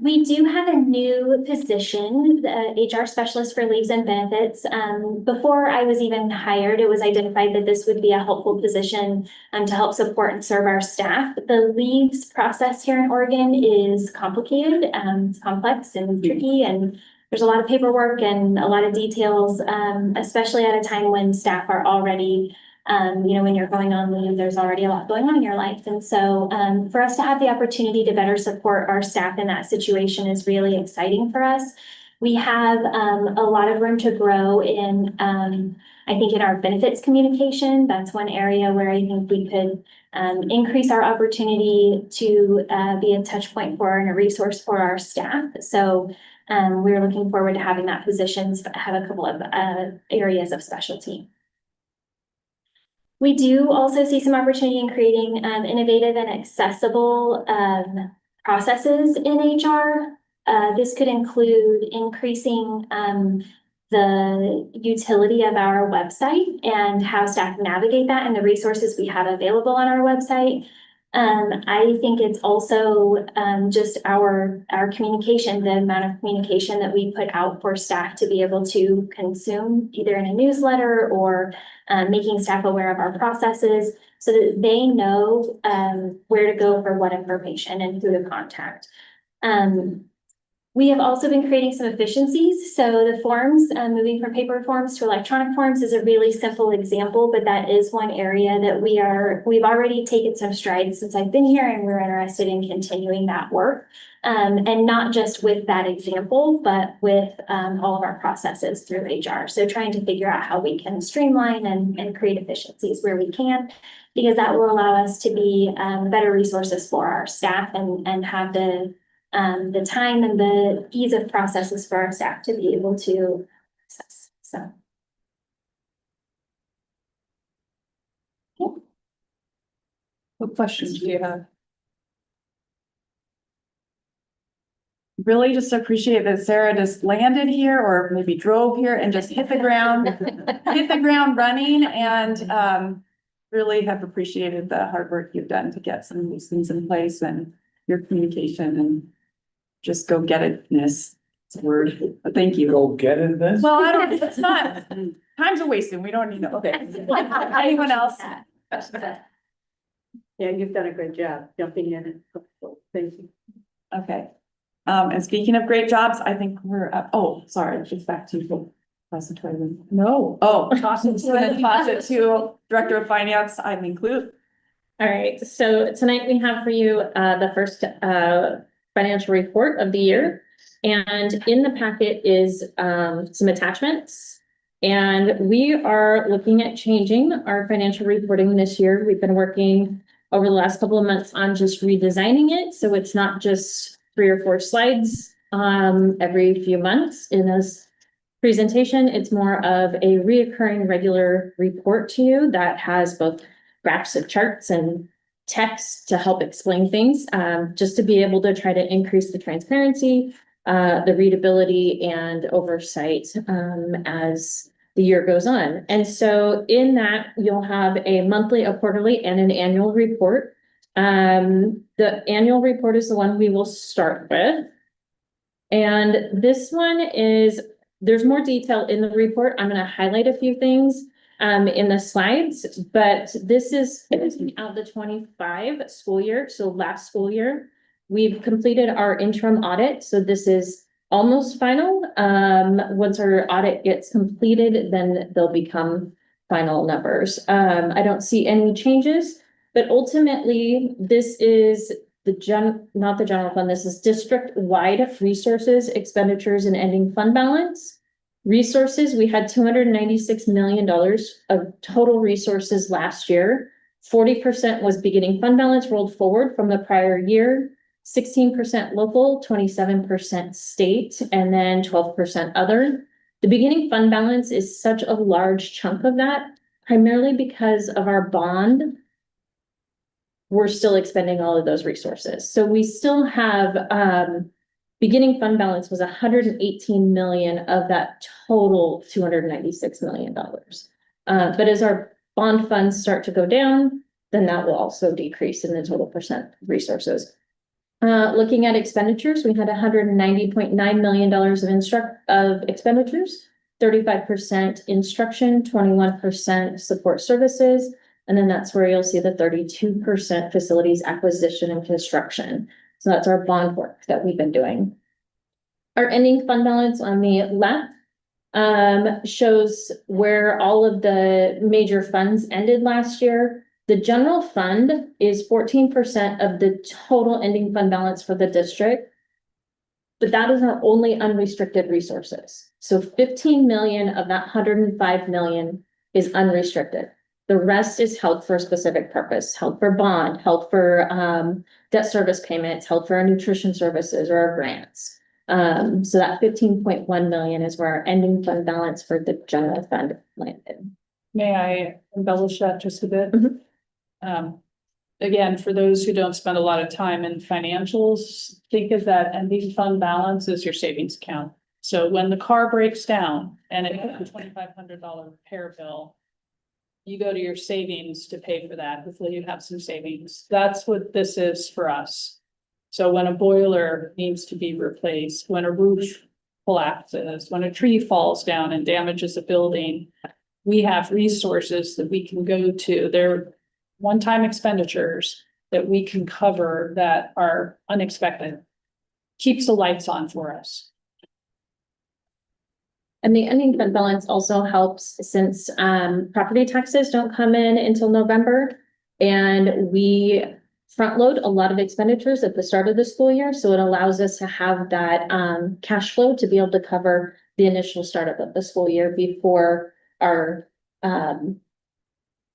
We do have a new position, the HR specialist for leaves and benefits. Before I was even hired, it was identified that this would be a helpful position to help support and serve our staff. The leaves process here in Oregon is complicated, it's complex and tricky, and there's a lot of paperwork and a lot of details, especially at a time when staff are already when you're going on leave, there's already a lot going on in your life. And so for us to have the opportunity to better support our staff in that situation is really exciting for us. We have a lot of room to grow in, I think, in our benefits communication. That's one area where I think we could increase our opportunity to be a touch point for and a resource for our staff. So we're looking forward to having that position, have a couple of areas of specialty. We do also see some opportunity in creating innovative and accessible processes in HR. This could include increasing the utility of our website and how staff navigate that and the resources we have available on our website. I think it's also just our communication, the amount of communication that we put out for staff to be able to consume either in a newsletter or making staff aware of our processes so that they know where to go for what information and who to contact. We have also been creating some efficiencies. So the forms, moving from paper forms to electronic forms is a really simple example, but that is one area that we've already taken some strides since I've been here, and we're interested in continuing that work. And not just with that example, but with all of our processes through HR. So trying to figure out how we can streamline and create efficiencies where we can, because that will allow us to be better resources for our staff and have the the time and the ease of processes for our staff to be able to access. So. What questions do you have? Really just appreciate that Sarah just landed here or maybe drove here and just hit the ground running and really have appreciated the hard work you've done to get some of these things in place and your communication and just go get itness. It's a word, but thank you. Go get it then? Well, I don't, it's not, time's a wasting. We don't need to, okay. Anyone else? Yeah, you've done a great job jumping in and, thank you. Okay. And speaking of great jobs, I think we're up, oh, sorry, it's back to you. No. Oh, toss it to Director of Finance, Eileen Clute. All right, so tonight we have for you the first financial report of the year. And in the packet is some attachments. And we are looking at changing our financial reporting this year. We've been working over the last couple of months on just redesigning it. So it's not just 3 or 4 slides every few months in this presentation. It's more of a reoccurring regular report to you that has both graphs of charts and text to help explain things, just to be able to try to increase the transparency, the readability and oversight as the year goes on. And so in that, you'll have a monthly, a quarterly, and an annual report. The annual report is the one we will start with. And this one is, there's more detail in the report. I'm going to highlight a few things in the slides, but this is finishing out the 25 school year. So last school year, we've completed our interim audit. So this is almost final. Once our audit gets completed, then they'll become final numbers. I don't see any changes, but ultimately this is not the general fund, this is district-wide resources, expenditures, and ending fund balance. Resources, we had $296 million of total resources last year. 40% was beginning fund balance rolled forward from the prior year, 16% local, 27% state, and then 12% other. The beginning fund balance is such a large chunk of that, primarily because of our bond. We're still expending all of those resources. So we still have, beginning fund balance was 118 million of that total $296 million. But as our bond funds start to go down, then that will also decrease in the total percent resources. Looking at expenditures, we had $190.9 million of expenditures, 35% instruction, 21% support services. And then that's where you'll see the 32% facilities acquisition and construction. So that's our bond work that we've been doing. Our ending fund balance on the left shows where all of the major funds ended last year. The general fund is 14% of the total ending fund balance for the district, but that is our only unrestricted resources. So 15 million of that 105 million is unrestricted. The rest is held for a specific purpose, held for bond, held for debt service payments, held for our nutrition services or our grants. So that 15.1 million is where our ending fund balance for the general fund landed. May I embellish that just a bit? Mm-hmm. Again, for those who don't spend a lot of time in financials, think of that ending fund balance as your savings account. So when the car breaks down and it's a $2,500 repair bill, you go to your savings to pay for that. Hopefully you have some savings. That's what this is for us. So when a boiler needs to be replaced, when a roof collapses, when a tree falls down and damages a building, we have resources that we can go to. They're one-time expenditures that we can cover that are unexpected. Keeps the lights on for us. And the ending fund balance also helps since property taxes don't come in until November. And we front load a lot of expenditures at the start of the school year. So it allows us to have that cash flow to be able to cover the initial startup of the school year before our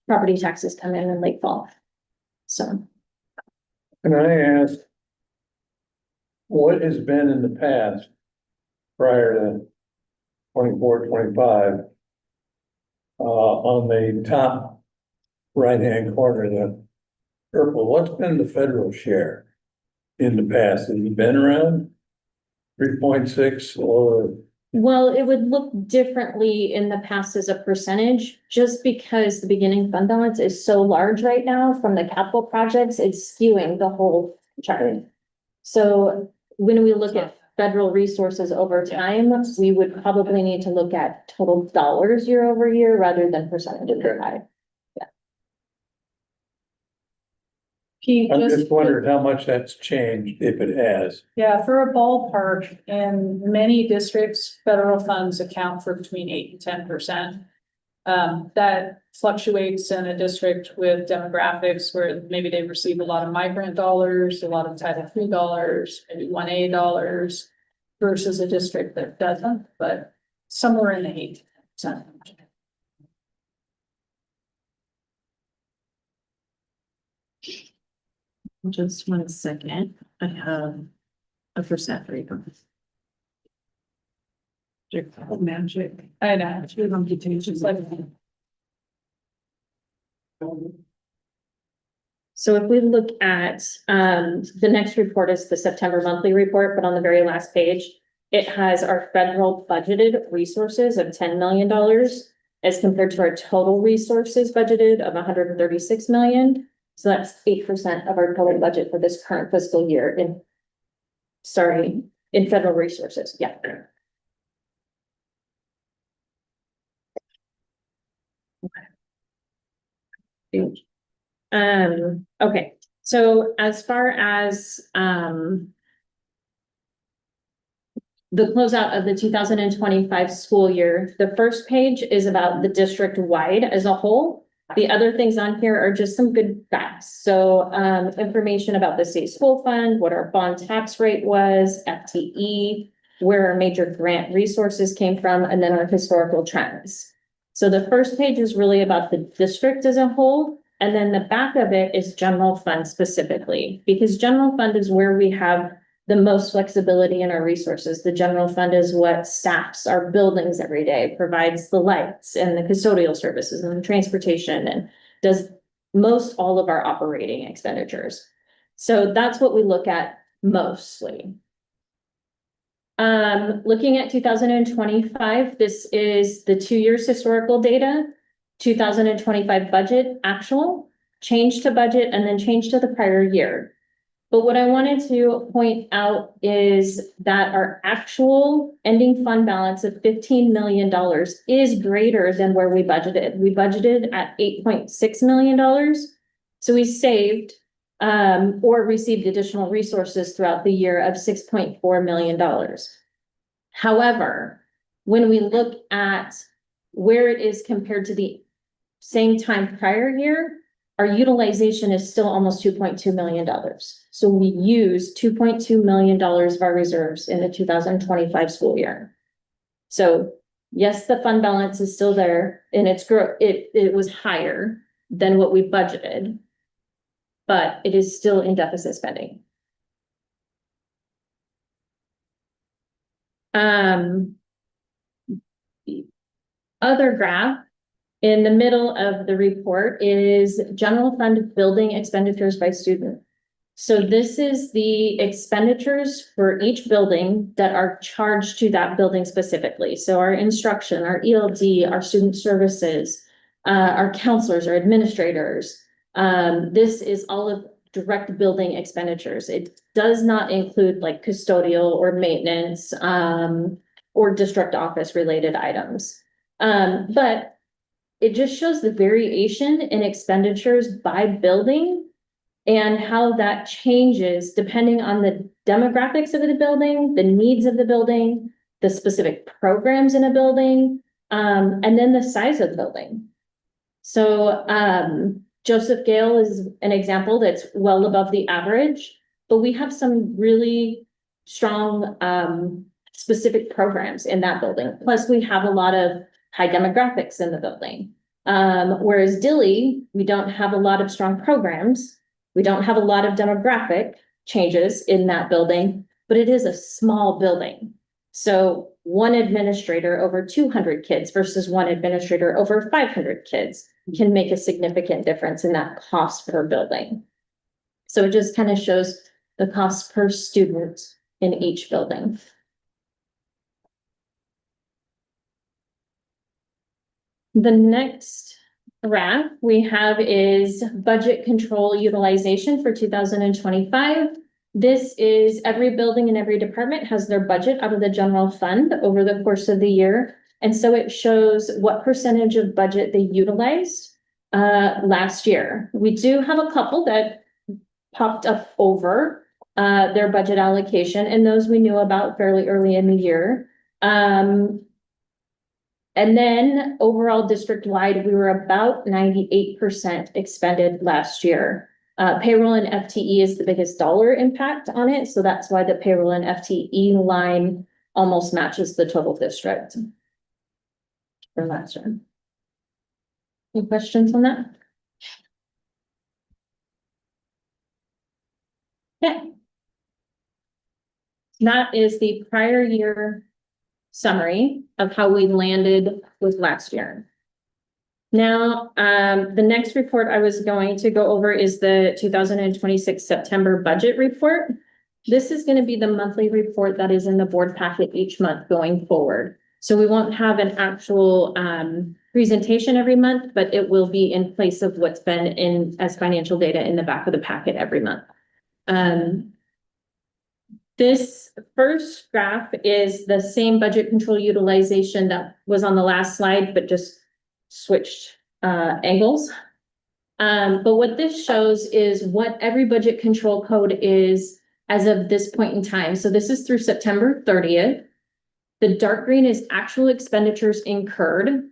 property taxes come in late fall. So. Can I ask, what has been in the past prior to 24, 25? On the top right-hand corner, the purple, what's been the federal share in the past? Has it been around 3.6 or? Well, it would look differently in the past as a percentage, just because the beginning fund balance is so large right now from the capital projects, it's skewing the whole chart. So when we look at federal resources over time, we would probably need to look at total dollars year over year rather than percentages. Okay. Pete, I'm just wondering how much that's changed, if it has. yeah, for a ballpark, in many districts, federal funds account for between 8 and 10%. That fluctuates in a district with demographics where maybe they receive a lot of migrant dollars, a lot of Title III dollars, maybe 1A dollars, versus a district that doesn't, but somewhere in the 8%. Just 1 second, I have a percent for you. Magic. I know. It's really computations like. So if we look at, the next report is the September monthly report, but on the very last page, it has our federal budgeted resources of $10 million as compared to our total resources budgeted of 136 million. So that's 8% of our total budget for this current fiscal year in federal resources. Yeah. Okay, so as far as, the closeout of the 2025 school year, the first page is about the district wide as a whole. The other things on here are just some good facts. So, information about the state school fund, what our bond tax rate was, FTE, where our major grant resources came from, and then our historical trends. So the first page is really about the district as a whole. And then the back of it is general fund specifically, because general fund is where we have the most flexibility in our resources. The general fund is what staffs our buildings every day, provides the lights and the custodial services and the transportation, and does most all of our operating expenditures. So that's what we look at mostly. Looking at 2025, this is the 2 years historical data, 2025 budget actual, change to budget, and then change to the prior year. But what I wanted to point out is that our actual ending fund balance of $15 million is greater than where we budgeted. We budgeted at $8.6 million. So we saved or received additional resources throughout the year of $6.4 million. However, when we look at where it is compared to the same time prior year, our utilization is still almost $2.2 million. So we use $2.2 million of our reserves in the 2025 school year. So yes, the fund balance is still there and it was higher than what we budgeted, but it is still in deficit spending. The other graph in the middle of the report is general fund building expenditures by student. So this is the expenditures for each building that are charged to that building specifically. So our instruction, our ELD, our student services, our counselors, our administrators. This is all of direct building expenditures. It does not include like custodial or maintenance, or district office related items. But it just shows the variation in expenditures by building and how that changes depending on the demographics of the building, the needs of the building, the specific programs in a building, and then the size of the building. So, Joseph Gale is an example that's well above the average, but we have some really strong, specific programs in that building. Plus we have a lot of high demographics in the building. Whereas Dilley, we don't have a lot of strong programs. We don't have a lot of demographic changes in that building, but it is a small building. So one administrator over 200 kids versus one administrator over 500 kids can make a significant difference in that cost per building. So it just kind of shows the cost per student in each building. The next graph we have is budget control utilization for 2025. This is every building and every department has their budget out of the general fund over the course of the year. And so it shows what percentage of budget they utilized last year. We do have a couple that popped up over their budget allocation, and those we knew about fairly early in the year. And then overall district-wide, we were about 98% expended last year. Payroll and FTE is the biggest dollar impact on it, so that's why the payroll and FTE line almost matches the total district for last year. Any questions on that? Okay. That is the prior year summary of how we landed with last year. Now, the next report I was going to go over is the 2026 September budget report. This is going to be the monthly report that is in the board packet each month going forward. So we won't have an actual presentation every month, but it will be in place of what's been in as financial data in the back of the packet every month. This first graph is the same budget control utilization that was on the last slide, but just switched angles. But what this shows is what every budget control code is as of this point in time. So this is through September 30th. The dark green is actual expenditures incurred.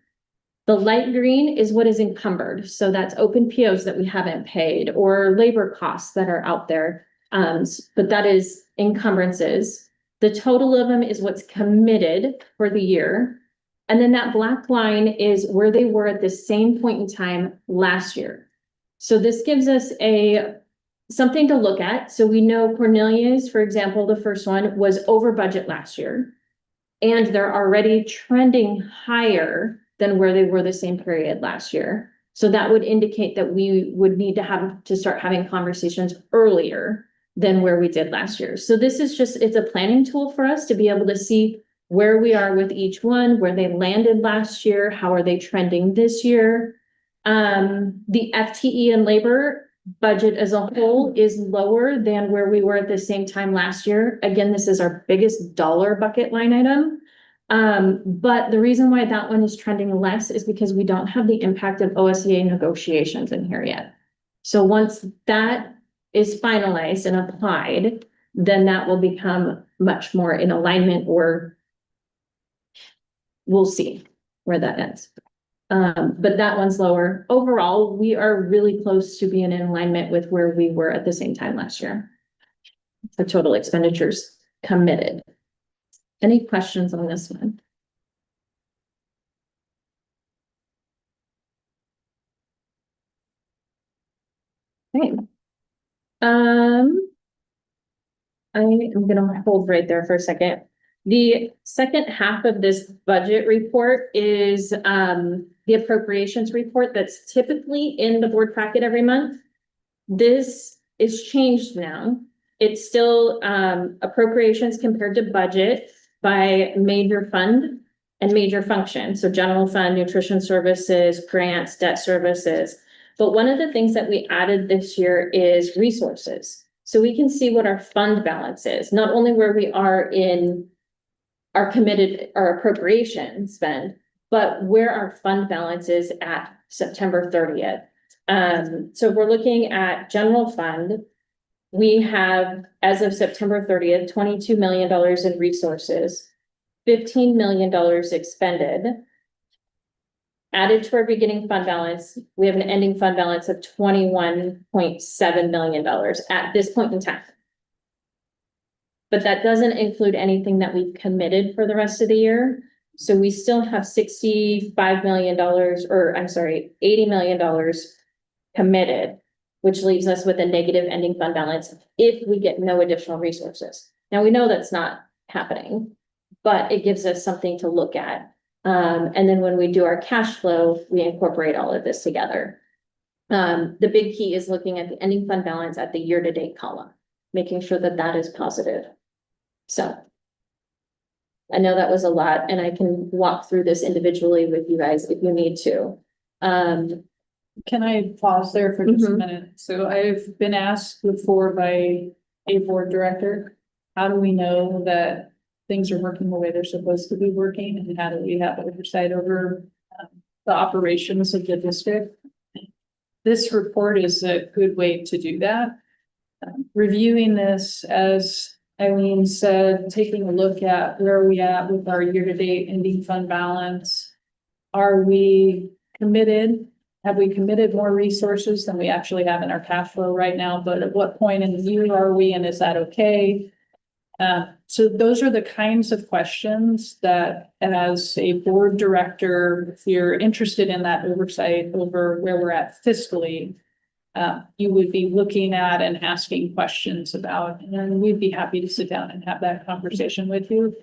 The light green is what is encumbered. So that's open POs that we haven't paid or labor costs that are out there. But that is encumbrances. The total of them is what's committed for the year. And then that black line is where they were at the same point in time last year. So this gives us something to look at. So we know Cornelius, for example, the first one was over budget last year. And they're already trending higher than where they were the same period last year. So that would indicate that we would need to start having conversations earlier than where we did last year. So this is it's a planning tool for us to be able to see where we are with each one, where they landed last year, how are they trending this year. The FTE and labor budget as a whole is lower than where we were at the same time last year. Again, this is our biggest dollar bucket line item. But the reason why that one is trending less is because we don't have the impact of OSEA negotiations in here yet. So once that is finalized and applied, then that will become much more in alignment, or we'll see where that ends. But that one's lower. Overall, we are really close to being in alignment with where we were at the same time last year. The total expenditures committed. Any questions on this one? Okay. I am gonna hold right there for a second. The second half of this budget report is the appropriations report that's typically in the board packet every month. This is changed now. It's still appropriations compared to budget by major fund and major function. So general fund, nutrition services, grants, debt services. But one of the things that we added this year is resources. So we can see what our fund balance is, not only where we are in our appropriation spend, but where our fund balance is at September 30th. So if we're looking at general fund, we have, as of September 30th, $22 million in resources, $15 million expended. Added to our beginning fund balance, we have an ending fund balance of $21.7 million at this point in time. But that doesn't include anything that we've committed for the rest of the year. So we still have $65 million, or I'm sorry, $80 million committed, which leaves us with a negative ending fund balance if we get no additional resources. Now, we know that's not happening, but it gives us something to look at. And then when we do our cash flow, we incorporate all of this together. The big key is looking at the ending fund balance at the year-to-date column, making sure that that is positive. So I know that was a lot, and I can walk through this individually with you guys if you need to. Can I pause there for just a Mhm. minute? So I've been asked before by a board director, how do we know that things are working the way they're supposed to be working? And how do we have oversight over the operations of the district? This report is a good way to do that. Reviewing this, as Eileen said, taking a look at where are we at with our year-to-date ending fund balance. Are we committed? Have we committed more resources than we actually have in our cash flow right now? But at what point in the year are we, and is that okay? So those are the kinds of questions that, as a board director, if you're interested in that oversight over where we're at fiscally, you would be looking at and asking questions about, and we'd be happy to sit down and have that conversation with you.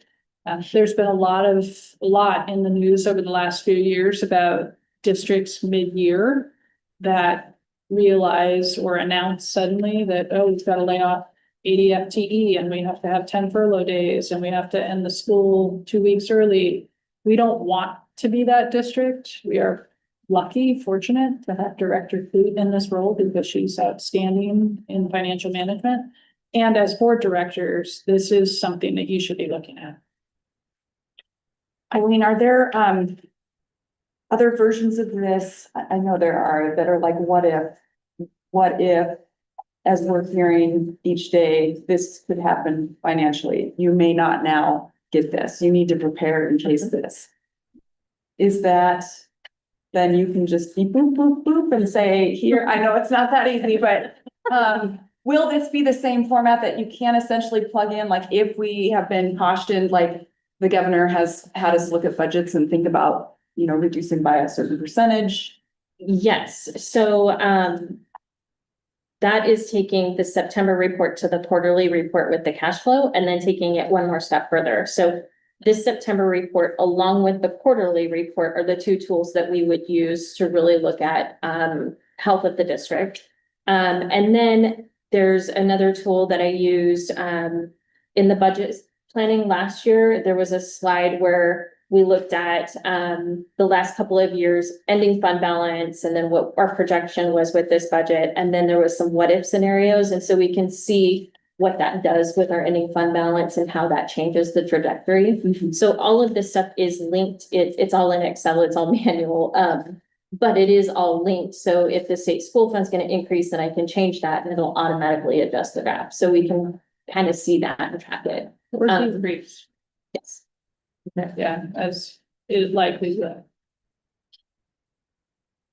There's been a lot in the news over the last few years about districts mid-year that realize or announce suddenly that, oh, we've got to lay off 80 FTE and we have to have 10 furlough days and we have to end the school 2 weeks early. We don't want to be that district. We are lucky, fortunate to have Director Clute in this role because she's outstanding in financial management. And as board directors, this is something that you should be looking at. Eileen, are there other versions of this? I know there are that are like, what if, as we're hearing each day, this could happen financially. You may not now get this. You need to prepare in case this. Is that, then you can just be boop, boop, boop and say, here, I know it's not that easy, but will this be the same format that you can essentially plug in? Like if we have been cautioned, like the governor has had us look at budgets and think about, reducing by a certain percentage. Yes, so that is taking the September report to the quarterly report with the cash flow and then taking it one more step further. So this September report, along with the quarterly report, are the two tools that we would use to really look at health of the district. And then there's another tool that I used in the budget planning last year. There was a slide where we looked at the last couple of years ending fund balance and then what our projection was with this budget. And then there was some what if scenarios. And so we can see what that does with our ending fund balance and how that changes the trajectory. Mm-hmm. So all of this stuff is linked. It's all in Excel, it's all manual, but it is all linked. So if the state school fund's going to increase, then I can change that and it'll automatically adjust the graph. So we can kind of see that and track it. Or decrease. Yes. Yeah, as it likely will.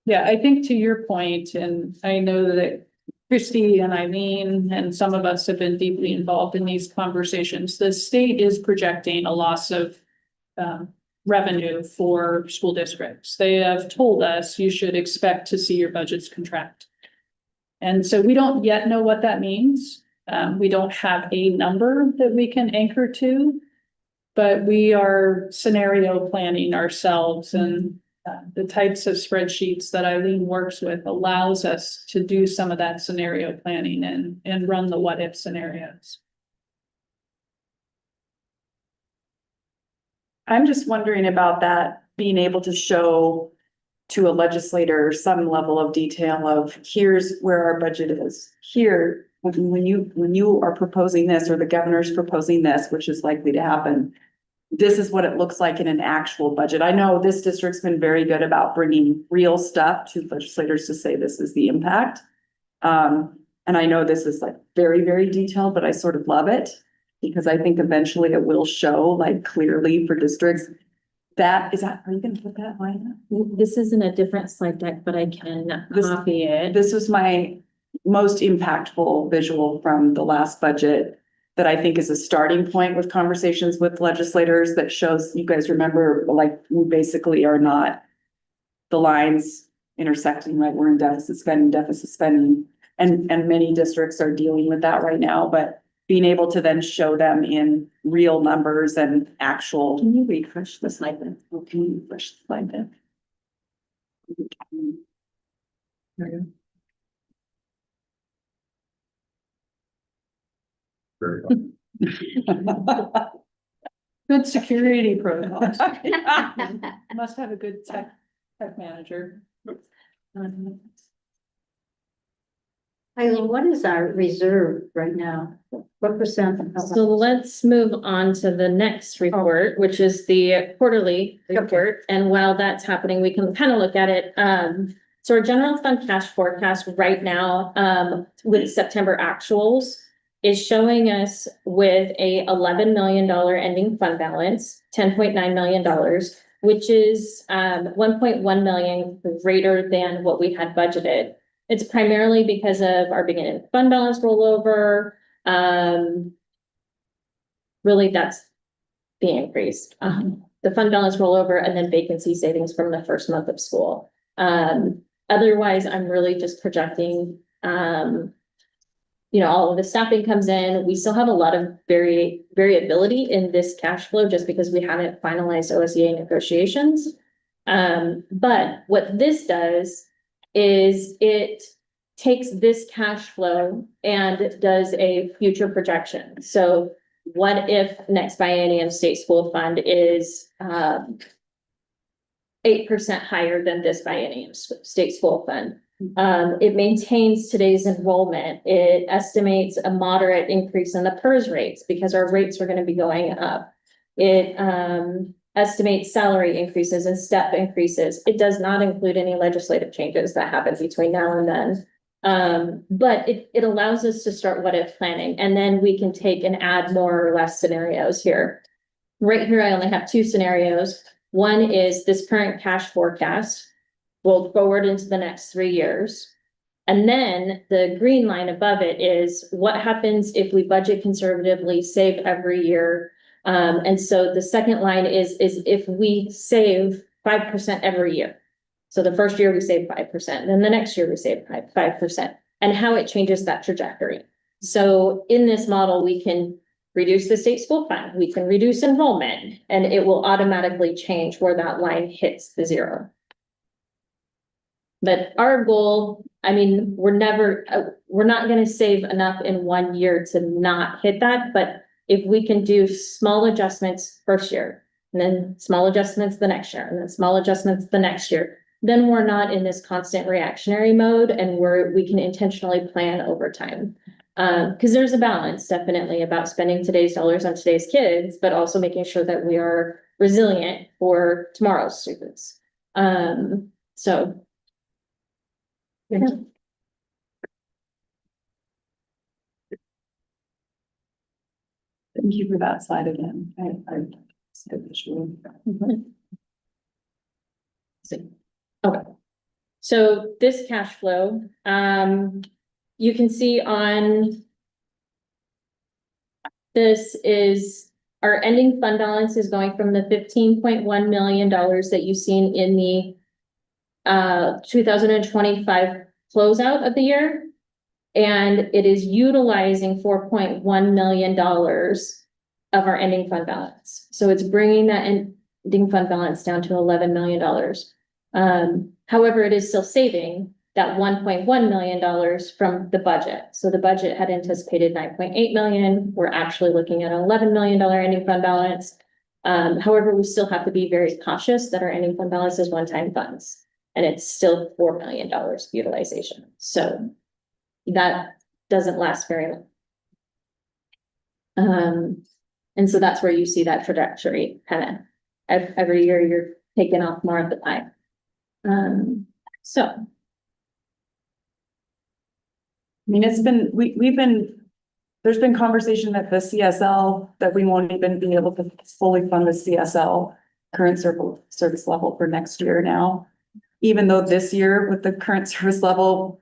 Yeah, I think to your point, and I know that Christy and Eileen and some of us have been deeply involved in these conversations. The state is projecting a loss of revenue for school districts. They have told us you should expect to see your budgets contract. And so we don't yet know what that means. We don't have a number that we can anchor to, but we are scenario planning ourselves, and the types of spreadsheets that Eileen works with allows us to do some of that scenario planning and run the what if scenarios. I'm just wondering about that, being able to show to a legislator some level of detail of here's where our budget is. Here, when you are proposing this or the governor's proposing this, which is likely to happen, this is what it looks like in an actual budget. I know this district's been very good about bringing real stuff to legislators to say this is the impact. And I know this is like very, very detailed, but I sort of love it because I think eventually it will show like clearly for districts. Are you gonna put that line up? This is in a different slide deck, but I can copy it. This was my most impactful visual from the last budget that I think is a starting point with conversations with legislators that shows, you guys remember, like, we basically are not the lines intersecting, right? We're in deficit spending, and many districts are dealing with that right now, but being able to then show them in real numbers and actual. Can you refresh the slide then? Oh, can you refresh the slide then? Very good. Good security protocols. Must have a good tech manager. Eileen, what is our reserve right now? What percent? So let's move on to the next report, which is the quarterly report. And while that's happening, we can kind of look at it. So our general fund cash forecast right now, with September actuals is showing us with a $11 million ending fund balance, $10.9 million, which is 1.1 million greater than what we had budgeted. It's primarily because of our beginning fund balance rollover. Really, that's the increase. The fund balance rollover and then vacancy savings from the first month of school. Otherwise, I'm really just projecting, all of the staffing comes in. We still have a lot of variability in this cash flow just because we haven't finalized OSEA negotiations. But what this does is it takes this cash flow and does a future projection. So what if next biennium state school fund is 8% higher than this biennium state school fund? It maintains today's enrollment. It estimates a moderate increase in the PERS rates because our rates are going to be going up. It estimates salary increases and step increases. It does not include any legislative changes that happen between now and then. But it allows us to start what if planning, and then we can take and add more or less scenarios here. Right here, I only have two scenarios. One is this current cash forecast rolled forward into the next 3 years. And then the green line above it is what happens if we budget conservatively, save every year. And so the second line is if we save 5% every year. So the first year we save 5%, then the next year we save 5%, and how it changes that trajectory. So in this model, we can reduce the state school fund, we can reduce enrollment, and it will automatically change where that line hits the zero. But our goal, we're not going to save enough in 1 year to not hit that. But if we can do small adjustments first year, and then small adjustments the next year, and then small adjustments the next year, then we're not in this constant reactionary mode, and we can intentionally plan over time. Because there's a balance definitely about spending today's dollars on today's kids, but also making sure that we are resilient for tomorrow's students. Yeah. Thank you for that slide again. I said visually. Okay. So this cash flow, you can see on this is our ending fund balance is going from the $15.1 million that you've seen in the 2025 closeout of the year. And it is utilizing $4.1 million of our ending fund balance. So it's bringing that ending fund balance down to $11 million. However, it is still saving that $1.1 million from the budget. So the budget had anticipated 9.8 million. We're actually looking at an $11 million ending fund balance. However, we still have to be very cautious that our ending fund balance is one-time funds, and it's still $4 million utilization. So that doesn't last very long. And so that's where you see that trajectory kind of every year you're taking off more of the pie. There's been conversation that the CSL, that we won't even be able to fully fund the CSL current service level for next year now. Even though this year with the current service level,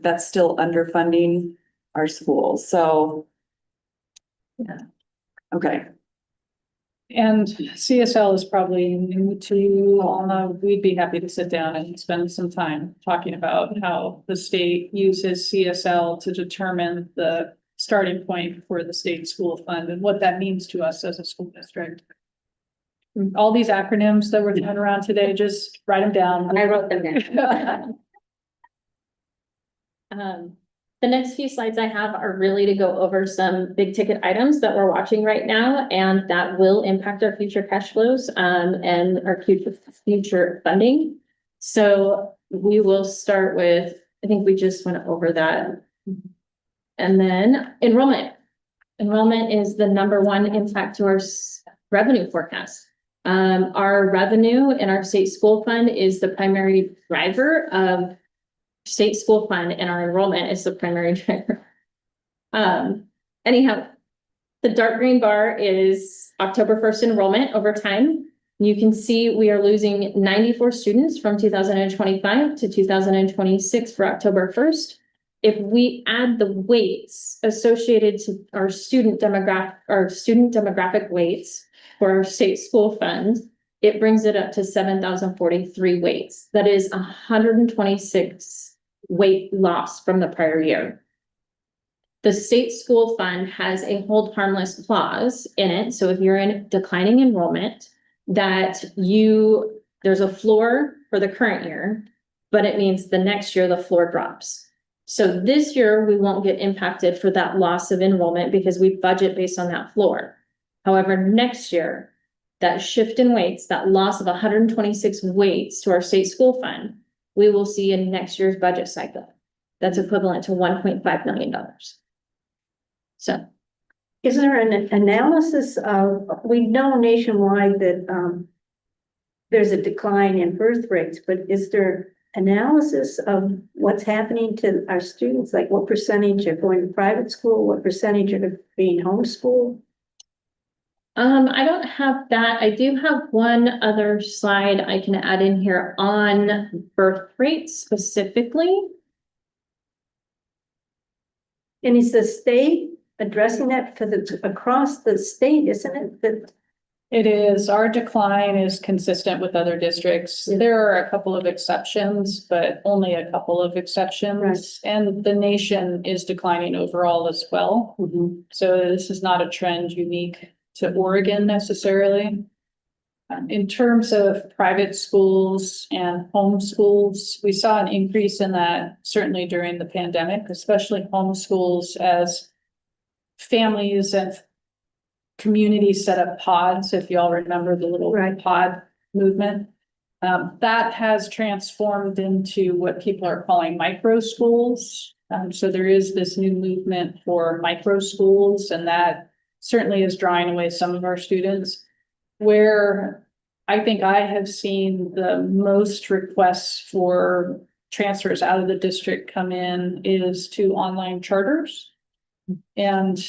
that's still underfunding our schools, so. Yeah, okay. And CSL is probably new to you, although we'd be happy to sit down and spend some time talking about how the state uses CSL to determine the starting point for the state school fund and what that means to us as a school district. All these acronyms that we're throwing around today, just write them down. I wrote them down. The next few slides I have are really to go over some big ticket items that we're watching right now and that will impact our future cash flows, and our future funding. So we will start with, I think we just went over that. And then enrollment. Enrollment is the number one impact to our revenue forecast. Our revenue in our state school fund is the primary driver of state school fund, and our enrollment is the primary driver. Anyhow, the dark green bar is October 1st enrollment over time. You can see we are losing 94 students from 2025 to 2026 for October 1st. If we add the weights associated to our student demographic weights for our state school fund, it brings it up to 7,043 weights. That is 126 weight loss from the prior year. The state school fund has a hold harmless clause in it. So if you're in declining enrollment, that there's a floor for the current year, but it means the next year the floor drops. So this year we won't get impacted for that loss of enrollment because we budget based on that floor. However, next year, that shift in weights, that loss of 126 weights to our state school fund, we will see in next year's budget cycle. That's equivalent to $1.5 million. So. Is there an analysis of, we know nationwide that there's a decline in birth rates, but is there analysis of what's happening to our students? Like what percentage are going to private school? What percentage are being homeschooled? I don't have that. I do have one other slide I can add in here on birth rates specifically. And is the state addressing that? Because it's across the state, isn't it? That It is. Our decline is consistent with other districts. There are a couple of exceptions, but only a couple of exceptions. Right. And the nation is declining overall as well. So this is not a trend unique to Oregon necessarily. In terms of private schools and homeschools, we saw an increase in that certainly during the pandemic, especially homeschools as families and communities set up pods, if y'all remember the little pod movement. That has transformed into what people are calling micro schools. So there is this new movement for micro schools, and that certainly is drawing away some of our students. Where I think I have seen the most requests for transfers out of the district come in is to online charters. And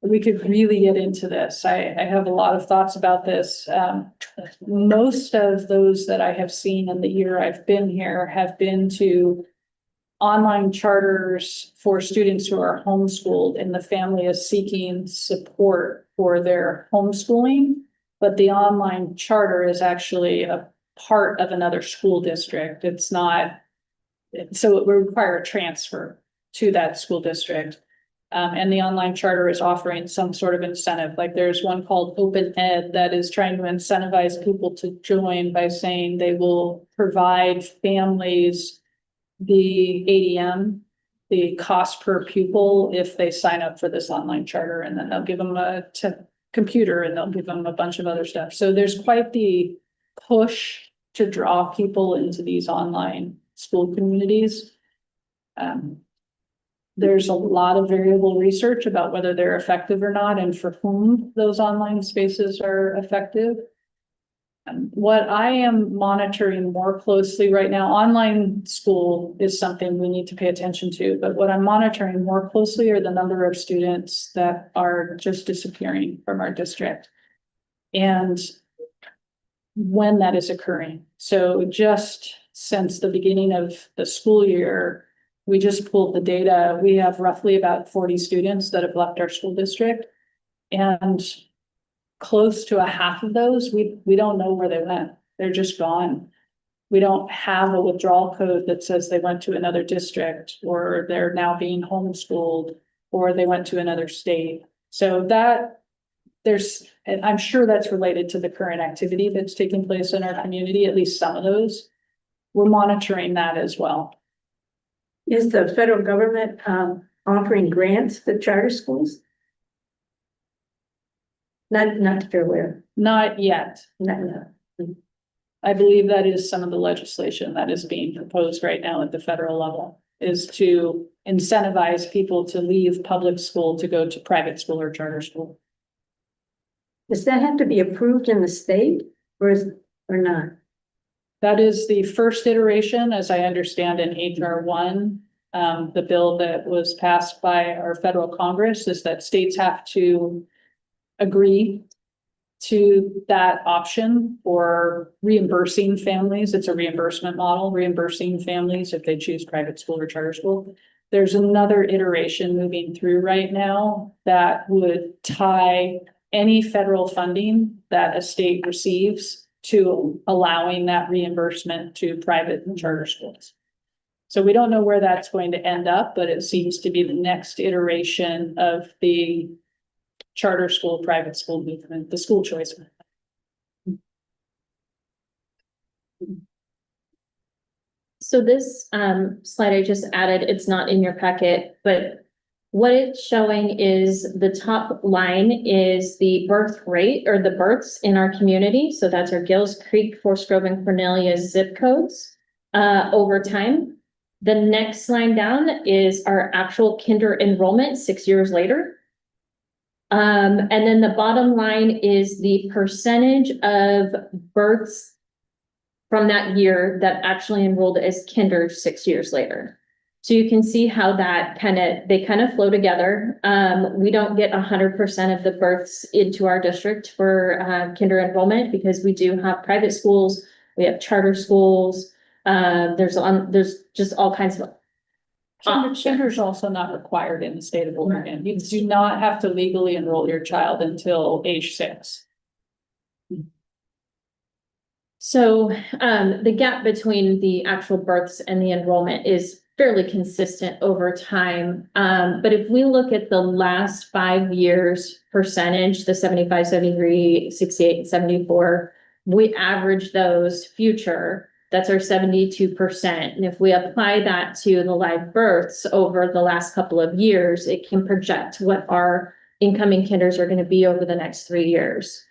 we could really get into this. I have a lot of thoughts about this. Most of those that I have seen in the year I've been here have been to online charters for students who are homeschooled and the family is seeking support for their homeschooling. But the online charter is actually a part of another school district. It's not, so it would require a transfer to that school district. And the online charter is offering some sort of incentive. Like there's one called Open Ed that is trying to incentivize people to join by saying they will provide families the ADM, the cost per pupil, if they sign up for this online charter, and then they'll give them a computer and they'll give them a bunch of other stuff. So there's quite the push to draw people into these online school communities. There's a lot of variable research about whether they're effective or not and for whom those online spaces are effective. What I am monitoring more closely right now, online school is something we need to pay attention to, but what I'm monitoring more closely are the number of students that are just disappearing from our district and when that is occurring. So just since the beginning of the school year, we just pulled the data. We have roughly about 40 students that have left our school district, and close to a half of those, we don't know where they went. They're just gone. We don't have a withdrawal code that says they went to another district or they're now being homeschooled or they went to another state. So that and I'm sure that's related to the current activity that's taking place in our community, at least some of those. We're monitoring that as well. Is the federal government, offering grants to charter schools? Not to aware, Not yet. no. I believe that is some of the legislation that is being proposed right now at the federal level, is to incentivize people to leave public school to go to private school or charter school. Does that have to be approved in the state or not? That is the first iteration, as I understand, in HR 1. The bill that was passed by our federal Congress is that states have to agree to that option for reimbursing families. It's a reimbursement model, reimbursing families if they choose private school or charter school. There's another iteration moving through right now that would tie any federal funding that a state receives to allowing that reimbursement to private and charter schools. So we don't know where that's going to end up, but it seems to be the next iteration of the charter school, private school movement, the school choice. So this slide I just added, it's not in your packet, but what it's showing is the top line is the birth rate or the births in our community. So that's our Gills Creek, Forest Grove, and Cornelia zip codes over time. The next line down is our actual kinder enrollment 6 years later. And then the bottom line is the percentage of births from that year that actually enrolled as kinder 6 years later. So you can see how that they kind of flow together. We don't get 100% of the births into our district for kinder enrollment because we do have private schools, we have charter schools. There's just all kinds of Kinder is also not required in the state of Oregon. You do not have to legally enroll your child until age 6. So the gap between the actual births and the enrollment is fairly consistent over time. But if we look at the last 5 years percentage, the 75, 73, 68, and 74, we average those future. That's our 72%. And if we apply that to the live births over the last couple of years, it can project what our incoming kinders are going to be over the next 3 years.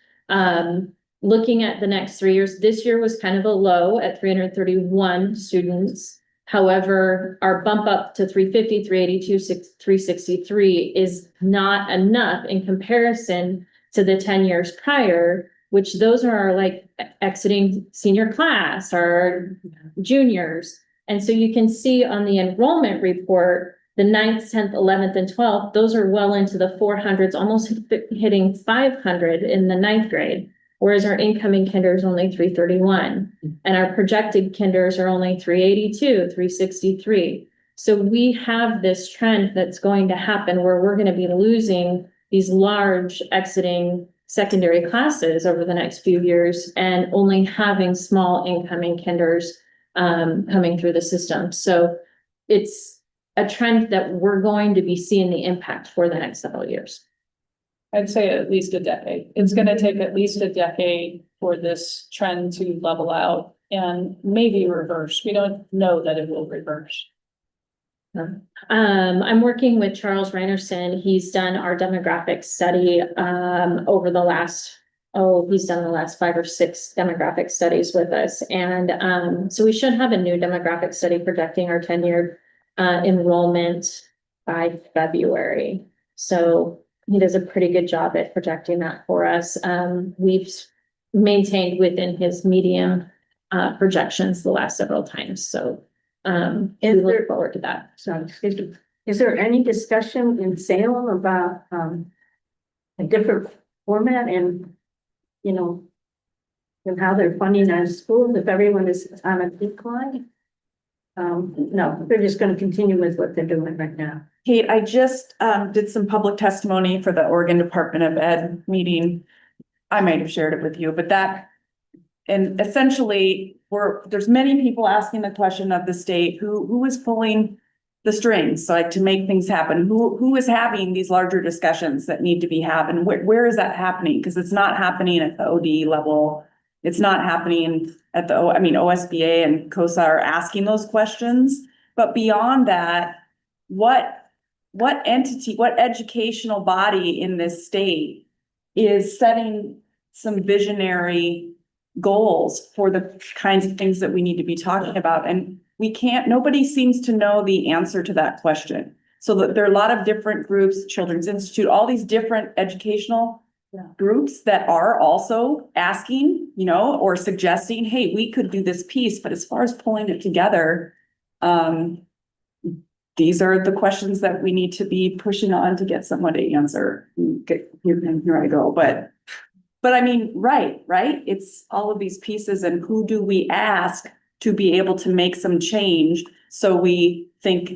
Looking at the next 3 years, this year was kind of a low at 331 students. However, our bump up to 350, 382, 363 is not enough in comparison to the 10 years prior, which those are like exiting senior class or juniors. And so you can see on the enrollment report, the 9th, 10th, 11th, and 12th, those are well into the 400s, almost hitting 500 in the 9th grade. Whereas our incoming kinder is only 331 and our projected kinders are only 382, 363. So we have this trend that's going to happen where we're going to be losing these large exiting secondary classes over the next few years and only having small incoming kinders coming through the system. So it's a trend that we're going to be seeing the impact for the next several years. I'd say at least a decade. It's going to take at least a decade for this trend to level out and maybe reverse. We don't know that it will reverse. I'm working with Charles Reinerson. He's done our demographic study over the last, he's done the last 5 or 6 demographic studies with us. And so we should have a new demographic study projecting our 10-year enrollment by February. So he does a pretty good job at projecting that for us. We've maintained within his medium projections the last several times. So we look forward to that. So, is there any discussion in Salem about a different format and, and how they're funding our schools if everyone is on a decline? No, they're just going to continue with what they're doing right now. Kate, I just did some public testimony for the Oregon Department of Ed meeting. I might have shared it with you, but and essentially there's many people asking the question of the state, who is pulling, the strings, like to make things happen? Who is having these larger discussions that need to be happening? Where is that happening? Because it's not happening at the OD level. It's not happening at the, OSBA and COSA are asking those questions. But beyond that, what entity, what educational body in this state is setting some visionary goals for the kinds of things that we need to be talking about? And nobody seems to know the answer to that question. So that there are a lot of different groups, Children's Institute, all these different educational groups that are also asking, or suggesting, hey, we could do this piece, but as far as pulling it together, these are the questions that we need to be pushing on to get someone to answer. Here I go, but I mean, right? It's all of these pieces, and who do we ask to be able to make some change so we think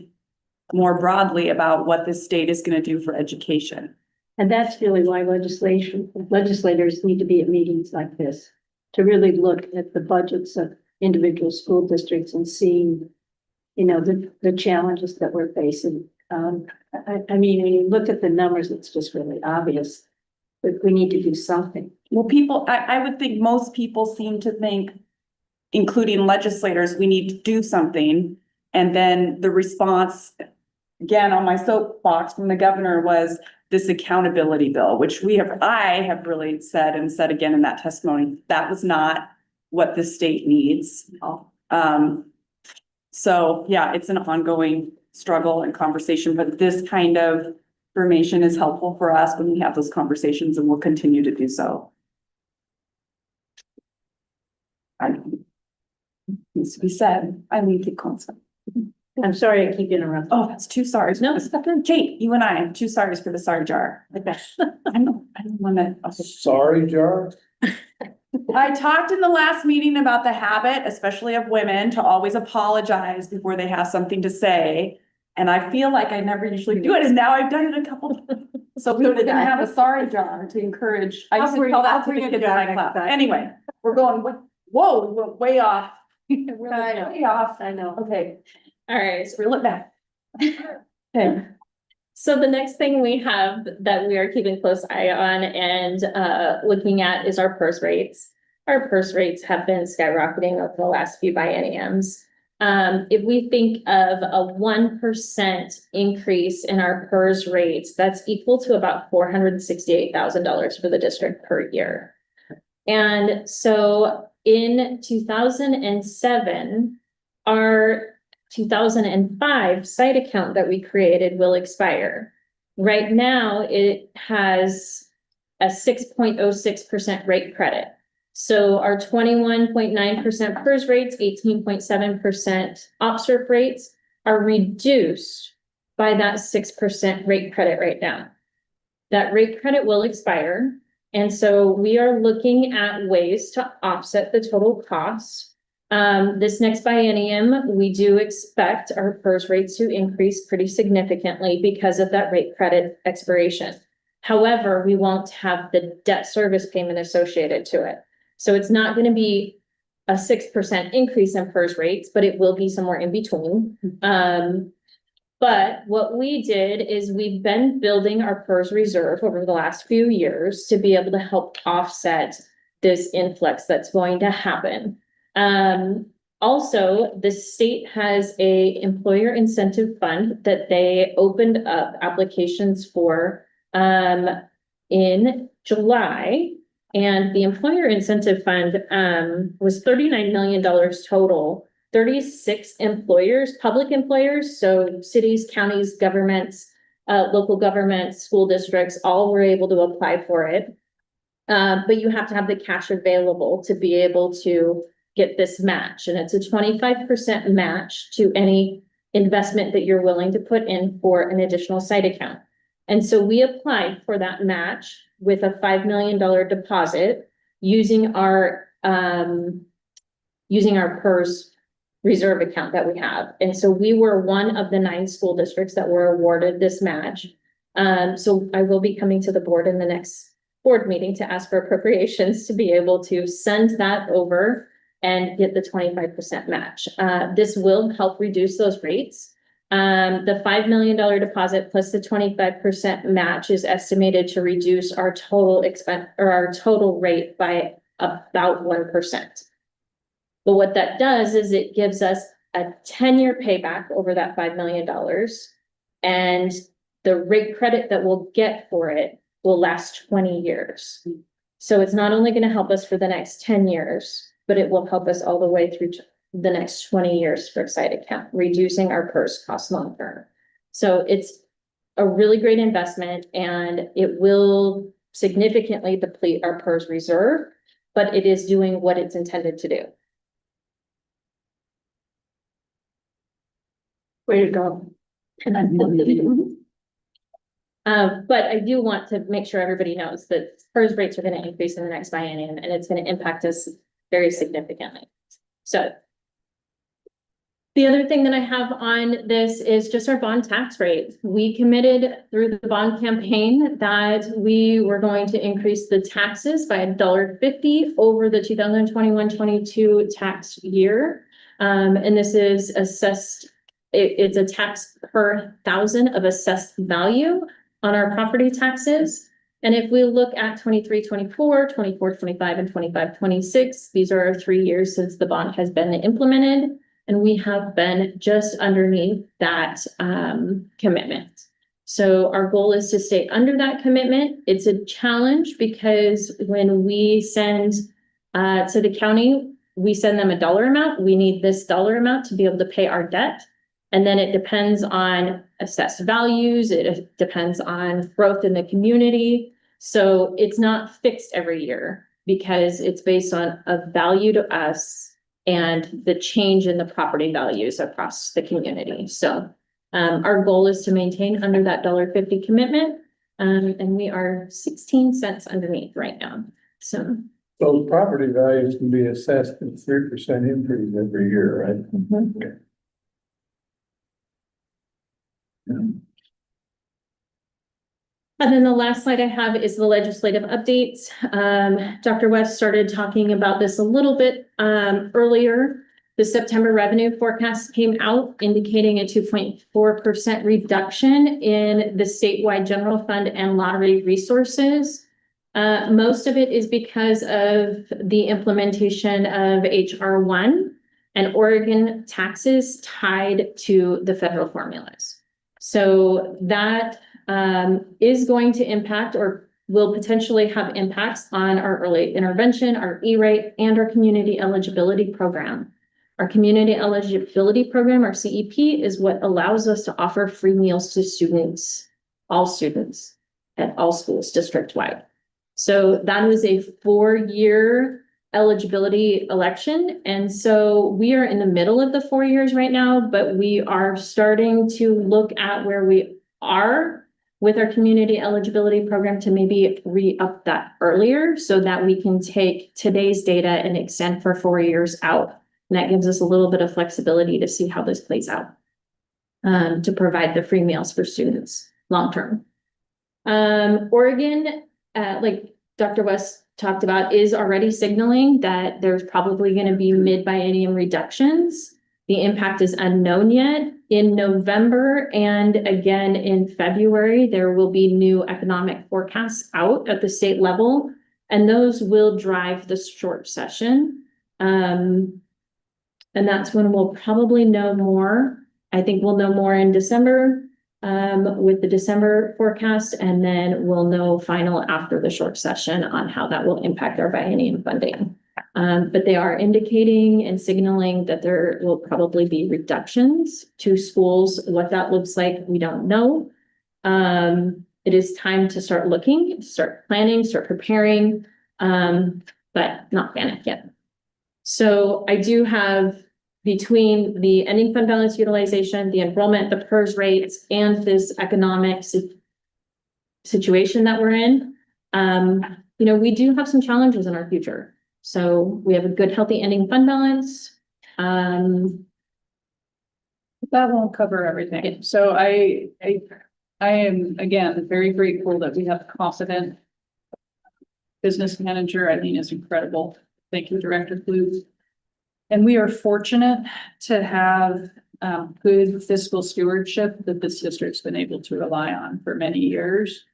more broadly about what this state is going to do for education? And that's really why legislators need to be at meetings like this, to really look at the budgets of individual school districts and seeing, the challenges that we're facing. I mean, when you look at the numbers, it's just really obvious, but we need to do something. Well, I would think most people seem to think, including legislators, we need to do something. And then the response, again, on my soapbox from the governor, was this accountability bill, which I have really said and said again in that testimony, that was not what the state needs. So yeah, it's an ongoing struggle and conversation, but this kind of information is helpful for us when we have those conversations, and we'll continue to do so. Needs to be said. I need to constant. I'm sorry I keep interrupting. Oh, that's two sorries. No, Kate, you and I, 2 sorries for the sorry jar. Okay. I don't want to. Sorry, Jar. I talked in the last meeting about the habit, especially of women, to always apologize before they have something to say. And I feel like I never usually do it, and now I've done it a couple times. So we were gonna have a sorry jar to encourage. I used to tell that to the kids in my class. Anyway, we're going, whoa, we went way off. Way off. I know. Okay, All right. let's reel it back. Okay. So the next thing we have that we are keeping close eye on and looking at is our PERS rates. Our PERS rates have been skyrocketing over the last few bienniums. If we think of a 1% increase in our PERS rates, that's equal to about $468,000 for the district per year. And so in 2007, our 2005 site account that we created will expire. Right now, it has a 6.06% rate credit. So our 21.9% PERS rates, 18.7% OPSRF rates are reduced by that 6% rate credit right now. That rate credit will expire. And so we are looking at ways to offset the total cost. This next biennium, we do expect our PERS rates to increase pretty significantly because of that rate credit expiration. However, we won't have the debt service payment associated to it. So it's not going to be a 6% increase in PERS rates, but it will be somewhere in between. But what we did is we've been building our PERS reserve over the last few years to be able to help offset this influx that's going to happen. Also, the state has a employer incentive fund that they opened up applications for in July. And the employer incentive fund was $39 million total. 36 employers, public employers, so cities, counties, governments, local governments, school districts, all were able to apply for it. But you have to have the cash available to be able to get this match. And it's a 25% match to any investment that you're willing to put in for an additional site account. And so we applied for that match with a $5 million deposit using our PERS reserve account that we have. And so we were one of the 9 school districts that were awarded this match. So I will be coming to the board in the next board meeting to ask for appropriations to be able to send that over and get the 25% match. This will help reduce those rates. The $5 million deposit plus the 25% match is estimated to reduce our total expense or our total rate by about 1%. But what that does is it gives us a 10-year payback over that $5 million. And the rate credit that we'll get for it will last 20 years. So it's not only going to help us for the next 10 years, but it will help us all the way through the next 20 years for site account, reducing our PERS cost long term. So it's a really great investment and it will significantly deplete our PERS reserve, but it is doing what it's intended to do. Way to go. But I do want to make sure everybody knows that PERS rates are going to increase in the next biennium and it's going to impact us very significantly. So the other thing that I have on this is just our bond tax rate. We committed through the bond campaign that we were going to increase the taxes by $1.50 over the 2021-22 tax year. And this is assessed, it's a tax per thousand of assessed value on our property taxes. And if we look at 23-24, 24-25, and 25-26, these are our 3 years since the bond has been implemented. And we have been just underneath that commitment. So our goal is to stay under that commitment. It's a challenge because when we send to the county, we send them a dollar amount. We need this dollar amount to be able to pay our debt. And then it depends on assessed values. It depends on growth in the community. So it's not fixed every year because it's based on a value to us and the change in the property values across the community. So our goal is to maintain under that $1.50 commitment. And we are 16 cents underneath right now. So Those property values can be assessed at 3% increase every year, right? Okay. And then the last slide I have is the legislative updates. Dr. West started talking about this a little bit earlier. The September revenue forecast came out indicating a 2.4% reduction in the statewide general fund and lottery resources. Most of it is because of the implementation of HR 1 and Oregon taxes tied to the federal formulas. So that is going to impact or will potentially have impacts on our early intervention, our E-rate, and our community eligibility program. Our community eligibility program, our CEP, is what allows us to offer free meals to students, all students at all schools district-wide. So that is a 4-year eligibility election. And so we are in the middle of the 4 years right now, but we are starting to look at where we are with our community eligibility program to maybe re-up that earlier so that we can take today's data and extend for 4 years out. And that gives us a little bit of flexibility to see how this plays out to provide the free meals for students long-term. Oregon, like Dr. West talked about, is already signaling that there's probably going to be mid-biennium reductions. The impact is unknown yet. In November and again in February, there will be new economic forecasts out at the state level, and those will drive the short session. And that's when we'll probably know more. I think we'll know more in December with the December forecast, and then we'll know final after the short session on how that will impact our biennium funding. But they are indicating and signaling that there will probably be reductions to schools. What that looks like, we don't know. It is time to start looking, start planning, start preparing, but not panic yet. So I do have, between the ending fund balance utilization, the enrollment, the PERS rates, and this economic situation that we're in, we do have some challenges in our future. So we have a good, healthy ending fund balance. That won't cover everything. So I am, again, very grateful that we have a confident business manager. Eileen is incredible. Thank you, Director Klug. And we are fortunate to have good fiscal stewardship that this district's been able to rely on for many years.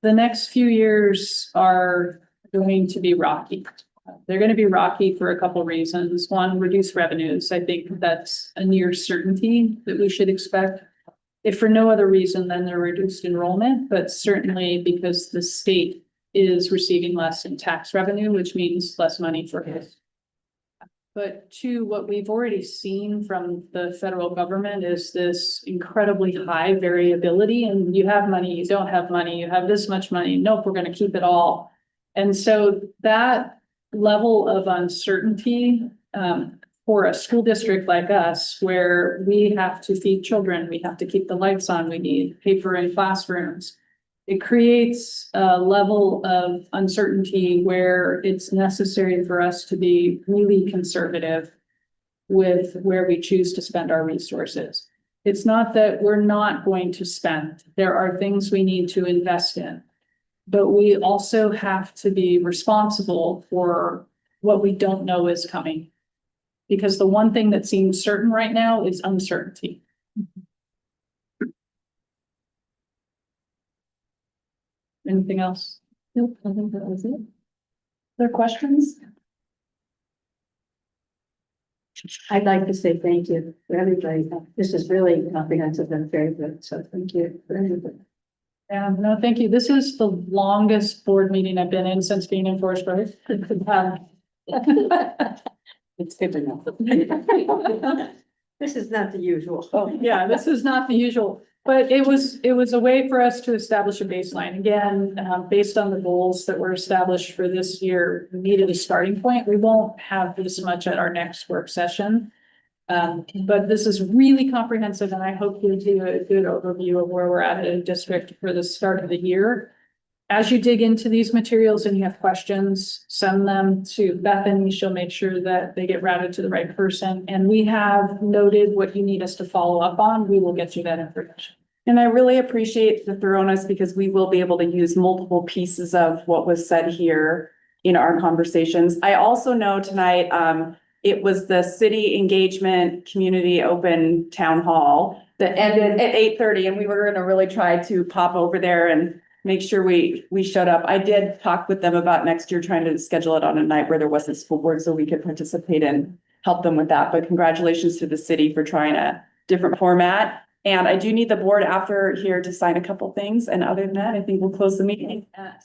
The next few years are going to be rocky. They're going to be rocky for a couple reasons. One, reduced revenues. I think that's a near certainty that we should expect. If for no other reason than the reduced enrollment, but certainly because the state is receiving less in tax revenue, which means less money for us. But two, what we've already seen from the federal government is this incredibly high variability, and you have money, you don't have money, you have this much money, nope, we're gonna keep it all. And so that level of uncertainty, for a school district like us, where we have to feed children, we have to keep the lights on, we need paper in classrooms. It creates a level of uncertainty where it's necessary for us to be really conservative with where we choose to spend our resources. It's not that we're not going to spend. There are things we need to invest in. But we also have to be responsible for what we don't know is coming. Because the one thing that seems certain right now is uncertainty. Anything else? Nope, I think that was it. Other questions? I'd like to say thank you for everybody. This is really comprehensive and very good, so thank you for everybody. Yeah, no, thank you. This is the longest board meeting I've been in since being in Forest Grove. It's good to know. This is not the usual. Yeah, this is not the usual, but it was a way for us to establish a baseline. Again, based on the goals that were established for this year, we needed a starting point. We won't have this much at our next work session. But this is really comprehensive, and I hope you'll do a good overview of where we're at in district for the start of the year. As you dig into these materials and you have questions, send them to Bethany. She'll make sure that they get routed to the right person. And we have noted what you need us to follow up on. We will get you that information. And I really appreciate the thoroughness because we will be able to use multiple pieces of what was said here in our conversations. I also know tonight, it was the city engagement community open town hall that ended at 8:30, and we were gonna really try to pop over there and make sure we showed up. I did talk with them about next year, trying to schedule it on a night where there wasn't school board so we could participate and help them with that. But congratulations to the city for trying a different format. And I do need the board after here to sign a couple things. And other than that, I think we'll close the meeting at